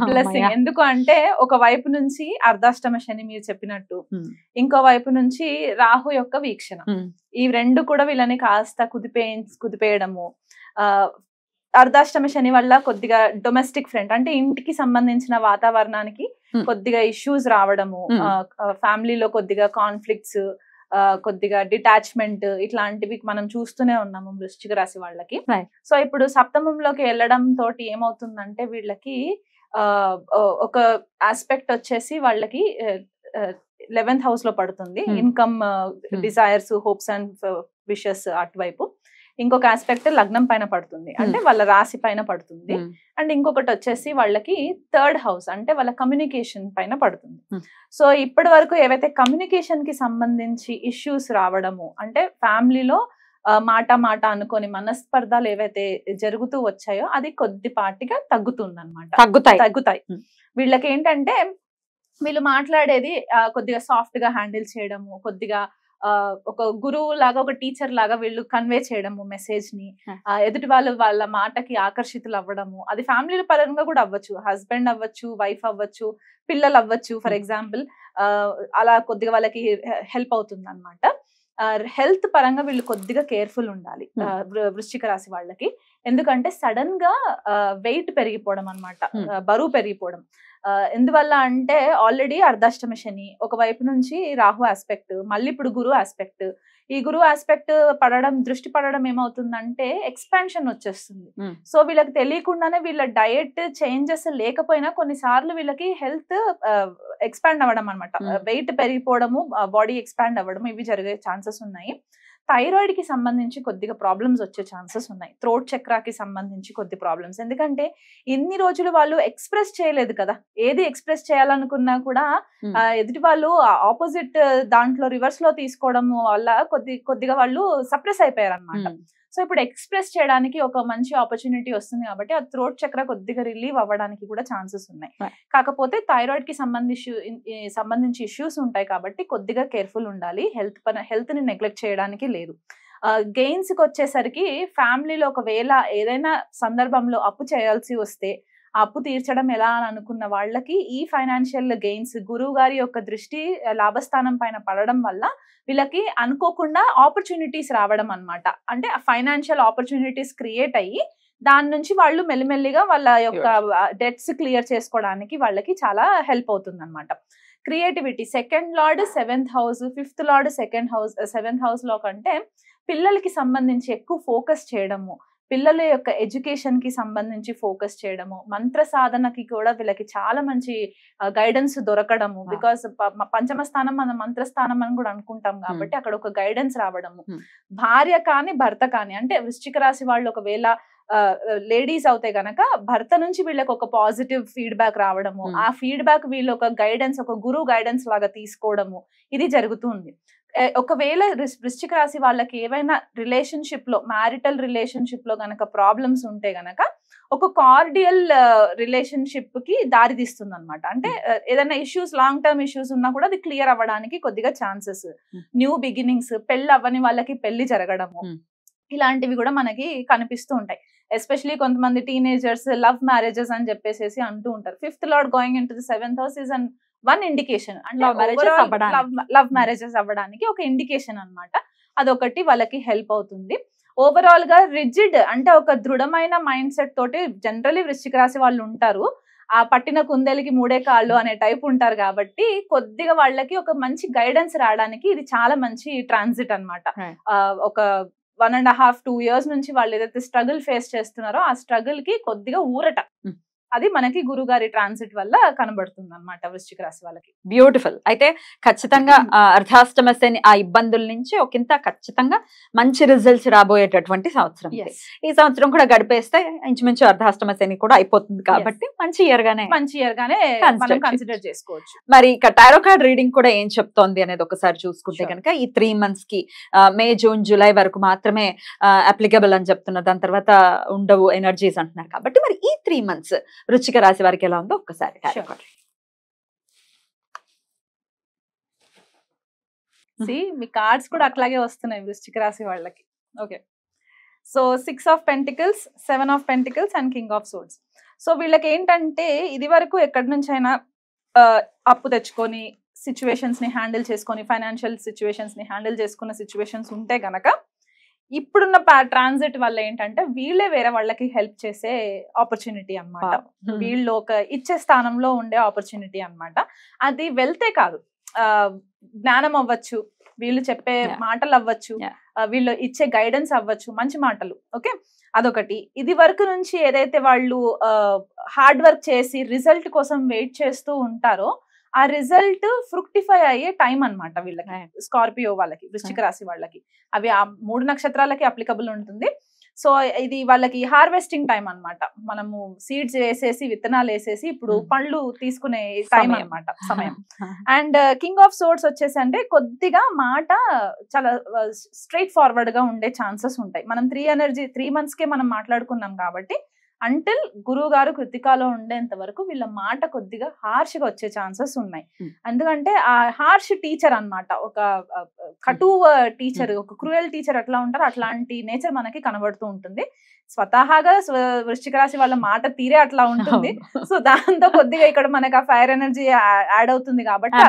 బ్లెస్సింగ్ ఎందుకు అంటే ఒక వైపు నుంచి అర్ధాష్టమ శని మీరు చెప్పినట్టు, ఇంకో వైపు నుంచి రాహు యొక్క వీక్షణ, ఈ రెండు కూడా వీళ్ళని కాస్త కుదిపేయడము. అర్ధాష్టమ శని వల్ల కొద్దిగా డొమెస్టిక్ ఫ్రంట్ అంటే ఇంటికి సంబంధించిన వాతావరణానికి కొద్దిగా ఇష్యూస్ రావడము, ఫ్యామిలీలో కొద్దిగా కాన్ఫ్లిక్ట్స్, కొద్దిగా డిటాచ్మెంట్ ఇట్లాంటివి మనం చూస్తూనే ఉన్నాము వృశ్చిక రాశి వాళ్ళకి. సో ఇప్పుడు సప్తమంలోకి వెళ్ళడం తోటి ఏమవుతుందంటే వీళ్ళకి ఒక ఆస్పెక్ట్ వచ్చేసి వాళ్ళకి 11th హౌస్ లో పడుతుంది, income, desires, hopes and wishes అటువైపు. ఇంకొక ఆస్పెక్ట్ లగ్నం పైన పడుతుంది, అంటే వాళ్ళ రాశి పైన పడుతుంది. అండ్ ఇంకొకటి వచ్చేసి వాళ్ళకి 3rd హౌస్ అంటే వాళ్ళ కమ్యూనికేషన్ పైన పడుతుంది. సో ఇప్పటి వరకు ఏవైతే కమ్యూనికేషన్ కి సంబంధించి ఇష్యూస్ రావడము, అంటే ఫ్యామిలీలో మాట అనుకొని మనస్పర్ధాలు ఏవైతే జరుగుతూ వచ్చాయో అది కొద్దిపాటిగా తగ్గుతుంది అనమాట, తగ్గుతాయి. వీళ్ళకి ఏంటంటే వీళ్ళు మాట్లాడేది కొద్దిగా సాఫ్ట్ గా హ్యాండిల్ చేయడము, కొద్దిగా ఒక గురువు లాగా, ఒక టీచర్ లాగా వీళ్ళు కన్వే చేయడము మెసేజ్ ని, ఎదుటి వాళ్ళ మాటకి ఆకర్షితులు అవ్వడము. అది ఫ్యామిలీ పరంగా కూడా అవ్వచ్చు, హస్బెండ్ అవ్వచ్చు, వైఫ్ అవ్వచ్చు, పిల్లలు అవ్వచ్చు. ఫర్ ఎగ్జాంపుల్ అలా కొద్దిగా వాళ్ళకి హెల్ప్ అవుతుంది అనమాట. హెల్త్ పరంగా వీళ్ళు కొద్దిగా కేర్ఫుల్ ఉండాలి వృశ్చిక రాశి వాళ్ళకి. ఎందుకంటే సడన్ గా వెయిట్ పెరిగిపోవడం అనమాట, బరువు పెరిగిపోవడం. ఎందువల్ల అంటే ఆల్రెడీ అర్ధాష్టమ శని, ఒకవైపు నుంచి రాహు ఆస్పెక్ట్, మళ్ళీ ఇప్పుడు గురువు ఆస్పెక్ట్. ఈ గురువు ఆస్పెక్ట్ దృష్టి పడడం ఏమవుతుందంటే ఎక్స్పాన్షన్ వచ్చేస్తుంది. సో వీళ్ళకి తెలియకుండానే వీళ్ళ డయట్ చేంజెస్ లేకపోయినా కొన్నిసార్లు వీళ్ళకి హెల్త్ ఎక్స్పాండ్ అవ్వడం అనమాట, వెయిట్ పెరిగిపోవడము, బాడీ ఎక్స్పాండ్ అవ్వడం, ఇవి జరిగే ఛాన్సెస్ ఉన్నాయి. థైరాయిడ్ కి సంబంధించి కొద్దిగా ప్రాబ్లమ్స్ వచ్చే ఛాన్సెస్ ఉన్నాయి, థ్రోట్ చక్రాకి సంబంధించి కొద్ది ప్రాబ్లమ్స్. ఎందుకంటే ఇన్ని రోజులు వాళ్ళు ఎక్స్ప్రెస్ చేయలేదు కదా, ఏది ఎక్స్ప్రెస్ చేయాలనుకున్నా కూడా ఎదుటి వాళ్ళు ఆపోజిట్ దాంట్లో రివర్స్ లో తీసుకోవడం వల్ల కొద్దిగా వాళ్ళు సప్రెస్ అయిపోయారు అనమాట. సో ఇప్పుడు ఎక్స్ప్రెస్ చేయడానికి ఒక మంచి ఆపర్చునిటీ వస్తుంది కాబట్టి ఆ థ్రోట్ చక్ర కొద్దిగా రిలీవ్ అవ్వడానికి కూడా ఛాన్సెస్ ఉన్నాయి. కాకపోతే థైరాయిడ్ కి సంబంధించి ఇష్యూస్ ఉంటాయి కాబట్టి కొద్దిగా కేర్ఫుల్ ఉండాలి, హెల్త్ ని నెగ్లెక్ట్ చేయడానికి లేదు. గెయిన్స్ కి వచ్చేసరికి ఫ్యామిలీలో ఒకవేళ ఏదైనా సందర్భంలో అప్పు చేయాల్సి వస్తే ఆ అప్పు తీర్చడం ఎలా అని అనుకున్న వాళ్ళకి ఈ ఫైనాన్షియల్ గెయిన్స్, గురువు గారి యొక్క దృష్టి లాభస్థానం పైన పడడం వల్ల వీళ్ళకి అనుకోకుండా ఆపర్చునిటీస్ రావడం అన్నమాట. అంటే ఫైనాన్షియల్ ఆపర్చునిటీస్ క్రియేట్ అయ్యి దాని నుంచి వాళ్ళు మెల్లిమెల్లిగా వాళ్ళ యొక్క డెట్స్ క్లియర్ చేసుకోవడానికి వాళ్ళకి చాలా హెల్ప్ అవుతుంది అనమాట. Creativity, second lord 7th house, 5th lord seventh house లో కంటే పిల్లలకి సంబంధించి ఎక్కువ ఫోకస్ చేయడము, పిల్లల యొక్క ఎడ్యుకేషన్ కి సంబంధించి ఫోకస్ చేయడము, మంత్ర సాధనకి కూడా వీళ్ళకి చాలా మంచి గైడెన్స్ దొరకడము. బికాస్ పంచమ స్థానం మనం మంత్ర స్థానం అని కూడా అనుకుంటాం కాబట్టి అక్కడ ఒక గైడెన్స్ రావడము. భార్య కానీ భర్త కానీ, అంటే వృశ్చిక రాశి వాళ్ళు ఒకవేళ లేడీస్ అవుతే గనక భర్త నుంచి వీళ్ళకి ఒక పాజిటివ్ ఫీడ్బ్యాక్ రావడము, ఆ ఫీడ్బ్యాక్ వీళ్ళు ఒక గైడెన్స్, ఒక గురువు గైడెన్స్ లాగా తీసుకోవడము, ఇది జరుగుతుంది. ఒకవేళ వృశ్చిక రాశి వాళ్ళకి ఏవైనా రిలేషన్షిప్ లో, మ్యారిటల్ రిలేషన్షిప్ లో గనక ప్రాబ్లమ్స్ ఉంటే గనక ఒక కార్డియల్ రిలేషన్షిప్ కి దారి తీస్తుంది అనమాట. అంటే ఏదైనా ఇష్యూస్, లాంగ్ టర్మ్ ఇష్యూస్ ఉన్నా కూడా అది క్లియర్ అవ్వడానికి కొద్దిగా ఛాన్సెస్, న్యూ బిగినింగ్స్, పెళ్లి అవ్వని వాళ్ళకి పెళ్లి జరగడము, ఇలాంటివి కూడా మనకి కనిపిస్తూ ఉంటాయి. ఎస్పెషలీ కొంతమంది టీనేజర్స్ లవ్ మ్యారేజెస్ అని చెప్పేసి అంటూ ఉంటారు. 5th lord going in to the 7th house is an one indication, అంటే లవ్ మ్యారేజెస్ అవ్వడానికి ఒక ఇండికేషన్ అన్నమాట. అదొకటి వాళ్ళకి హెల్ప్ అవుతుంది. ఓవరాల్ గా రిజిడ్, అంటే ఒక దృఢమైన మైండ్ సెట్ తోటి జనరలీ వృశ్చిక రాశి వాళ్ళు ఉంటారు. ఆ పట్టిన కుందేలకి 3 కాళ్ళు అనే టైప్ ఉంటారు కాబట్టి కొద్దిగా వాళ్ళకి ఒక మంచి గైడెన్స్ రావడానికి ఇది చాలా మంచి ట్రాన్సిట్ అన్నమాట. ఒక 1.5 2 years నుంచి వాళ్ళు ఏదైతే స్ట్రగుల్ ఫేస్ చేస్తున్నారో ఆ స్ట్రగుల్ కి కొద్దిగా ఊరట, అది మనకి గురుగారి ట్రాన్సిట్ వల్ల కనబడుతుంది అన్నమాట వృశ్చిక రాశి వాళ్ళకి. బ్యూటిఫుల్. అయితే ఖచ్చితంగా అర్ధాష్టమ శని ఆ ఇబ్బందుల నుంచి ఒకంత ఖచ్చితంగా మంచి రిజల్ట్స్ రాబోయేటటువంటి సంవత్సరం. ఈ సంవత్సరం కూడా గడిపేస్తే ఇంచుమించు అర్ధాష్టమ శని కూడా అయిపోతుంది కాబట్టి మంచి ఇయర్ గానే మనం కన్సిడర్ చేసుకోవచ్చు. మరి ఇక టారో కార్డ్ రీడింగ్ కూడా ఏం చెప్తోంది అనేది ఒకసారి చూసుకుంటే కనుక ఈ 3 months కి మే జూన్ జూలై వరకు మాత్రమే అప్లికబుల్ అని చెప్తున్నారు, దాని తర్వాత ఉండవు ఎనర్జీస్ అంటున్నారు. కాబట్టి మరి ఈ 3 months వృశ్చిక రాశి వారికి ఎలా ఉందో ఒక్కసారి మీ కార్డ్స్ కూడా అట్లాగే వస్తున్నాయి వృశ్చిక రాశి వాళ్ళకి. Okay, so 6 of Pentacles, 7 of Pentacles and King of Swords. So వీళ్ళకి ఏంటంటే ఇది వరకు ఎక్కడి నుంచి అయినా అప్పు తెచ్చుకొని సిచ్యువేషన్స్ ని హ్యాండిల్ చేసుకొని, ఫైనాన్షియల్ సిచ్యువేషన్స్ ని హ్యాండిల్ చేసుకున్న సిచ్యువేషన్స్ ఉంటే గనక ఇప్పుడున్న ట్రాన్సిట్ వల్ల ఏంటంటే వీళ్ళే వేరే వాళ్ళకి హెల్ప్ చేసే ఆపర్చునిటీ అన్నమాట. వీళ్ళు ఒక ఇచ్చే స్థానంలో ఉండే ఆపర్చునిటీ అన్నమాట. అది వెళ్తే కాదు, జ్ఞానం అవ్వచ్చు, వీళ్ళు చెప్పే మాటలు అవ్వచ్చు, వీళ్ళు ఇచ్చే గైడెన్స్ అవ్వచ్చు, మంచి మాటలు. ఓకే, అదొకటి. ఇది వరకు నుంచి ఏదైతే వాళ్ళు హార్డ్ వర్క్ చేసి రిజల్ట్ కోసం వెయిట్ చేస్తూ ఉంటారో ఆ రిజల్ట్ ఫ్రుక్టిఫై అయ్యే టైం అన్నమాట వీళ్ళకి, స్కార్పియో వాళ్ళకి, వృశ్చిక రాశి వాళ్ళకి. అవి ఆ 3 నక్షత్రాలకి అప్లికబుల్ ఉంటుంది. సో ఇది వాళ్ళకి హార్వెస్టింగ్ టైం అన్నమాట. మనము సీడ్స్ వేసేసి, విత్తనాలు వేసేసి ఇప్పుడు పండ్లు తీసుకునే టైం అన్నమాట, సమయం. అండ్ కింగ్ ఆఫ్ సోర్డ్స్ వచ్చేసి అంటే కొద్దిగా మాట చాలా స్ట్రైట్ ఫార్వర్డ్ గా ఉండే ఛాన్సెస్ ఉంటాయి. మనం 3 months కే మనం మాట్లాడుకున్నాం కాబట్టి అంటిల్ గురువు గారు కృతికాలో ఉండేంత వరకు వీళ్ళ మాట కొద్దిగా హార్ష్ గా వచ్చే ఛాన్సెస్ ఉన్నాయి. ఎందుకంటే ఆ హార్ష్ టీచర్ అన్నమాట, ఒక కటువ టీచర్, ఒక క్రూయల్ టీచర్ ఎట్లా ఉంటారో అట్లాంటి నేచర్ మనకి కనబడుతూ ఉంటుంది. స్వతహాగా వృశ్చిక రాశి వాళ్ళ మాట తీరే అట్లా ఉంటుంది. సో దాంతో కొద్దిగా ఇక్కడ మనకి ఆ ఫైర్ ఎనర్జీ యాడ్ అవుతుంది కాబట్టి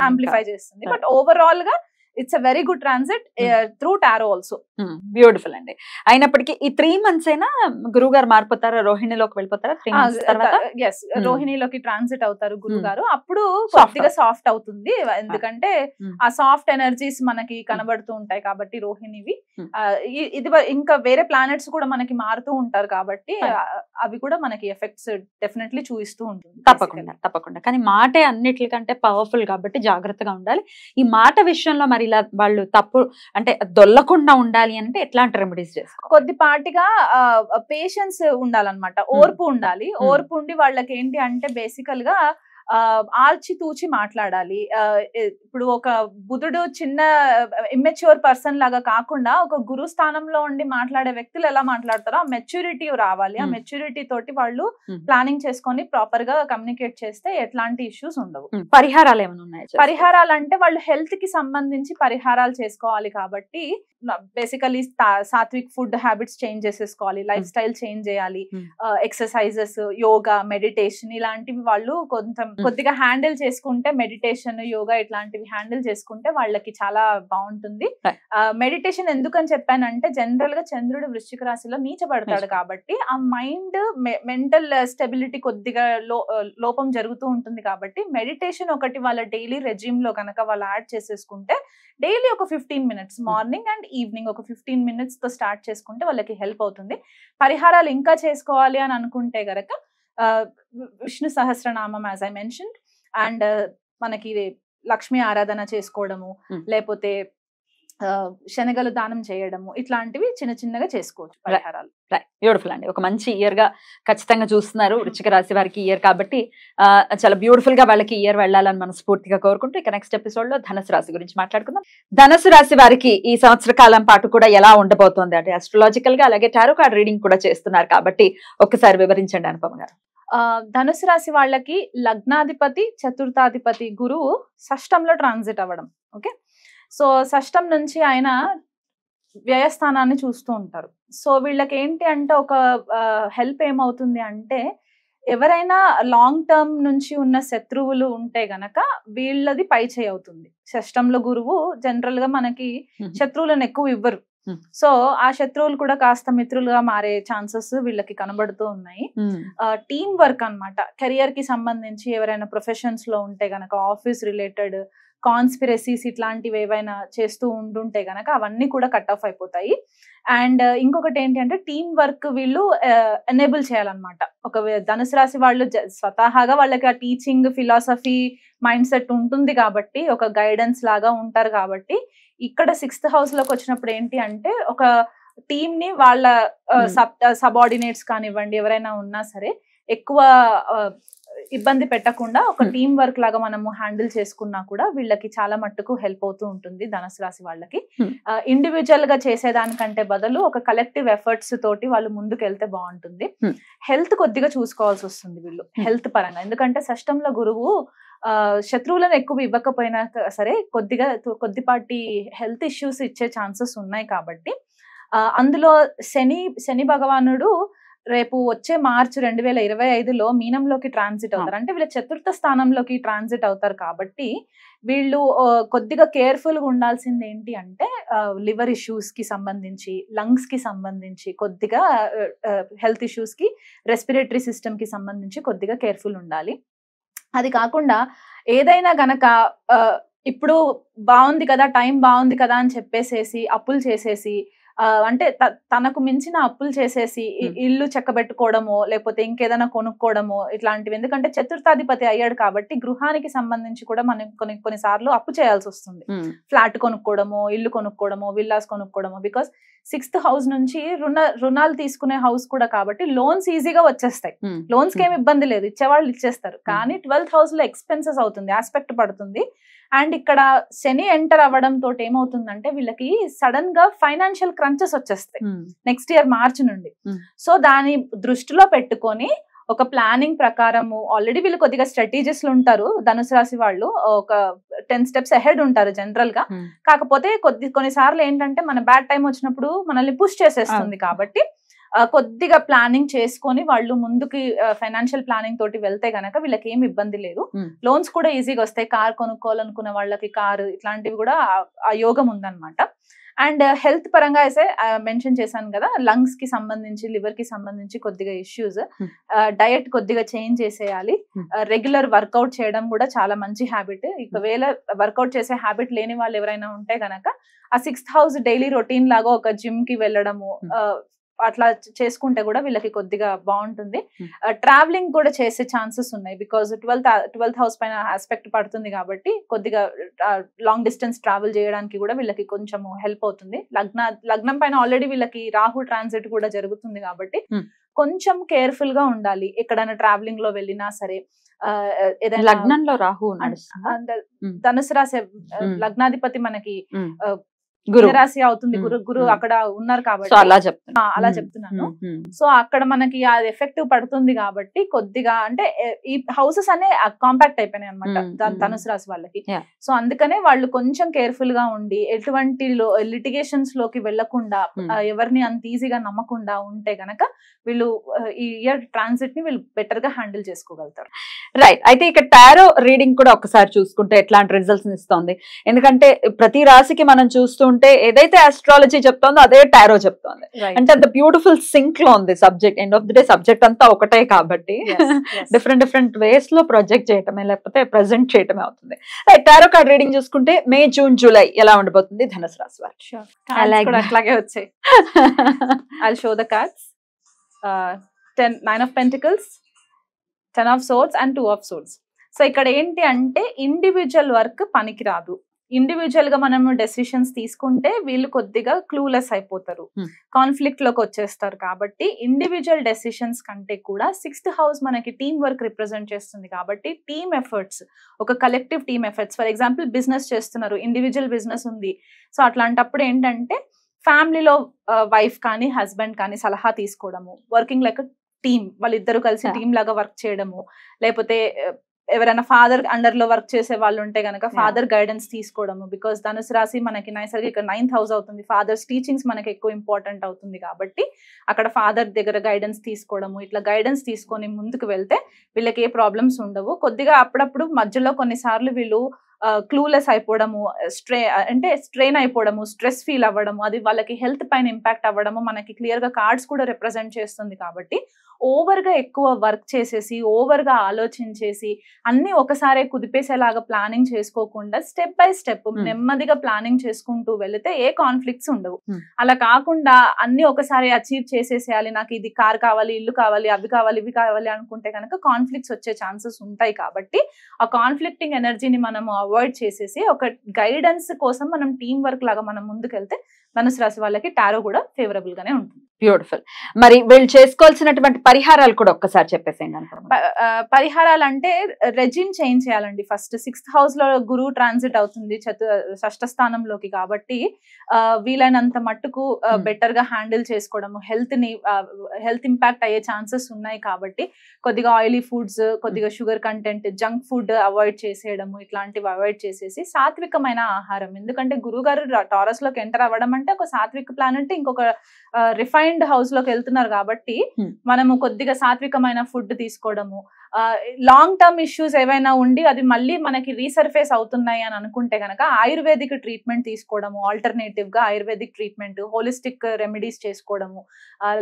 ఆంప్లిఫై చేస్తుంది. బట్ ఓవరాల్ గా it's a very good transit through tarot also. Beautiful అండి. అయినప్పటికీ ఈ 3 months అయినా గురువు గారు మారిపోతారా, రోహిణిలోకి వెళ్ళిపోతారా? ఎస్, రోహిణిలోకి ట్రాన్సిట్ అవుతారు గురువు గారు. అప్పుడు కొద్దిగా సాఫ్ట్ అవుతుంది, ఎందుకంటే ఆ సాఫ్ట్ ఎనర్జీస్ మనకి కనబడుతూ ఉంటాయి కాబట్టి రోహిణివి. ఇది ఇంకా వేరే ప్లానెట్స్ కూడా మనకి మారుతూ ఉంటారు కాబట్టి అవి కూడా మనకి ఎఫెక్ట్స్ డెఫినెట్లీ చూపిస్తూ ఉంటుంది. తప్పకుండా. కానీ మాటే అన్నిటికంటే పవర్ఫుల్ కాబట్టి జాగ్రత్తగా ఉండాలి. ఈ మాట విషయంలో మరి ఇలా వాళ్ళు తప్పు అంటే దొల్లకుండా ఉండాలి అంటే ఎట్లాంటి రెమెడీస్ చేసుకోవాలి? కొద్దిపాటిగా పేషెన్స్ ఉండాలన్నమాట, ఓర్పు ఉండాలి. ఓర్పు ఉండి వాళ్ళకి ఏంటి అంటే బేసికల్ గా ఆల్చి తూచి మాట్లాడాలి. ఇప్పుడు ఒక బుధుడు చిన్న ఇమ్మెచ్యూర్ పర్సన్ లాగా కాకుండా ఒక గురు స్థానంలో ఉండి మాట్లాడే వ్యక్తులు ఎలా మాట్లాడతారో ఆ మెచ్యూరిటీ రావాలి. ఆ మెచ్యూరిటీ తోటి వాళ్ళు ప్లానింగ్ చేసుకొని ప్రాపర్ గా కమ్యూనికేట్ చేస్తే ఎట్లాంటి ఇష్యూస్ ఉండవు. పరిహారాలు ఏమైనా ఉన్నాయి? పరిహారాలు అంటే వాళ్ళు హెల్త్ కి సంబంధించి పరిహారాలు చేసుకోవాలి కాబట్టి basically sattvic food habits change చేసేసుకోవాలి, లైఫ్ స్టైల్ చేంజ్ చేయాలి, ఎక్సర్సైజెస్, యోగా, మెడిటేషన్ ఇలాంటివి వాళ్ళు కొంచెం కొద్దిగా హ్యాండిల్ చేసుకుంటే మెడిటేషన్, యోగా ఇట్లాంటివి హ్యాండిల్ చేసుకుంటే వాళ్ళకి చాలా బాగుంటుంది. మెడిటేషన్ ఎందుకని చెప్పానంటే జనరల్ గా చంద్రుడు వృశ్చిక రాశిలో నీచబడతాడు కాబట్టి ఆ మైండ్ మెంటల్ స్టెబిలిటీ కొద్దిగా లోపం జరుగుతూ ఉంటుంది. కాబట్టి మెడిటేషన్ ఒకటి వాళ్ళ డైలీ రెజ్యూమ్ లో కనుక వాళ్ళు యాడ్ చేసేసుకుంటే డైలీ ఒక 15 minutes మార్నింగ్ అండ్ ఈవినింగ్ ఒక 15 minutes తో స్టార్ట్ చేసుకుంటే వాళ్ళకి హెల్ప్ అవుతుంది. పరిహారాలు ఇంకా చేసుకోవాలి అని అనుకుంటే గనక Vishnu Sahasranamam as I mentioned, and మనకి లక్ష్మీ ఆరాధన చేసుకోవడము, లేకపోతే శనగలు దానం చేయడము, ఇట్లాంటివి చిన్న చిన్నగా చేసుకోవచ్చు పరిహారాలు. బ్యూటిఫుల్ అండి. ఒక మంచి ఇయర్ గా ఖచ్చితంగా చూస్తున్నారు వృశ్చిక రాశి వారికి ఇయర్ కాబట్టి చాలా బ్యూటిఫుల్ గా వాళ్ళకి ఇయర్ వెళ్ళాలని మనస్ఫూర్తిగా కోరుకుంటూ ఇక నెక్స్ట్ ఎపిసోడ్ లో ధనుసు రాశి గురించి మాట్లాడుకుందాం. ధనుసు రాశి వారికి ఈ సంవత్సర కాలం పాటు కూడా ఎలా ఉండబోతోంది అంటే అస్ట్రాలజికల్ గా అలాగే టారో కార్డ్ రీడింగ్ కూడా చేస్తున్నారు కాబట్టి ఒక్కసారి వివరించండి అనుపమ గారు. ధనుసు రాశి వాళ్ళకి లగ్నాధిపతి చతుర్థాధిపతి గురువు షష్టంలో ట్రాన్సిట్ అవ్వడం. ఓకే, సో షష్టం నుంచి ఆయన వ్యయస్థానాన్ని చూస్తూ ఉంటారు. సో వీళ్ళకి ఏంటి అంటే ఒక హెల్ప్ ఏమవుతుంది అంటే ఎవరైనా లాంగ్ టర్మ్ నుంచి ఉన్న శత్రువులు ఉంటే గనక వీళ్ళది పై చేయి అవుతుంది. షష్టంలో గురువు జనరల్ గా మనకి శత్రువులను ఎక్కువ ఇవ్వరు. సో ఆ శత్రువులు కూడా కాస్త మిత్రులుగా మారే ఛాన్సెస్ వీళ్ళకి కనబడుతూ ఉన్నాయి. టీమ్ వర్క్ అన్నమాట. కెరియర్ కి సంబంధించి ఎవరైనా ప్రొఫెషన్స్ లో ఉంటే గనక ఆఫీస్ రిలేటెడ్ కాన్స్పిరసీస్ ఇట్లాంటివి ఏవైనా చేస్తూ ఉండుంటే గనక అవన్నీ కూడా కట్ ఆఫ్ అయిపోతాయి. అండ్ ఇంకొకటి ఏంటి అంటే టీమ్ వర్క్ వీళ్ళు ఎనేబుల్ చేయాలన్నమాట. ఒక ధనుసు రాశి వాళ్ళు స్వతహాగా వాళ్ళకి ఆ టీచింగ్ ఫిలాసఫీ మైండ్ సెట్ ఉంటుంది కాబట్టి ఒక గైడెన్స్ లాగా ఉంటారు కాబట్టి ఇక్కడ 6th house లోకి వచ్చినప్పుడు ఏంటి అంటే ఒక టీమ్ ని వాళ్ళ సబార్డినేట్స్ కానివ్వండి ఎవరైనా ఉన్నా సరే ఎక్కువ ఇబ్బంది పెట్టకుండా ఒక టీమ్ వర్క్ లాగా మనము హ్యాండిల్ చేసుకున్నా కూడా వీళ్ళకి చాలా మట్టుకు హెల్ప్ అవుతూ ఉంటుంది ధనుసు రాశి వాళ్ళకి. ఇండివిజువల్ గా చేసేదానికంటే బదులు ఒక కలెక్టివ్ ఎఫర్ట్స్ తోటి వాళ్ళు ముందుకు వెళ్తే బాగుంటుంది. హెల్త్ కొద్దిగా చూసుకోవాల్సి వస్తుంది వీళ్ళు హెల్త్ పరంగా, ఎందుకంటే షష్టంలో గురువు శత్రువులను ఎక్కువ ఇవ్వకపోయినా సరే కొద్దిపాటి హెల్త్ ఇష్యూస్ ఇచ్చే ఛాన్సెస్ ఉన్నాయి కాబట్టి అందులో శని భగవానుడు రేపు వచ్చే మార్చి 2025లో మీనంలోకి ట్రాన్సిట్ అవుతారు. అంటే వీళ్ళ చతుర్థ స్థానంలోకి ట్రాన్సిట్ అవుతారు కాబట్టి వీళ్ళు కొద్దిగా కేర్ఫుల్ గా ఉండాల్సింది ఏంటి అంటే లివర్ ఇష్యూస్ కి సంబంధించి, లంగ్స్ కి సంబంధించి కొద్దిగా హెల్త్ ఇష్యూస్ కి, రెస్పిరేటరీ సిస్టమ్ కి సంబంధించి కొద్దిగా కేర్ఫుల్ ఉండాలి. అది కాకుండా ఏదైనా గనక ఇప్పుడు బాగుంది కదా, టైం బాగుంది కదా అని చెప్పేసేసి అప్పులు చేసేసి అంటే తనకు మించిన అప్పులు చేసేసి ఇల్లు చెక్కబెట్టుకోవడమో లేకపోతే ఇంకేదైనా కొనుక్కోవడమో ఇట్లాంటివి. ఎందుకంటే చతుర్థాధిపతి అయ్యాడు కాబట్టి గృహానికి సంబంధించి కూడా మనం కొన్నిసార్లు అప్పు చేయాల్సి వస్తుంది. ఫ్లాట్ కొనుక్కోవడమో, ఇల్లు కొనుక్కోవడమో, విల్లాస్ కొనుక్కోవడమో. బికాస్ 6th house నుంచి రుణాలు తీసుకునే హౌస్ కూడా కాబట్టి లోన్స్ ఈజీగా వచ్చేస్తాయి. లోన్స్ కి ఏమి ఇబ్బంది లేదు, ఇచ్చేవాళ్ళు ఇచ్చేస్తారు. కానీ 12th house లో ఎక్స్పెన్సెస్ అవుతుంది, ఆస్పెక్ట్ పడుతుంది. అండ్ ఇక్కడ శని ఎంటర్ అవ్వడం తోటి ఏమవుతుందంటే వీళ్ళకి సడన్ గా ఫైనాన్షియల్ క్రంచెస్ వచ్చేస్తాయి నెక్స్ట్ ఇయర్ మార్చి నుండి. సో దాని దృష్టిలో పెట్టుకొని ఒక ప్లానింగ్ ప్రకారము ఆల్రెడీ వీళ్ళు కొద్దిగా స్ట్రాటజీస్లు ఉంటారు ధనుసు రాశి వాళ్ళు, ఒక 10 steps అహెడ్ ఉంటారు జనరల్ గా. కాకపోతే కొన్నిసార్లు ఏంటంటే మన బ్యాడ్ టైం వచ్చినప్పుడు మనల్ని పుష్ చేసేస్తుంది కాబట్టి కొద్దిగా ప్లానింగ్ చేసుకొని వాళ్ళు ముందుకి ఫైనాన్షియల్ ప్లానింగ్ తోటి వెళ్తే గనక వీళ్ళకి ఏమి ఇబ్బంది లేదు. లోన్స్ కూడా ఈజీగా వస్తాయి. కార్ కొనుక్కోవాలనుకున్న వాళ్ళకి కారు ఇట్లాంటివి కూడా ఆ యోగం ఉందన్నమాట. అండ్ హెల్త్ పరంగా అయితే మెన్షన్ చేశాను కదా, లంగ్స్ కి సంబంధించి, లివర్ కి సంబంధించి కొద్దిగా ఇష్యూస్, డయట్ కొద్దిగా చేంజ్ చేసేయాలి. రెగ్యులర్ వర్కౌట్ చేయడం కూడా చాలా మంచి హ్యాబిట్. ఒకవేళ వర్కౌట్ చేసే హ్యాబిట్ లేని వాళ్ళు ఎవరైనా ఉంటే గనక ఆ 6th house డైలీ రొటీన్ లాగా ఒక జిమ్ కి వెళ్ళడము అట్లా చేసుకుంటే కూడా వీళ్ళకి కొద్దిగా బాగుంటుంది. ట్రావెలింగ్ కూడా చేసే ఛాన్సెస్ ఉన్నాయి. బికాజ్ 12th house పైన ఆస్పెక్ట్ పడుతుంది కాబట్టి కొద్దిగా లాంగ్ డిస్టెన్స్ ట్రావెల్ చేయడానికి కూడా వీళ్ళకి కొంచెం హెల్ప్ అవుతుంది. లగ్నం పైన ఆల్రెడీ వీళ్ళకి రాహు ట్రాన్సిట్ కూడా జరుగుతుంది కాబట్టి కొంచెం కేర్ఫుల్ గా ఉండాలి ఎక్కడైనా ట్రావెలింగ్ లో వెళ్ళినా సరే. లగ్నంలో రాహు ధనుసు రాశి లగ్నాధిపతి మనకి గురు రాశి అవుతుంది, గురు అక్కడ ఉన్నారు కాబట్టి అలా చెప్తున్నా అలా చెప్తున్నాను. సో అక్కడ మనకి అది ఎఫెక్టివ్ పడుతుంది కాబట్టి కొద్దిగా అంటే ఈ హౌసెస్ అనే కాంపాక్ట్ అయిపోయినాయి అనమాట ధనుసు రాశి వాళ్ళకి. సో అందుకనే వాళ్ళు కొంచెం కేర్ఫుల్ గా ఉండి ఎటువంటి లిటిగేషన్స్ లోకి వెళ్లకుండా ఎవరిని అంత ఈజీగా నమ్మకుండా ఉంటే గనక వీళ్ళు ఈ ఇయర్ ట్రాన్సిట్ ని వీళ్ళు బెటర్ గా హ్యాండిల్ చేసుకోగలుగుతారు. రైట్. అయితే ఇక్కడ టారో రీడింగ్ కూడా ఒకసారి చూసుకుంటే ఎట్లాంటి రిజల్ట్స్ ఇస్తుంది? ఎందుకంటే ప్రతి రాశికి మనం చూస్తుంటే ఏదైతే ఆస్ట్రాలజీ చెప్తోందో అదే టారో చెప్తోంది. అంటే అంత బ్యూటిఫుల్ సింక్ లో ఉంది subject. End of the day subject అంతా ఒకటే కాబట్టి డిఫరెంట్ వేస్ లో ప్రొజెక్ట్ చేయటమే లేకపోతే ప్రెజెంట్ చేయటమే అవుతుంది. రైట్. టారో కార్డ్ రీడింగ్ చూసుకుంటే మే, జూన్, జూలై ఎలా ఉండబోతుంది ధనుసు రాశి వారికి? అట్లాగే వచ్చాయి. I'll show the cards. 9 of Pentacles, 10 of Swords and 2 of Swords. So ఇక్కడ ఏంటి అంటే ఇండివిజువల్ వర్క్ పనికిరాదు. ఇండివిజువల్ గా మనము డెసిషన్స్ తీసుకుంటే వీళ్ళు కొద్దిగా క్లూలెస్ అయిపోతారు, కాన్ఫ్లిక్ట్ లోకి వచ్చేస్తారు. కాబట్టి ఇండివిజువల్ డెసిషన్స్ కంటే కూడా 6th హౌస్ మనకి టీమ్ వర్క్ రిప్రజెంట్ చేస్తుంది కాబట్టి టీమ్ ఎఫర్ట్స్, ఒక collective team efforts. For example business చేస్తున్నారు, ఇండివిజువల్ బిజినెస్ ఉంది. సో అట్లాంటప్పుడు ఏంటంటే ఫ్యామిలీలో వైఫ్ కానీ హస్బెండ్ కానీ సలహా తీసుకోవడము, వర్కింగ్ లైక్ టీమ్, వాళ్ళిద్దరు కలిసి టీమ్ లాగా వర్క్ చేయడము, లేకపోతే ఎవరైనా ఫాదర్ అండర్ లో వర్క్ చేసే వాళ్ళు ఉంటే గనక ఫాదర్ గైడెన్స్ తీసుకోవడము. బికాస్ ధనుసు రాశి మనకి నైసర్గిక 9th హౌస్ అవుతుంది, ఫాదర్స్ టీచింగ్స్ మనకి ఎక్కువ ఇంపార్టెంట్ అవుతుంది కాబట్టి అక్కడ ఫాదర్ దగ్గర గైడెన్స్ తీసుకోవడము. ఇట్లా గైడెన్స్ తీసుకొని ముందుకు వెళ్తే వీళ్ళకి ఏ ప్రాబ్లమ్స్ ఉండవు. కొద్దిగా అప్పుడప్పుడు మధ్యలో కొన్నిసార్లు వీళ్ళు క్లూలెస్ అయిపోవడము, స్ట్రెయిన్ అయిపోవడము, స్ట్రెస్ ఫీల్ అవ్వడము, అది వాళ్ళకి హెల్త్ పైన ఇంపాక్ట్ అవ్వడము మనకి క్లియర్ గా కార్డ్స్ కూడా రిప్రజెంట్ చేస్తుంది. కాబట్టి ఓవర్ గా ఎక్కువ వర్క్ చేసేసి ఓవర్ గా ఆలోచించేసి అన్ని ఒకసారి కుదిపేసేలాగా ప్లానింగ్ చేసుకోకుండా స్టెప్ బై స్టెప్ నెమ్మదిగా ప్లానింగ్ చేసుకుంటూ వెళితే ఏ కాన్ఫ్లిక్ట్స్ ఉండవు. అలా కాకుండా అన్ని ఒకసారి అచీవ్ చేసేసేయాలి, నాకు ఇది కార్ కావాలి, ఇల్లు కావాలి, అవి కావాలి, ఇవి కావాలి అనుకుంటే కనుక కాన్ఫ్లిక్ట్స్ వచ్చే ఛాన్సెస్ ఉంటాయి. కాబట్టి ఆ కాన్ఫ్లిక్టింగ్ ఎనర్జీని మనము అవాయిడ్ చేసేసి ఒక గైడెన్స్ కోసం మనం టీం వర్క్ లాగా మనం ముందుకెళ్తే ధనుసు రాశి వాళ్ళకి టారో కూడా ఫేవరబుల్ గానే ఉంటుంది. బ్యూటిఫుల్. మరి వీళ్ళు చేసుకోవాల్సినటువంటి పరిహారాలు కూడా ఒక్కసారి చెప్పేసేయండి. పరిహారాలు అంటే రెజిమ్ చేంజ్ చేయాలండి. ఫస్ట్ 6th హౌస్ లో గురువు ట్రాన్సిట్ అవుతుంది షష్ఠ స్థానంలోకి కాబట్టి వీలైనంత మట్టుకు బెటర్ గా హ్యాండిల్ చేసుకోవడము, హెల్త్ ఇంపాక్ట్ అయ్యే ఛాన్సెస్ ఉన్నాయి కాబట్టి కొద్దిగా ఆయిలీ ఫుడ్స్, కొద్దిగా sugar content, junk food avoid చేసేయడము, ఇట్లాంటివి అవాయిడ్ చేసేసి సాత్వికమైన ఆహారం. ఎందుకంటే గురువు గారు టారస్ లోకి ఎంటర్ అవ్వడం అంటే ఒక సాత్విక ప్లానెట్ ఇంకొక రిఫైన్డ్ హౌస్ లోకి వెళ్తున్నారు కాబట్టి మనము కొద్దిగా సాత్వికమైన ఫుడ్ తీసుకోవడము, లాంగ్ టర్మ్ ఇష్యూస్ ఏవైనా ఉండి అది మళ్ళీ మనకి రీసర్ఫేస్ అవుతున్నాయి అని అనుకుంటే గనక ఆయుర్వేదిక్ ట్రీట్మెంట్ తీసుకోవడము, ఆల్టర్నేటివ్ గా ఆయుర్వేదిక్ ట్రీట్మెంట్, హోలిస్టిక్ రెమెడీస్ చేసుకోవడము,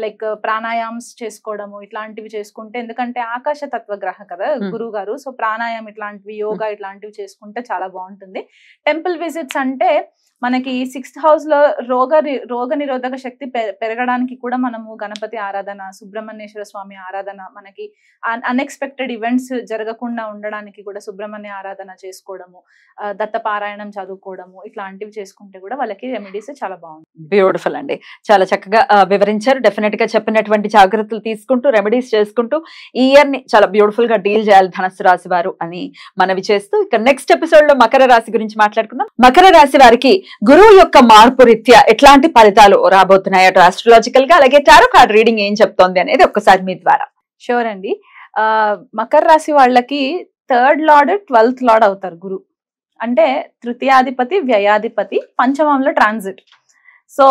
లైక్ ప్రాణాయామ్స్ చేసుకోవడము, ఇట్లాంటివి చేసుకుంటే, ఎందుకంటే ఆకాశ తత్వ గ్రహ కదా గురువు గారు, సో ప్రాణాయామం ఇట్లాంటివి, యోగా ఇట్లాంటివి చేసుకుంటే చాలా బాగుంటుంది. టెంపుల్ విజిట్స్ అంటే మనకి 6th హౌస్ లో రోగ నిరోధక శక్తి పెరగడానికి కూడా మనము గణపతి ఆరాధన, సుబ్రహ్మణ్యేశ్వర స్వామి ఆరాధన, మనకి అన్ఎక్స్పెక్టెడ్ ఈవెంట్స్ జరగకుండా ఉండడానికి కూడా సుబ్రహ్మణ్య ఆరాధన చేసుకోవడము, దత్తపారాయణం చదువుకోవడము, ఇట్లాంటివి చేసుకుంటే కూడా వాళ్ళకి రెమెడీస్ చాలా బాగుంటుంది. బ్యూటిఫుల్ అండి, చాలా చక్కగా వివరించారు. డెఫినెట్ గా చెప్పినటువంటి జాగ్రత్తలు తీసుకుంటూ రెమెడీస్ చేసుకుంటూ ఈ ఇయర్ ని చాలా బ్యూటిఫుల్ గా డీల్ చేయాలి ధనుసు రాశి వారు అని మనవి చేస్తూ, ఇక నెక్స్ట్ ఎపిసోడ్ లో మకర రాశి గురించి మాట్లాడుకుందాం. మకర రాశి వారికి గురువు యొక్క మార్పు రీత్యా ఎట్లాంటి ఫలితాలు రాబోతున్నాయి అటు ఆస్ట్రాలజికల్ గా, అలాగే టారో కార్డ్ రీడింగ్ ఏం చెప్తోంది అనేది ఒక్కసారి మీ ద్వారా. షూర్ అండి. మకర రాశి వాళ్ళకి 3rd లార్డ్ 12th లార్డ్ అవుతారు గురు. అంటే తృతీయాధిపతి, వ్యయాధిపతి, పంచమంలో ట్రాన్సిట్. సో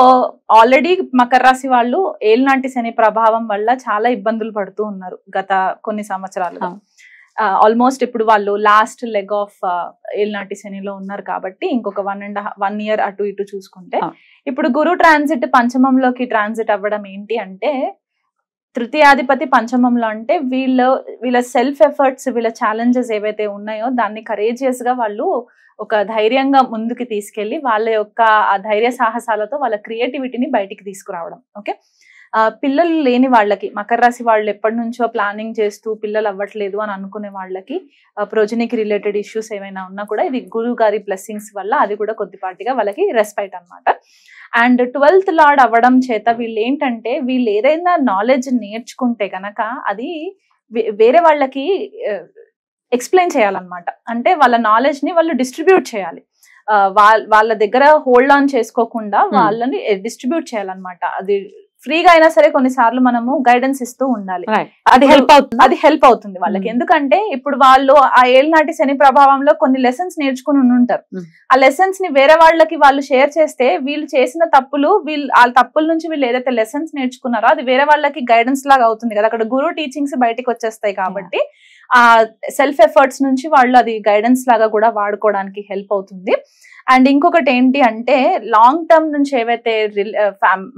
ఆల్రెడీ మకర రాశి వాళ్ళు ఏలినాటి శని ప్రభావం వల్ల చాలా ఇబ్బందులు పడుతూ ఉన్నారు గత కొన్ని సంవత్సరాలుగా. ఆల్మోస్ట్ ఇప్పుడు వాళ్ళు లాస్ట్ లెగ్ ఆఫ్ ఏలినాటి శనిలో ఉన్నారు కాబట్టి ఇంకొక 1 year అటు ఇటు చూసుకుంటే, ఇప్పుడు గురు ట్రాన్సిట్ పంచమంలోకి ట్రాన్సిట్ అవ్వడం ఏంటి అంటే, తృతీయాధిపతి పంచమంలో అంటే వీళ్ళ సెల్ఫ్ ఎఫర్ట్స్, వీళ్ళ ఛాలెంజెస్ ఏవైతే ఉన్నాయో దాన్ని కరేజియస్ గా వాళ్ళు ఒక ధైర్యంగా ముందుకు తీసుకెళ్లి వాళ్ళ యొక్క ఆ ధైర్య సాహసాలతో వాళ్ళ క్రియేటివిటీని బయటికి తీసుకురావడం. ఓకే, పిల్లలు లేని వాళ్ళకి, మకర రాశి వాళ్ళు ఎప్పటి నుంచో ప్లానింగ్ చేస్తూ పిల్లలు అవ్వట్లేదు అని అనుకునే వాళ్ళకి, ప్రోజనికి రిలేటెడ్ ఇష్యూస్ ఏమైనా ఉన్నా కూడా ఇది గురువు గారి బ్లెస్సింగ్స్ వల్ల అది కూడా కొద్దిపాటిగా వాళ్ళకి రెస్పైట్ అన్నమాట. అండ్ 12th లార్డ్ అవ్వడం చేత వీళ్ళు ఏంటంటే, వీళ్ళు ఏదైనా నాలెడ్జ్ నేర్చుకుంటే కనుక అది వేరే వాళ్ళకి ఎక్స్ప్లెయిన్ చేయాలన్నమాట. అంటే వాళ్ళ నాలెడ్జ్ ని వాళ్ళు డిస్ట్రిబ్యూట్ చేయాలి. వాళ్ళ దగ్గర హోల్డ్ ఆన్ చేసుకోకుండా వాళ్ళని డిస్ట్రిబ్యూట్ చేయాలన్నమాట. అది ఫ్రీగా అయినా సరే కొన్నిసార్లు మనము గైడెన్స్ ఇస్తూ ఉండాలి. అది హెల్ప్ అవుతుంది వాళ్ళకి. ఎందుకంటే ఇప్పుడు వాళ్ళు ఆ ఏళ్ళనాటి శని ప్రభావంలో కొన్ని లెసన్స్ నేర్చుకుని ఉంటారు. ఆ లెసన్స్ ని వేరే వాళ్ళకి వాళ్ళు షేర్ చేస్తే వీళ్ళు చేసిన తప్పులు, ఆ తప్పుల నుంచి వీళ్ళు ఏదైతే లెసన్స్ నేర్చుకున్నారో అది వేరే వాళ్ళకి గైడెన్స్ లాగా అవుతుంది కదా. అక్కడ గురువు టీచింగ్స్ బయటకు వచ్చేస్తాయి కాబట్టి ఆ సెల్ఫ్ ఎఫర్ట్స్ నుంచి వాళ్ళు అది గైడెన్స్ లాగా కూడా వాడుకోవడానికి హెల్ప్ అవుతుంది. అండ్ ఇంకొకటి ఏంటి అంటే లాంగ్ టర్మ్ నుంచి ఏవైతే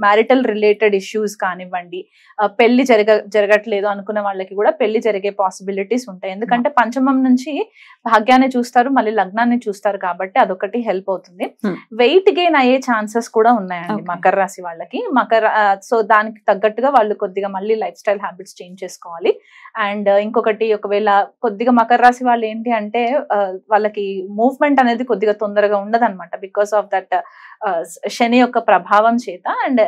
మ్యారిటల్ రిలేటెడ్ ఇష్యూస్ కానివ్వండి, పెళ్లి జరగట్లేదు అనుకున్న వాళ్ళకి కూడా పెళ్లి జరిగే పాసిబిలిటీస్ ఉంటాయి. ఎందుకంటే పంచమం నుంచి భాగ్యాన్ని చూస్తారు, మళ్ళీ లగ్నాన్ని చూస్తారు కాబట్టి అదొకటి హెల్ప్ అవుతుంది. వెయిట్ గెయిన్ అయ్యే ఛాన్సెస్ కూడా ఉన్నాయండి మకర రాశి వాళ్ళకి. సో దానికి తగ్గట్టుగా వాళ్ళు కొద్దిగా మళ్ళీ లైఫ్ స్టైల్ హ్యాబిట్స్ చేంజ్ చేసుకోవాలి. అండ్ ఇంకొకటి, ఒకవేళ కొద్దిగా మకర రాశి వాళ్ళు ఏంటి అంటే వాళ్ళకి మూవ్మెంట్ అనేది కొద్దిగా తొందరగా ఉండదన్నమాట. బికాస్ ఆఫ్ దట్ శని యొక్క ప్రభావం చేత అండ్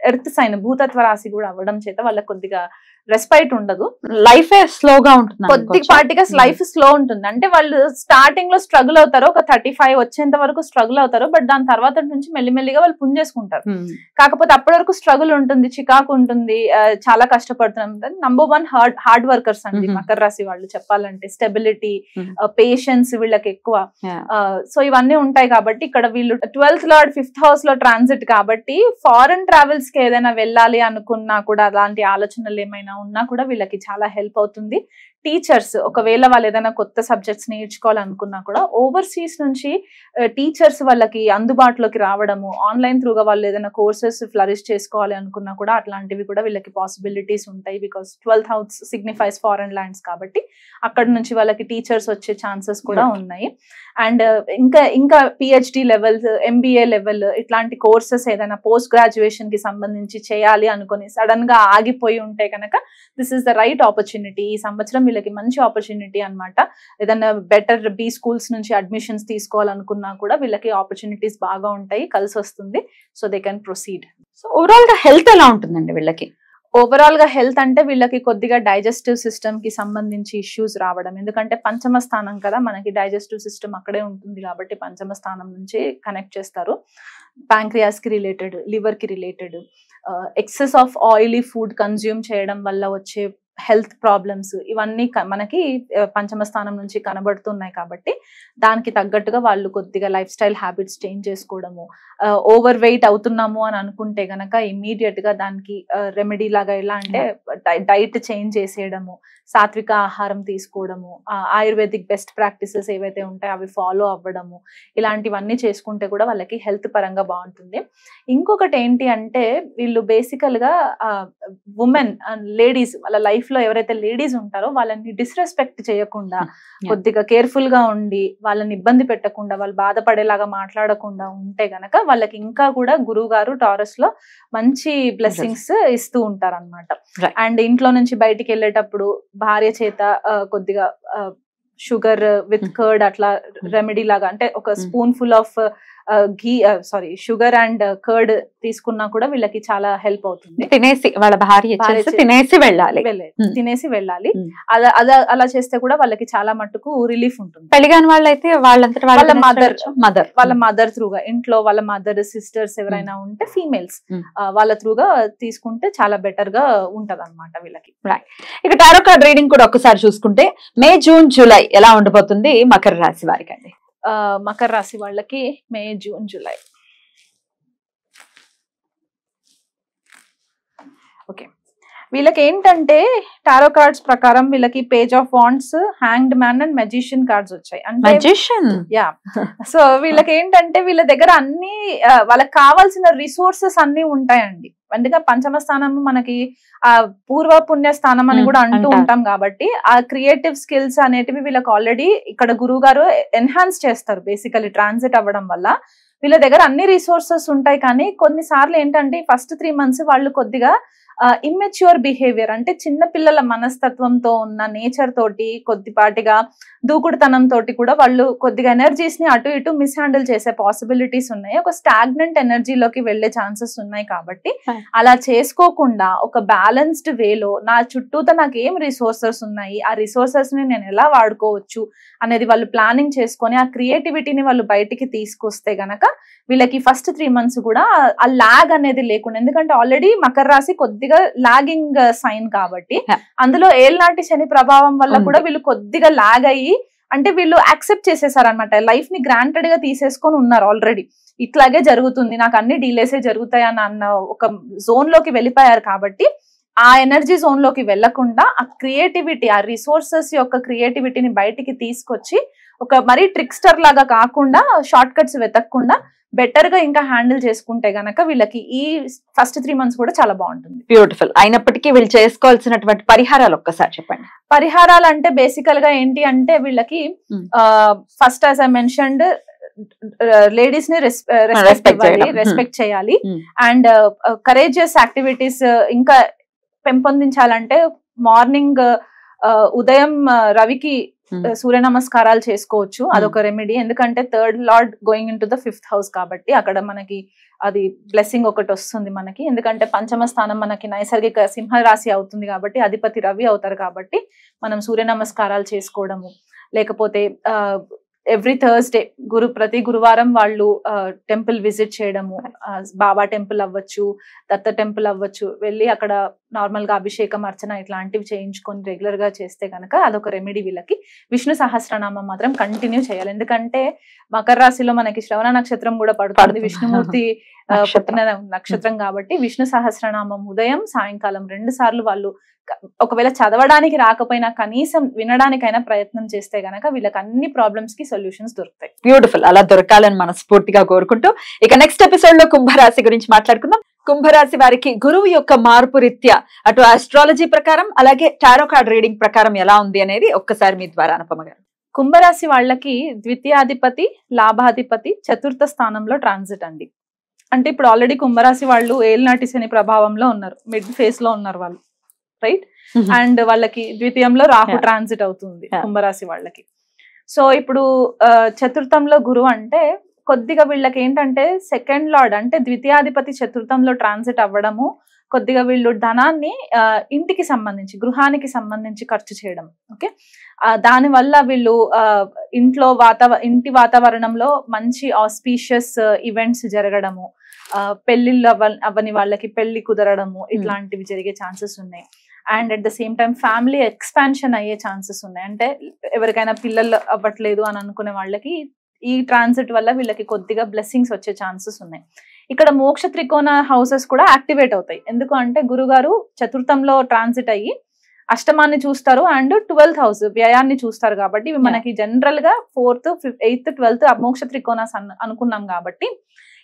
ఎర్త్ సైన్ భూతత్వ రాశి కూడా అవ్వడం చేత వాళ్ళకి కొద్దిగా రెస్పైట్ ఉండదు. లైఫ్ స్లోగా ఉంటుంది, కొద్దిపాటిగా లైఫ్ స్లో ఉంటుంది. అంటే వాళ్ళు స్టార్టింగ్ లో స్ట్రగుల్ అవుతారు, ఒక 35 వచ్చేంత వరకు స్ట్రగుల్ అవుతారు. బట్ దాని తర్వాత నుంచి మెల్లిమెల్లిగా వాళ్ళు పుంజేసుకుంటారు. కాకపోతే అప్పటి వరకు స్ట్రగుల్ ఉంటుంది, చికాకు ఉంటుంది, చాలా కష్టపడుతున్నాం. నంబర్ 1 హార్డ్ వర్కర్స్ అండి మకర రాశి వాళ్ళు చెప్పాలంటే. స్టెబిలిటీ, పేషెన్స్ వీళ్ళకి ఎక్కువ. సో ఇవన్నీ ఉంటాయి కాబట్టి ఇక్కడ వీళ్ళు 12th లార్డ్ 5th హౌస్ లో ట్రాన్సిట్ కాబట్టి ఫారెన్ ట్రావెల్స్ కి ఏదైనా వెళ్ళాలి అనుకున్నా కూడా, అలాంటి ఆలోచనలు ఏమైనా ఉన్నా కూడా వీళ్ళకి చాలా హెల్ప్ అవుతుంది. టీచర్స్ ఒకవేళ వాళ్ళు ఏదైనా కొత్త సబ్జెక్ట్స్ నేర్చుకోవాలనుకున్నా కూడా ఓవర్సీస్ నుంచి టీచర్స్ వాళ్ళకి అందుబాటులోకి రావడము, ఆన్లైన్ త్రూగా వాళ్ళు ఏదైనా కోర్సెస్ ఫ్లరిష్ చేసుకోవాలి అనుకున్నా కూడా అట్లాంటివి కూడా వీళ్ళకి పాసిబిలిటీస్ ఉంటాయి. Because 12th house signifies foreign lands కాబట్టి అక్కడ నుంచి వాళ్ళకి టీచర్స్ వచ్చే ఛాన్సెస్ కూడా ఉన్నాయి. అండ్ ఇంకా పిహెచ్డి లెవెల్, ఎంబీఏ లెవెల్ ఇట్లాంటి కోర్సెస్ ఏదైనా పోస్ట్ గ్రాడ్యుయేషన్ కి సంబంధించి చేయాలి అనుకుని సడన్ గా ఆగిపోయి ఉంటే కనుక this is the right opportunity. ఈ సంవత్సరం వీళ్ళకి మంచి ఆపర్చునిటీ అన్నమాట. ఏదైనా బెటర్ బి స్కూల్స్ నుంచి అడ్మిషన్స్ తీసుకోవాలనుకున్నా కూడా వీళ్ళకి ఆపర్చునిటీస్ బాగా ఉంటాయి, కలిసి వస్తుంది. So they can proceed. So overall గా హెల్త్ ఎలా ఉంటుందండి వీళ్ళకి? ఓవరాల్ గా హెల్త్ అంటే వీళ్ళకి కొద్దిగా డైజెస్టివ్ సిస్టమ్ కి సంబంధించి ఇష్యూస్ రావడం. ఎందుకంటే పంచమ స్థానం కదా మనకి, డైజెస్టివ్ సిస్టమ్ అక్కడే ఉంటుంది కాబట్టి పంచమ స్థానం నుంచి కనెక్ట్ చేస్తారు. ప్యాంక్రియాస్ కి రిలేటెడ్, లివర్ కి related, excess of oily food consume చేయడం వల్ల వచ్చే హెల్త్ ప్రాబ్లమ్స్ ఇవన్నీ మనకి పంచమ స్థానం నుంచి కనబడుతున్నాయి కాబట్టి దానికి తగ్గట్టుగా వాళ్ళు కొద్దిగా లైఫ్ స్టైల్ హ్యాబిట్స్ చేంజ్ చేసుకోవడము. ఓవర్ వెయిట్ అవుతున్నాము అని అనుకుంటే గనక ఇమ్మీడియట్ గా దానికి రెమెడీ లాగా ఎలా అంటే డైట్ చేంజ్ చేసేయడము, సాత్విక ఆహారం తీసుకోవడము, ఆయుర్వేదిక్ బెస్ట్ ప్రాక్టీసెస్ ఏవైతే ఉంటాయో అవి ఫాలో అవ్వడము, ఇలాంటివన్నీ చేసుకుంటే కూడా వాళ్ళకి హెల్త్ పరంగా బాగుంటుంది. ఇంకొకటి ఏంటి అంటే వీళ్ళు బేసికల్ గా ఉమెన్ లేడీస్ వాళ్ళ లైఫ్ లో ఎవరైతే లేడీస్ ఉంటారో వాళ్ళని డిస్రెస్పెక్ట్ చేయకుండా కొద్దిగా కేర్ఫుల్ గా ఉండి వాళ్ళని ఇబ్బంది పెట్టకుండా, వాళ్ళు బాధపడేలాగా మాట్లాడకుండా ఉంటే గనక వాళ్ళకి ఇంకా కూడా గురువు గారు టారస్ లో మంచి బ్లెస్సింగ్స్ ఇస్తూ ఉంటారు అనమాట. అండ్ ఇంట్లో నుంచి బయటికి వెళ్ళేటప్పుడు భార్య చేత కొద్దిగా షుగర్ విత్ కర్డ్ అట్లా రెమెడీ లాగా, అంటే ఒక spoon full of sugar and curd తీసుకున్నా కూడా వీళ్ళకి చాలా హెల్ప్ అవుతుంది. తినేసి వాళ్ళ భార్య తినేసి వెళ్ళాలి. అలా చేస్తే కూడా వాళ్ళకి చాలా మట్టుకు రిలీఫ్ ఉంటుంది. పెళ్లిగాని వాళ్ళైతే వాళ్ళ మదర్ త్రూగా, ఇంట్లో వాళ్ళ మదర్ సిస్టర్స్ ఎవరైనా ఉంటే ఫీమేల్స్ వాళ్ళ త్రూగా తీసుకుంటే చాలా బెటర్ గా ఉంటది అనమాట వీళ్ళకి. ఇక టారో కార్డ్ రీడింగ్ కూడా ఒకసారి చూసుకుంటే మే, జూన్, జూలై ఎలా ఉండబోతుంది మకర రాశి వారికి అండి? మకర రాశి వాళ్ళకి మే, జూన్, జూలై. ఓకే, వీళ్ళకి ఏంటంటే టారో కార్డ్స్ ప్రకారం వీళ్ళకి page of wands, hanged man and magician cards వచ్చాయి. అంటే సో వీళ్ళకి ఏంటంటే వీళ్ళ దగ్గర అన్ని వాళ్ళకి కావాల్సిన రిసోర్సెస్ అన్ని ఉంటాయండి. అందుకే పంచమ స్థానం మనకి ఆ పూర్వ పుణ్య స్థానం అని కూడా అంటూ ఉంటాం కాబట్టి ఆ క్రియేటివ్ స్కిల్స్ అనేటివి వీళ్ళకి ఆల్రెడీ ఇక్కడ గురువు గారు ఎన్హాన్స్ చేస్తారు. బేసికలీ ట్రాన్సిట్ అవ్వడం వల్ల వీళ్ళ దగ్గర అన్ని రిసోర్సెస్ ఉంటాయి. కానీ కొన్నిసార్లు ఏంటంటే ఫస్ట్ 3 months వాళ్ళు కొద్దిగా ఇమ్మెచ్యూర్ బిహేవియర్ అంటే చిన్న పిల్లల మనస్తత్వంతో ఉన్న నేచర్ తోటి కొద్దిపాటిగా దూకుడుతనం తోటి కూడా వాళ్ళు కొద్దిగా ఎనర్జీస్ ని అటు ఇటు మిస్హ్యాండిల్ చేసే పాసిబిలిటీస్ ఉన్నాయి. ఒక స్టాగ్నెంట్ ఎనర్జీలోకి వెళ్లే ఛాన్సెస్ ఉన్నాయి. కాబట్టి అలా చేసుకోకుండా ఒక బ్యాలెన్స్డ్ వేలో నా చుట్టూతో నాకు ఏం రిసోర్సెస్ ఉన్నాయి, ఆ రిసోర్సెస్ ని నేను ఎలా వాడుకోవచ్చు అనేది వాళ్ళు ప్లానింగ్ చేసుకొని ఆ క్రియేటివిటీని వాళ్ళు బయటికి తీసుకొస్తే గనక వీళ్ళకి ఫస్ట్ 3 months కూడా ఆ లాగ్ అనేది లేకుండా, ఎందుకంటే ఆల్రెడీ మకర రాశి కొద్దిగా లాగింగ్ సైన్ కాబట్టి అందులో ఏళ్ళనాటి శని ప్రభావం వల్ల కూడా వీళ్ళు కొద్దిగా లాగ్ అయ్యి, అంటే వీళ్ళు యాక్సెప్ట్ చేసేసారు అనమాట, లైఫ్ ని గ్రాంటెడ్ గా తీసేసుకొని ఉన్నారు ఆల్రెడీ. ఇట్లాగే జరుగుతుంది, నాకు అన్ని డీలేసే జరుగుతాయని అన్న ఒక జోన్ లోకి వెళ్ళిపోయారు. కాబట్టి ఆ ఎనర్జీ జోన్ లోకి వెళ్లకుండా ఆ క్రియేటివిటీ, ఆ రిసోర్సెస్ యొక్క క్రియేటివిటీని బయటికి తీసుకొచ్చి ఒక మరీ ట్రిక్స్టర్ లాగా కాకుండా షార్ట్ కట్స్ వెతకకుండా బెటర్ గా ఇంకా హ్యాండిల్ చేసుకుంటే గనక వీళ్ళకి ఈ ఫస్ట్ 3 months కూడా చాలా బాగుంటుంది. బ్యూటిఫుల్. అయినప్పటికీ వీళ్ళు చేసుకోవాల్సినటువంటి పరిహారాలు ఒక్కసారి చెప్పండి. పరిహారాలు అంటే బేసికల్ గా ఏంటి అంటే వీళ్ళకి first as I mentioned ladies ని రెస్పెక్ట్ చేయాలి. అండ్ కరేజియస్ యాక్టివిటీస్ ఇంకా పెంపొందించాలంటే మార్నింగ్ ఉదయం రవికి సూర్య నమస్కారాలు చేసుకోవచ్చు, అదొక రెమెడీ. ఎందుకంటే 3rd Lord going in to the 5th house కాబట్టి అక్కడ మనకి అది బ్లెస్సింగ్ ఒకటి వస్తుంది మనకి. ఎందుకంటే పంచమ స్థానం మనకి నైసర్గిక సింహరాశి అవుతుంది కాబట్టి అధిపతి రవి అవుతారు. కాబట్టి మనం సూర్య నమస్కారాలు చేసుకోవడము, లేకపోతే ఎవ్రీ థర్స్డే ప్రతి గురువారం వాళ్ళు టెంపుల్ విజిట్ చేయడము, బాబా టెంపుల్ అవ్వచ్చు, దత్త టెంపుల్ అవ్వచ్చు, వెళ్ళి అక్కడ నార్మల్ గా అభిషేకం అర్చన ఇట్లాంటివి చేయించుకొని రెగ్యులర్ గా చేస్తే కనుక అదొక రెమెడీ. వీళ్ళకి విష్ణు సహస్రనామం మాత్రం కంటిన్యూ చేయాలి. ఎందుకంటే మకర రాశిలో మనకి శ్రవణ నక్షత్రం కూడా పడుతుంది, విష్ణుమూర్తి పుట్టిన నక్షత్రం కాబట్టి విష్ణు సహస్రనామం ఉదయం సాయంకాలం 2 సార్లు వాళ్ళు ఒకవేళ చదవడానికి రాకపోయినా కనీసం వినడానికైనా ప్రయత్నం చేస్తే గనక వీళ్ళకి అన్ని ప్రాబ్లమ్స్ కి సొల్యూషన్స్ దొరుకుతాయి. బ్యూటిఫుల్. అలా దొరకాలని మనస్ఫూర్తిగా కోరుకుంటూ ఇక నెక్స్ట్ ఎపిసోడ్ లో కుంభరాశి గురించి మాట్లాడుకుందాం. కుంభరాశి వారికి గురువు యొక్క మార్పు రీత్యా అటు ఆస్ట్రాలజీ ప్రకారం అలాగే టారో కార్డ్ రీడింగ్ ప్రకారం ఎలా ఉంది అనేది ఒక్కసారి మీ ద్వారా అనుపమ గారు. కుంభరాశి వాళ్ళకి ద్వితీయాధిపతి, లాభాధిపతి 4th స్థానంలో ట్రాన్సిట్ అండి. అంటే ఇప్పుడు ఆల్రెడీ కుంభరాశి వాళ్ళు ఏళ్ళనాటి శని ప్రభావంలో ఉన్నారు, మిడ్ ఫేస్ లో ఉన్నారు వాళ్ళు, రైట్. అండ్ వాళ్ళకి ద్వితీయంలో రాహు ట్రాన్సిట్ అవుతుంది కుంభరాశి వాళ్ళకి. సో ఇప్పుడు 4th గురువు అంటే కొద్దిగా వీళ్ళకి ఏంటంటే 2nd Lord అంటే ద్వితీయాధిపతి 4th ట్రాన్సిట్ అవ్వడము, కొద్దిగా వీళ్ళు ధనాన్ని ఇంటికి సంబంధించి గృహానికి సంబంధించి ఖర్చు చేయడం. ఓకే, దాని వల్ల వీళ్ళు ఇంటి వాతావరణంలో మంచి ఆస్పీషియస్ ఈవెంట్స్ జరగడము, పెళ్లిళ్ళు అవ్వని వాళ్ళకి పెళ్లి కుదరడము, ఇట్లాంటివి జరిగే ఛాన్సెస్ ఉన్నాయి. And at the same time family expansion అయ్యే ఛాన్సెస్ ఉన్నాయి. అంటే ఎవరికైనా పిల్లలు అవ్వట్లేదు అని అనుకునే వాళ్ళకి ఈ ట్రాన్సిట్ వల్ల వీళ్ళకి కొద్దిగా బ్లెస్సింగ్స్ వచ్చే ఛాన్సెస్ ఉన్నాయి. ఇక్కడ మోక్ష త్రికోణ హౌసెస్ కూడా యాక్టివేట్ అవుతాయి. ఎందుకు అంటే గురుగారు 4th ట్రాన్సిట్ అయ్యి అష్టమాన్ని చూస్తారు అండ్ 12th house వ్యయాన్ని చూస్తారు. కాబట్టి ఇవి మనకి జనరల్ గా 4th, 8th, 12th మోక్ష త్రికోణాస్ అనుకున్నాం. కాబట్టి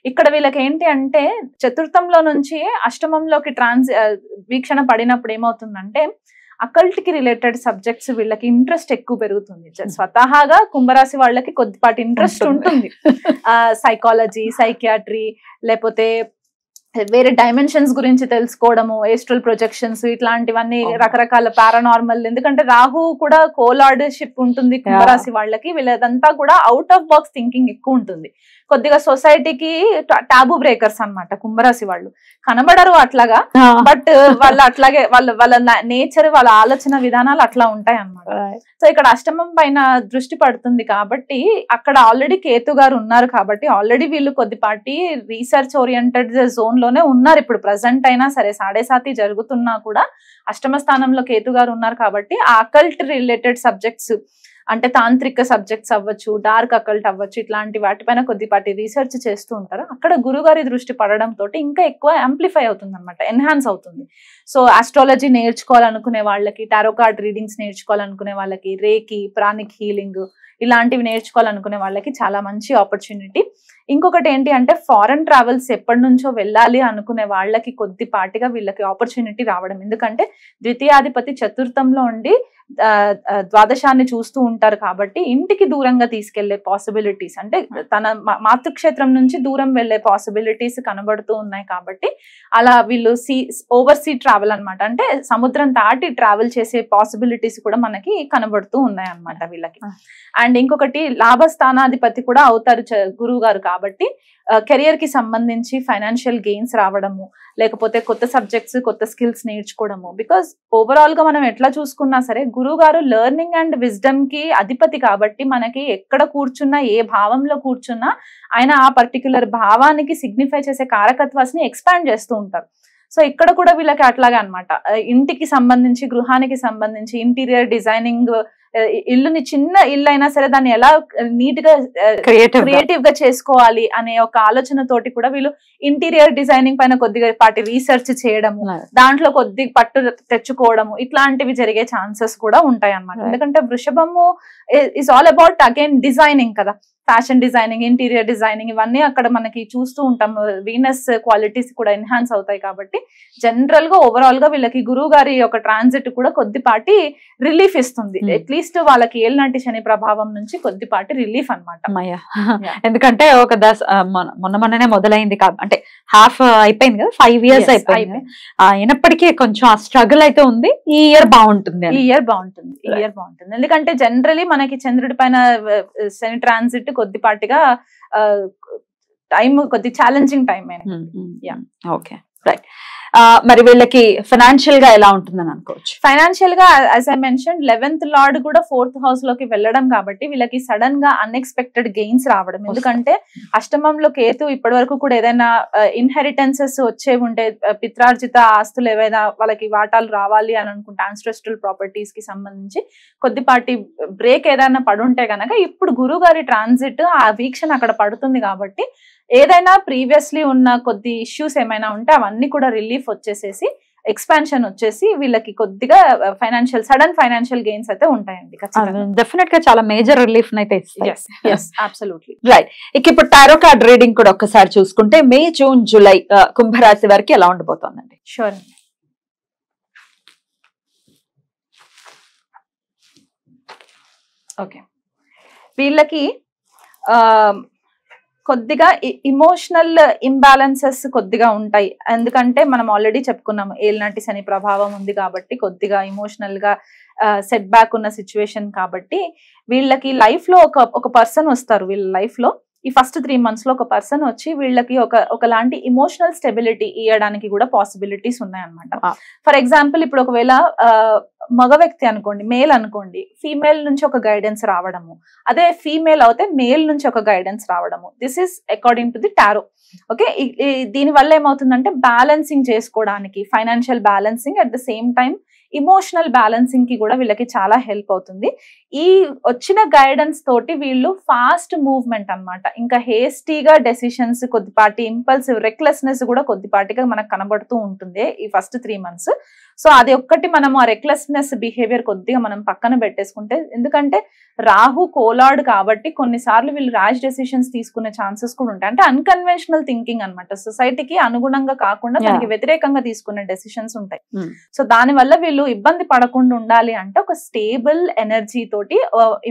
ఇక్కడ వీళ్ళకి ఏంటి అంటే 4th నుంచి అష్టమంలోకి వీక్షణ పడినప్పుడు ఏమవుతుందంటే అకల్ట్ కి రిలేటెడ్ సబ్జెక్ట్స్ వీళ్ళకి ఇంట్రెస్ట్ ఎక్కువ పెరుగుతుంది. స్వతహాగా కుంభరాశి వాళ్ళకి కొద్దిపాటి ఇంట్రెస్ట్ ఉంటుంది. సైకాలజీ, సైకియాట్రీ, లేకపోతే వేరే డైమెన్షన్స్ గురించి తెలుసుకోవడము, ఏస్ట్రల్ ప్రొజెక్షన్స్, ఇట్లాంటివన్నీ రకరకాల పారానార్మల్. ఎందుకంటే రాహు కూడా కోలార్డర్షిప్ ఉంటుంది కుంభరాశి వాళ్ళకి. వీళ్ళదంతా కూడా అవుట్ ఆఫ్ బాక్స్ థింకింగ్ ఎక్కువ ఉంటుంది. కొద్దిగా సొసైటీకి టాబు బ్రేకర్స్ అన్నమాట కుంభరాశి వాళ్ళు. కనబడరు అట్లాగా, బట్ వాళ్ళు అట్లాగే వాళ్ళ నేచర్, వాళ్ళ ఆలోచన విధానాలు అట్లా ఉంటాయి అన్నమాట. సో ఇక్కడ అష్టమం పైన దృష్టి పడుతుంది కాబట్టి అక్కడ ఆల్రెడీ కేతు గారు ఉన్నారు. కాబట్టి ఆల్రెడీ వీళ్ళు కొద్దిపాటి రీసెర్చ్ ఓరియంటెడ్ జోన్ లోనే ఉన్నారు. ఇప్పుడు ప్రజెంట్ అయినా సరే 7.5 జరుగుతున్నా కూడా అష్టమ స్థానంలో కేతు గారు ఉన్నారు. కాబట్టి ఆ అకల్ట్ రిలేటెడ్ సబ్జెక్ట్స్ అంటే తాంత్రిక సబ్జెక్ట్స్ అవ్వచ్చు, డార్క్ అకల్ట్ అవ్వచ్చు, ఇట్లాంటి వాటిపైన కొద్దిపాటి రీసెర్చ్ చేస్తూ ఉంటారు. అక్కడ గురుగారి దృష్టి పడడంతో ఇంకా ఎక్కువ యాంప్లిఫై అవుతుంది అనమాట, ఎన్హాన్స్ అవుతుంది. సో ఆస్ట్రాలజీ నేర్చుకోవాలనుకునే వాళ్ళకి, టారో కార్డ్ రీడింగ్స్ నేర్చుకోవాలనుకునే వాళ్ళకి, రేకి, ప్రాణిక్ హీలింగ్ ఇలాంటివి నేర్చుకోవాలనుకునే వాళ్ళకి చాలా మంచి ఆపర్చునిటీ. ఇంకొకటి ఏంటి అంటే ఫారెన్ ట్రావెల్స్ ఎప్పటి నుంచో వెళ్ళాలి అనుకునే వాళ్ళకి కొద్దిపాటిగా వీళ్ళకి ఆపర్చునిటీ రావడం. ఎందుకంటే ద్వితీయాధిపతి 4th ఉండి ద్వాదశాన్ని చూస్తూ ఉంటారు కాబట్టి ఇంటికి దూరంగా తీసుకెళ్లే పాసిబిలిటీస్, అంటే తన మాతృక్షేత్రం నుంచి దూరం వెళ్లే పాసిబిలిటీస్ కనబడుతూ ఉన్నాయి. కాబట్టి అలా వీళ్ళు ఓవర్ సీ ట్రావెల్ అనమాట, అంటే సముద్రం దాటి ట్రావెల్ చేసే పాసిబిలిటీస్ కూడా మనకి కనబడుతూ ఉన్నాయి అన్నమాట వీళ్ళకి. అండ్ ఇంకొకటి లాభస్థానాధిపతి కూడా అవుతారు గురువు గారు కాబట్టి కెరియర్ కి సంబంధించి ఫైనాన్షియల్ గెయిన్స్ రావడము, లేకపోతే కొత్త సబ్జెక్ట్స్ కొత్త స్కిల్స్ నేర్చుకోవడము. బికాస్ ఓవరాల్ గా మనం ఎట్లా చూసుకున్నా సరే గురువు గారు లెర్నింగ్ అండ్ విజ్డమ్ కి అధిపతి కాబట్టి మనకి ఎక్కడ కూర్చున్నా ఏ భావంలో కూర్చున్నా ఆయన ఆ పర్టికులర్ భావానికి సిగ్నిఫై చేసే కారకత్వాన్ని ఎక్స్పాండ్ చేస్తూ ఉంటారు. సో ఇక్కడ కూడా వీళ్ళకి అట్లాగే అనమాట, ఇంటికి సంబంధించి గృహానికి సంబంధించి ఇంటీరియర్ డిజైనింగ్, ఇల్లుని చిన్న ఇల్లు అయినా సరే దాన్ని ఎలా నీట్ గా క్రియేటివ్ గా చేసుకోవాలి అనే ఒక ఆలోచనతోటి కూడా వీళ్ళు ఇంటీరియర్ డిజైనింగ్ పైన కొద్దిగా పాటి రీసెర్చ్ చేయడము, దాంట్లో కొద్ది పట్టు తెచ్చుకోవడము, ఇట్లాంటివి జరిగే ఛాన్సెస్ కూడా ఉంటాయి అన్నమాట. ఎందుకంటే వృషభము is all about again designing కదా, ఫ్యాషన్ డిజైనింగ్, ఇంటీరియర్ డిజైనింగ్, ఇవన్నీ అక్కడ మనకి చూస్తూ ఉంటాం. వీనస్ క్వాలిటీస్ కూడా ఎన్హాన్స్ అవుతాయి కాబట్టి జనరల్ గా ఓవరాల్ గా వీళ్ళకి గురువు గారి యొక్క ట్రాన్సిట్ కూడా కొద్దిపాటి రిలీఫ్ ఇస్తుంది. అట్లీస్ట్ వాళ్ళకి ఏళ్ళనాటి శని ప్రభావం నుంచి కొద్దిపాటి రిలీఫ్ అనమాట. ఎందుకంటే ఒక మొన్ననే మొదలైంది అంటే హాఫ్ అయిపోయింది కదా, 5 years అయిపోయింది. అయినప్పటికీ కొంచెం ఆ స్ట్రగుల్ అయితే ఉంది. ఈ ఇయర్ బాగుంటుంది, ఈ ఇయర్ బాగుంటుంది. ఎందుకంటే జనరలీ మనకి చంద్రుడి పైన శని ట్రాన్సిట్ కొద్దిపాటిగా టైం కొద్ది ఛాలెంజింగ్ టైం. Okay, right. మరి వీళ్ళకి ఫైనాన్షియల్ గా ఎలా ఉంటుందని అనుకోవచ్చు? ఫైనాన్షియల్ గా as I mention 11th lord కూడా 4th హౌస్ లోకి వెళ్ళడం కాబట్టి వీళ్ళకి సడన్ గా అన్ఎక్స్పెక్టెడ్ గెయిన్స్ రావడం. ఎందుకంటే అష్టమంలో కేతు ఇప్పటి వరకు కూడా ఏదైనా ఇన్హెరిటెన్సెస్ వచ్చే ఉంటే, పిత్రార్జిత ఆస్తులు ఏవైనా వాళ్ళకి వాటాలు రావాలి అని అనుకుంటే ఆన్స్ట్రస్ట్రల్ ప్రాపర్టీస్ కి సంబంధించి కొద్దిపాటి బ్రేక్ ఏదైనా పడుంటే గనక ఇప్పుడు గురువు గారి ట్రాన్సిట్ ఆ వీక్షణ అక్కడ పడుతుంది కాబట్టి ఏదైనా ప్రీవియస్లీ ఉన్న కొద్ది ఇష్యూస్ ఏమైనా ఉంటే అవన్నీ కూడా రిలీఫ్ వచ్చేసేసి ఎక్స్పాన్షన్ వచ్చేసి వీళ్ళకి కొద్దిగా సడన్ ఫైనాన్షియల్ గెయిన్స్ అయితే ఉంటాయండి. డెఫినెట్ గా చాలా మేజర్ రిలీఫ్ అయితే ఇస్తాయి. Absolutely right. ఇక ఇప్పుడు టారో కార్డ్ రీడింగ్ కూడా ఒక్కసారి చూసుకుంటే మే, జూన్, జూలై కుంభరాశి వారికి ఎలా ఉండబోతోందండి? షూర్. ఓకే, వీళ్ళకి కొద్దిగా ఇమోషనల్ ఇంబ్యాలెన్సెస్ కొద్దిగా ఉంటాయి. ఎందుకంటే మనం ఆల్రెడీ చెప్పుకున్నాము ఏళ్ళనాటి శని ప్రభావం ఉంది కాబట్టి కొద్దిగా ఇమోషనల్ గా సెట్ బ్యాక్ ఉన్న సిచ్యువేషన్ కాబట్టి వీళ్ళకి లైఫ్ లో ఒక పర్సన్ వస్తారు. వీళ్ళ లైఫ్ లో ఈ ఫస్ట్ 3 months లో ఒక పర్సన్ వచ్చి వీళ్ళకి ఒకలాంటి ఇమోషనల్ స్టెబిలిటీ ఇవ్వడానికి కూడా పాసిబిలిటీస్ ఉన్నాయన్నమాట. ఫర్ ఎగ్జాంపుల్ ఇప్పుడు ఒకవేళ మగ వ్యక్తి అనుకోండి, మేల్ అనుకోండి, ఫీమేల్ నుంచి ఒక గైడెన్స్ రావడము, అదే ఫీమేల్ అయితే మేల్ నుంచి ఒక గైడెన్స్ రావడము. This is according to the tarot. Okay, దీని వల్ల ఏమవుతుందంటే బ్యాలెన్సింగ్ చేసుకోవడానికి, financial balancing at the same time emotional balancing కి కూడా వీళ్ళకి చాలా హెల్ప్ అవుతుంది. ఈ వచ్చిన గైడెన్స్ తోటి వీళ్ళు ఫాస్ట్ మూవ్మెంట్ అన్నమాట, ఇంకా హేస్టీగా డెసిషన్స్, కొద్దిపాటి ఇంపల్సివ్ రెక్లెస్నెస్ కూడా కొద్దిపాటిగా మనకు కనబడుతూ ఉంటుంది ఈ ఫస్ట్ 3 months. సో అది ఒక్కటి మనం ఆ రెక్లెస్నెస్ బిహేవియర్ కొద్దిగా మనం పక్కన పెట్టేసుకుంటే, ఎందుకంటే రాహు కోలాడు కాబట్టి కొన్నిసార్లు వీళ్ళు ర్యాష్ డెసిషన్స్ తీసుకునే ఛాన్సెస్ కూడా ఉంటాయి. అంటే అన్కన్వెన్షనల్ థింకింగ్ అనమాట, సొసైటీకి అనుగుణంగా కాకుండా దానికి వ్యతిరేకంగా తీసుకునే డెసిషన్స్ ఉంటాయి. సో దాని వల్ల వీళ్ళు ఇబ్బంది పడకుండా ఉండాలి అంటే ఒక స్టేబుల్ ఎనర్జీ తోటి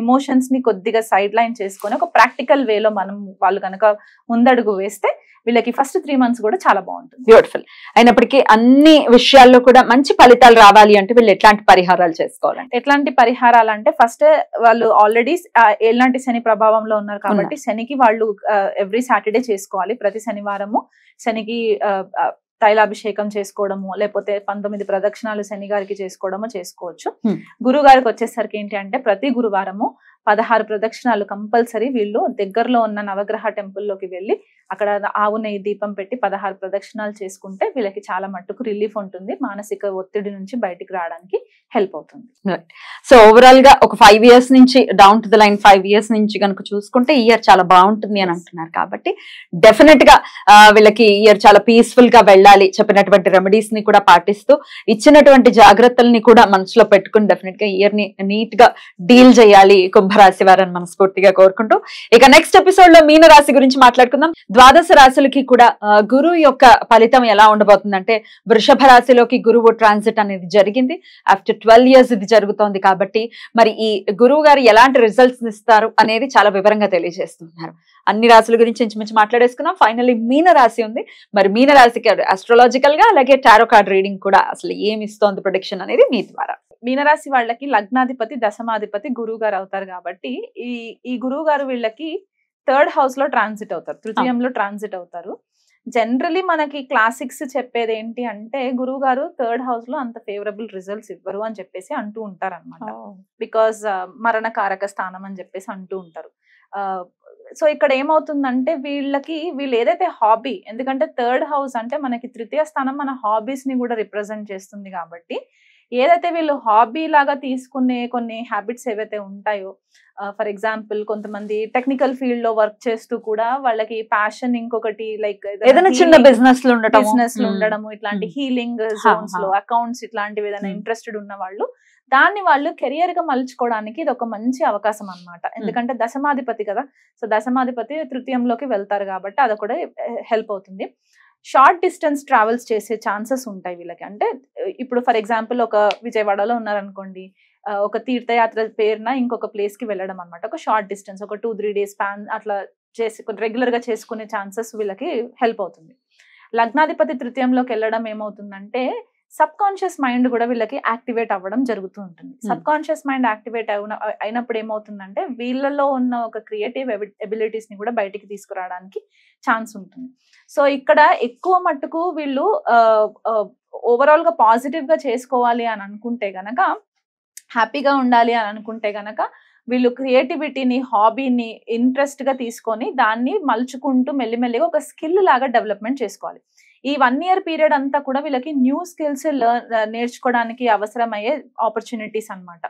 ఎమోషన్స్ ని కొద్దిగా సైడ్ లైన్ చేసుకొని ఒక ప్రాక్టికల్ వేలో మనం వాళ్ళు కనుక ముందడుగు వేస్తే వీళ్ళకి ఫస్ట్ 3 months కూడా చాలా బాగుంటుంది. బ్యూటిఫుల్. అయినప్పటికీ అన్ని విషయాల్లో కూడా మంచి ఫలితాలు రావాలి అంటే వీళ్ళు ఎట్లాంటి పరిహారాలు చేసుకోవాలంటే? ఎట్లాంటి పరిహారాలు అంటే ఫస్ట్ వాళ్ళు ఆల్రెడీ ఏళ్ళనాటి శని ప్రభావంలో ఉన్నారు కాబట్టి శనికి వాళ్ళు ఎవ్రీ సాటర్డే చేసుకోవాలి. ప్రతి శనివారము శనికి తైలాభిషేకం చేసుకోవడము, లేకపోతే 19 ప్రదక్షిణాలు శని గారికి చేసుకోవడము చేసుకోవచ్చు. గురువు గారికి వచ్చేసరికి ఏంటి అంటే ప్రతి గురువారము 16 ప్రదక్షిణాలు కంపల్సరీ వీళ్ళు దగ్గరలో ఉన్న నవగ్రహ టెంపుల్లోకి వెళ్ళి అక్కడ ఆవు నెయ్యి దీపం పెట్టి 16 ప్రదక్షిణాలు చేసుకుంటే వీళ్ళకి చాలా మట్టుకు రిలీఫ్ ఉంటుంది, మానసిక ఒత్తిడి నుంచి బయటికి రావడానికి హెల్ప్ అవుతుంది. సో ఓవరాల్ గా ఒక 5 years నుంచి down to the line 5 years నుంచి కనుక చూసుకుంటే ఇయర్ చాలా బాగుంటుంది అని అంటున్నారు కాబట్టి డెఫినెట్ గా వీళ్ళకి ఇయర్ చాలా పీస్ఫుల్ గా వెళ్ళాలి. చెప్పినటువంటి రెమెడీస్ ని కూడా పాటిస్తూ ఇచ్చినటువంటి జాగ్రత్తల్ని కూడా మనసులో పెట్టుకుని డెఫినెట్ గా ఇయర్ ని నీట్ గా డీల్ చేయాలి కుంభరాశి వారని మనస్ఫూర్తిగా కోరుకుంటూ ఇక నెక్స్ట్ ఎపిసోడ్ లో మీన రాశి గురించి మాట్లాడుకుందాం. ద్వాదశ రాశులకి కూడా గురువు యొక్క ఫలితం ఎలా ఉండబోతుందంటే, వృషభ రాశిలోకి గురువు ట్రాన్సిట్ అనేది జరిగింది. ఆఫ్టర్ 12 years ఇది జరుగుతోంది. కాబట్టి మరి ఈ గురువు గారు ఎలాంటి రిజల్ట్స్ ఇస్తారు అనేది చాలా వివరంగా తెలియజేస్తున్నారు. అన్ని రాశుల గురించి ఇంచుమించు మాట్లాడేసుకున్నాం. ఫైనల్లీ మీన రాశి ఉంది. మరి మీన రాశికి అస్ట్రాలజికల్ గా అలాగే టారో కార్డ్ రీడింగ్ కూడా అసలు ఏమి ఇస్తోంది ప్రొడిక్షన్ అనేది మీ ద్వారా. మీనరాశి వాళ్ళకి లగ్నాధిపతి దశమాధిపతి గురువు గారు అవుతారు కాబట్టి ఈ గురువు గారు వీళ్ళకి 3rd house లో ట్రాన్సిట్ అవుతారు, తృతీయంలో ట్రాన్సిట్ అవుతారు. జనరలీ మనకి క్లాసిక్స్ చెప్పేది ఏంటి అంటే గురువు గారు 3rd house లో అంత ఫేవరబుల్ రిజల్ట్స్ ఇవ్వరు అని చెప్పేసి అంటూ ఉంటారు అనమాట. బికాస్ మరణకారక స్థానం అని చెప్పేసి అంటూ ఉంటారు. సో ఇక్కడ ఏమవుతుందంటే వీళ్ళు ఏదైతే హాబీ, ఎందుకంటే 3rd house అంటే మనకి తృతీయ స్థానం మన హాబీస్ ని కూడా రిప్రజెంట్ చేస్తుంది కాబట్టి ఏదైతే వీళ్ళు హాబీ లాగా తీసుకునే కొన్ని హ్యాబిట్స్ ఏవైతే ఉంటాయో, ఫర్ ఎగ్జాంపుల్ కొంతమంది టెక్నికల్ ఫీల్డ్ లో వర్క్ చేస్తూ కూడా వాళ్ళకి ప్యాషన్ ఇంకొకటి లైక్ ఏదైనా చిన్న బిజినెస్ లో ఉండడము, ఇట్లాంటి హీలింగ్ జోన్స్ లో అకౌంట్స్ ఇట్లాంటివి ఏదైనా ఇంట్రెస్టెడ్ ఉన్న వాళ్ళు దాన్ని వాళ్ళు కెరియర్ గా మలుచుకోవడానికి ఇది ఒక మంచి అవకాశం అన్నమాట. ఎందుకంటే దశమాధిపతి కదా, సో దశమాధిపతి తృతీయంలోకి వెళ్తారు కాబట్టి అది కూడా హెల్ప్ అవుతుంది. షార్ట్ డిస్టెన్స్ ట్రావెల్స్ చేసే ఛాన్సెస్ ఉంటాయి వీళ్ళకి. అంటే ఇప్పుడు ఫర్ ఎగ్జాంపుల్ ఒక విజయవాడలో ఉన్నారనుకోండి, ఒక తీర్థయాత్ర పేరున ఇంకొక ప్లేస్ కి వెళ్ళడం అనమాట. ఒక షార్ట్ డిస్టెన్స్, ఒక 2-3 days స్పాన్ అట్లా రెగ్యులర్ గా చేసుకునే ఛాన్సెస్ వీళ్ళకి హెల్ప్ అవుతుంది. లగ్నాధిపతి తృతీయంలోకి వెళ్ళడం ఏమవుతుందంటే సబ్ కాన్షియస్ మైండ్ కూడా వీళ్ళకి యాక్టివేట్ అవ్వడం జరుగుతూ ఉంటుంది. సబ్ కాన్షియస్ మైండ్ యాక్టివేట్ అయినప్పుడు ఏమవుతుందంటే వీళ్ళలో ఉన్న ఒక క్రియేటివ్ ఎబిలిటీస్ ని కూడా బయటికి తీసుకురావడానికి ఛాన్స్ ఉంటుంది. సో ఇక్కడ ఎక్కువ మట్టుకు వీళ్ళు ఓవరాల్ గా పాజిటివ్ గా చేసుకోవాలి అని అనుకుంటే గనక, హ్యాపీగా ఉండాలి అని అనుకుంటే గనక వీళ్ళు క్రియేటివిటీని, హాబీని ఇంట్రెస్ట్ గా తీసుకొని దాన్ని మలుచుకుంటూ మెల్లిమెల్లిగా ఒక స్కిల్ లాగా డెవలప్మెంట్ చేసుకోవాలి. ఈ 1 year పీరియడ్ అంతా కూడా వీళ్ళకి న్యూ స్కిల్స్ నేర్చుకోవడానికి అవసరమయ్యే ఆపర్చునిటీస్ అన్నమాట.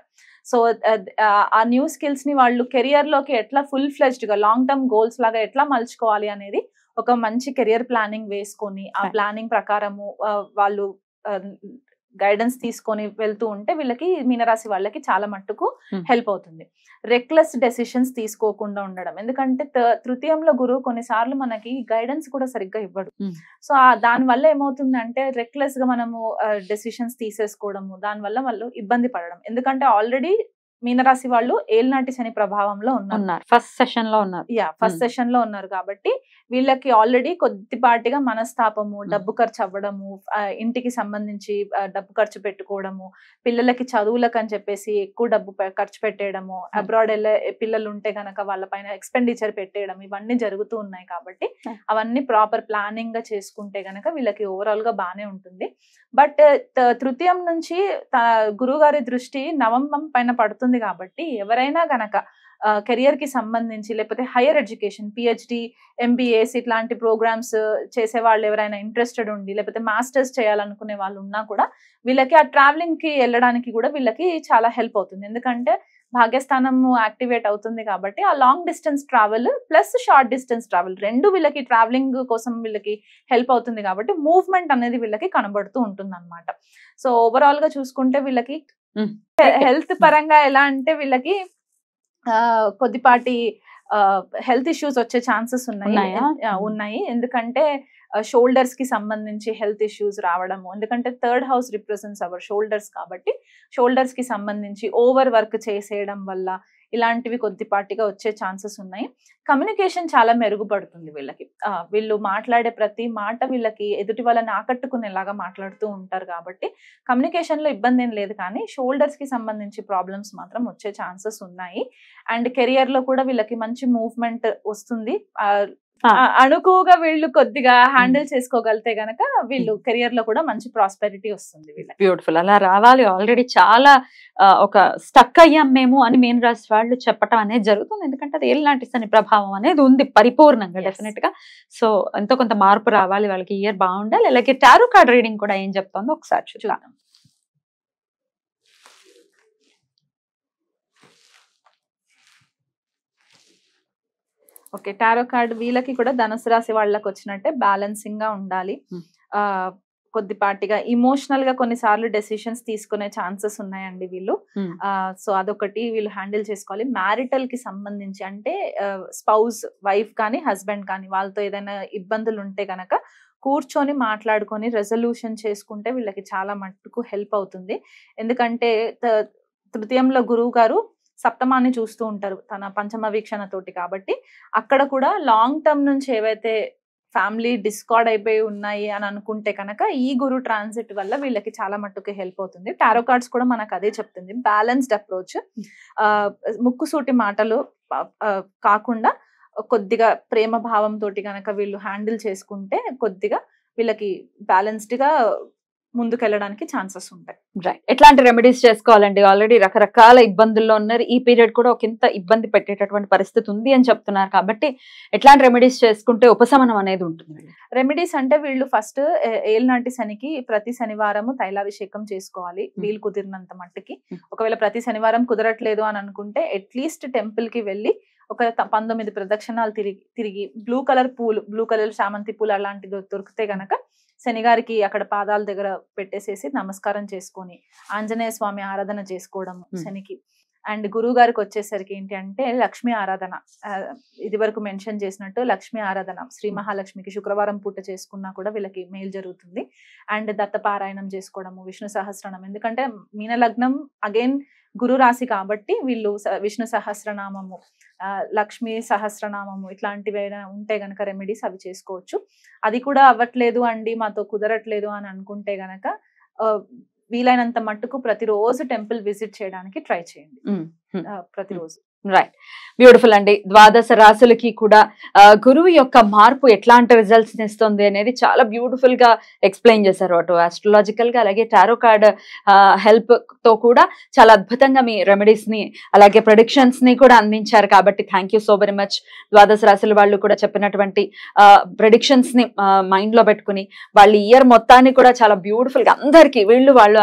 సో ఆ న్యూ స్కిల్స్ ని వాళ్ళు కెరియర్ లోకి ఎట్లా ఫుల్ ఫ్లెజ్డ్ గా లాంగ్ టర్మ్ గోల్స్ లాగా ఎట్లా మలుచుకోవాలి అనేది ఒక మంచి కెరియర్ ప్లానింగ్ వేసుకొని ఆ ప్లానింగ్ ప్రకారము వాళ్ళు గైడెన్స్ తీసుకొని వెళ్తూ ఉంటే వీళ్ళకి మీనరాశి వాళ్ళకి చాలా మట్టుకు హెల్ప్ అవుతుంది. రెక్లెస్ డెసిషన్స్ తీసుకోకుండా ఉండడం, ఎందుకంటే తృతీయంలో గురువు కొన్నిసార్లు మనకి గైడెన్స్ కూడా సరిగ్గా ఇవ్వడు. సో దాని వల్ల ఏమవుతుందంటే రెక్లెస్ గా మనము డెసిషన్స్ తీసేసుకోవడము, దాని వల్ల వాళ్ళు ఇబ్బంది పడడం. ఎందుకంటే ఆల్రెడీ మీనరాశి వాళ్ళు ఏలినాటి శని ప్రభావంలో ఉన్నారు, ఫస్ట్ సెషన్ లో ఉన్నారు కాబట్టి వీళ్ళకి ఆల్రెడీ కొద్దిపాటిగా మనస్తాపము, డబ్బు ఖర్చు అవ్వడము, ఇంటికి సంబంధించి డబ్బు ఖర్చు పెట్టుకోవడము, పిల్లలకి చదువులకు అని చెప్పేసి ఎక్కువ డబ్బు ఖర్చు పెట్టేయడము, అబ్రాడ్ వెళ్ళే పిల్లలు ఉంటే గనక వాళ్ళ పైన ఎక్స్పెండిచర్ పెట్టేయడం, ఇవన్నీ జరుగుతూ ఉన్నాయి. కాబట్టి అవన్నీ ప్రాపర్ ప్లానింగ్ గా చేసుకుంటే గనక వీళ్ళకి ఓవరాల్ గా బానే ఉంటుంది. బట్ తృతీయం నుంచి గురువు గారి దృష్టి నవమం పైన పడుతుంది కాబట్టి ఎవరైనా గనక కెరియర్ కి సంబంధించి లేకపోతే హైయర్ ఎడ్యుకేషన్, పిహెచ్డి, ఎంబీఏస్ ఇట్లాంటి ప్రోగ్రామ్స్ చేసే వాళ్ళు ఎవరైనా ఇంట్రెస్టెడ్ ఉండి లేకపోతే మాస్టర్స్ చేయాలనుకునే వాళ్ళు ఉన్నా కూడా వీళ్ళకి ఆ ట్రావెలింగ్ కి వెళ్ళడానికి కూడా వీళ్ళకి చాలా హెల్ప్ అవుతుంది. ఎందుకంటే భాగ్యస్థానం యాక్టివేట్ అవుతుంది కాబట్టి ఆ long distance travel plus short distance travel రెండు వీళ్ళకి ట్రావెలింగ్ కోసం వీళ్ళకి హెల్ప్ అవుతుంది కాబట్టి మూవ్మెంట్ అనేది వీళ్ళకి కనబడుతూ ఉంటుంది అన్నమాట. సో ఓవరాల్ గా చూసుకుంటే వీళ్ళకి హెల్త్ పరంగా ఎలా అంటే వీళ్ళకి కొద్దిపాటి హెల్త్ ఇష్యూస్ వచ్చే ఛాన్సెస్ ఉన్నాయి. ఎందుకంటే షోల్డర్స్ కి సంబంధించి హెల్త్ ఇష్యూస్ రావడము, ఎందుకంటే 3rd house represents our shoulders కాబట్టి షోల్డర్స్ కి సంబంధించి ఓవర్ వర్క్ చేసేయడం వల్ల ఇలాంటివి కొద్దిపాటిగా వచ్చే ఛాన్సెస్ ఉన్నాయి. కమ్యూనికేషన్ చాలా మెరుగుపడుతుంది వీళ్ళకి. వీళ్ళు మాట్లాడే ప్రతి మాట వీళ్ళకి ఎదుటి వాళ్ళని ఆకట్టుకునేలాగా మాట్లాడుతూ ఉంటారు కాబట్టి కమ్యూనికేషన్ లో ఇబ్బంది ఏం లేదు. కానీ షోల్డర్స్ కి సంబంధించి ప్రాబ్లమ్స్ మాత్రం వచ్చే ఛాన్సెస్ ఉన్నాయి. అండ్ కెరియర్ లో కూడా వీళ్ళకి మంచి మూవ్మెంట్ వస్తుంది. అనుకువగా వీళ్ళు కొద్దిగా హ్యాండిల్ చేసుకోగలితే గనక వీళ్ళు కెరియర్ లో కూడా మంచి ప్రాస్పెరిటీ వస్తుంది వీళ్ళకి. బ్యూటిఫుల్, అలా రావాలి. ఆల్రెడీ చాలా ఒక స్టక్ అయ్యాం మేము అని మీన రాశి వాళ్ళు చెప్పటం అనేది జరుగుతుంది. ఎందుకంటే అది ఏలినాటి శని ప్రభావం అనేది ఉంది పరిపూర్ణంగా, డెఫినెట్ గా. సో ఎంతో కొంత మార్పు రావాలి వాళ్ళకి, ఇయర్ బాగుండాలి. అలాగే టారో కార్డ్ రీడింగ్ కూడా ఏం చెప్తుందో ఒకసారి చూద్దాం. ఓకే, టారో కార్డ్ వీళ్ళకి కూడా ధనుసు రాశి వాళ్ళకి వచ్చినట్టే బ్యాలెన్సింగ్ గా ఉండాలి. కొద్దిపాటిగా ఇమోషనల్ గా కొన్నిసార్లు డెసిషన్స్ తీసుకునే ఛాన్సెస్ ఉన్నాయండి వీళ్ళు. సో అదొకటి వీళ్ళు హ్యాండిల్ చేసుకోవాలి. మ్యారిటల్ కి సంబంధించి అంటే స్పౌస్ వైఫ్ కానీ హస్బెండ్ కానీ వాళ్ళతో ఏదైనా ఇబ్బందులు ఉంటే గనక కూర్చొని మాట్లాడుకొని రెజల్యూషన్ చేసుకుంటే వీళ్ళకి చాలా మట్టుకు హెల్ప్ అవుతుంది. ఎందుకంటే తృతీయంలో గురువు గారు సప్తమాన్ని చూస్తూ ఉంటారు తన పంచమ వీక్షణతోటి. కాబట్టి అక్కడ కూడా లాంగ్ టర్మ్ నుంచి ఏవైతే ఫ్యామిలీ డిస్కార్డ్ అయిపోయి ఉన్నాయి అని అనుకుంటే కనుక ఈ గురు ట్రాన్సిట్ వల్ల వీళ్ళకి చాలా మట్టుకు హెల్ప్ అవుతుంది. టారో కార్డ్స్ కూడా మనకు అదే చెప్తుంది, బ్యాలెన్స్డ్ అప్రోచ్. ముక్కుసూటి మాటలు కాకుండా కొద్దిగా ప్రేమ భావంతో కనుక వీళ్ళు హ్యాండిల్ చేసుకుంటే కొద్దిగా వీళ్ళకి బ్యాలెన్స్డ్ గా ముందుకెళ్ళడానికి ఛాన్సెస్ ఉంటాయి. రైట్. ఎట్లాంటి రెమెడీస్ చేసుకోవాలండి? ఆల్రెడీ రకరకాల ఇబ్బందుల్లో ఉన్నారు, ఈ పీరియడ్ కూడా ఒక ఇంత ఇబ్బంది పెట్టేటటువంటి పరిస్థితి ఉంది అని చెప్తున్నారు. కాబట్టి ఎట్లాంటి రెమెడీస్ చేసుకుంటే ఉపశమనం అనేది ఉంటుంది? రెమెడీస్ అంటే వీళ్ళు ఫస్ట్ ఏలినాటి శనికి ప్రతి శనివారము తైలాభిషేకం చేసుకోవాలి వీళ్ళు కుదిరినంత మట్టుకి. ఒకవేళ ప్రతి శనివారం కుదరట్లేదు అని అనుకుంటే అట్లీస్ట్ టెంపుల్ కి వెళ్ళి ఒక 19 ప్రదక్షిణాలు తిరిగి బ్లూ కలర్ చామంతి పూలు అలాంటివి దొరికితే గనక శనిగారికి అక్కడ పాదాల దగ్గర పెట్టేసేసి నమస్కారం చేసుకొని ఆంజనేయ స్వామి ఆరాధన చేసుకోవడము శనికి. అండ్ గురువు గారికి వచ్చేసరికి ఏంటి అంటే లక్ష్మీ ఆరాధన, ఇది వరకు మెన్షన్ చేసినట్టు లక్ష్మీ ఆరాధన శ్రీ మహాలక్ష్మికి శుక్రవారం పూట చేసుకున్నా కూడా వీళ్ళకి మేలు జరుగుతుంది. అండ్ దత్తపారాయణం చేసుకోవడము, విష్ణు సహస్రనామం, ఎందుకంటే మీన లగ్నం అగైన్ గురు రాశి కాబట్టి వీళ్ళు విష్ణు సహస్రనామము, లక్ష్మీ సహస్రనామము ఇట్లాంటివి ఏదైనా ఉంటే గనక రెమెడీస్ అవి చేసుకోవచ్చు. అది కూడా అవ్వట్లేదు అండి మాతో కుదరట్లేదు అని అనుకుంటే గనక వీలైనంత మట్టుకు ప్రతిరోజు టెంపుల్ విజిట్ చేయడానికి ట్రై చేయండి ప్రతిరోజు. రైట్, బ్యూటిఫుల్ అండి. ద్వాదశ రాశులకి కూడా గురువు యొక్క మార్పు ఎట్లాంటి రిజల్ట్స్ ఇస్తుంది అనేది చాలా బ్యూటిఫుల్ గా ఎక్స్ప్లెయిన్ చేశారు. అటు ఆస్ట్రాలజికల్ గా అలాగే టారో కార్డ్ హెల్ప్ తో కూడా చాలా అద్భుతంగా మీ రెమెడీస్ ని అలాగే ప్రొడిక్షన్స్ ని కూడా అందించారు. కాబట్టి thank you so very much. ద్వాదశ రాశుల వాళ్ళు కూడా చెప్పినటువంటి ప్రొడిక్షన్స్ ని మైండ్ లో పెట్టుకుని వాళ్ళ ఇయర్ మొత్తాన్ని కూడా చాలా బ్యూటిఫుల్ గా అందరికీ వీళ్ళు వాళ్ళు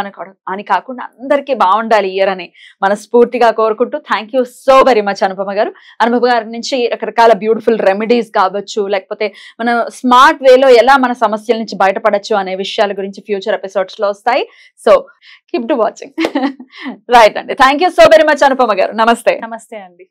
అని కాకుండా అందరికీ బాగుండాలి ఇయర్ అని మనస్ఫూర్తిగా కోరుకుంటూ thank you so very much Anupama గారు. అనుపమ గారి నుంచి రకరకాల బ్యూటిఫుల్ రెమెడీస్ కావచ్చు, లేకపోతే మనం స్మార్ట్ వేలో ఎలా మన సమస్యల నుంచి బయటపడచ్చు అనే విషయాల గురించి ఫ్యూచర్ ఎపిసోడ్స్ లో వస్తాయి. So keep to watching. Right అండి, thank you so very much Anupama గారు. నమస్తే. నమస్తే అండి.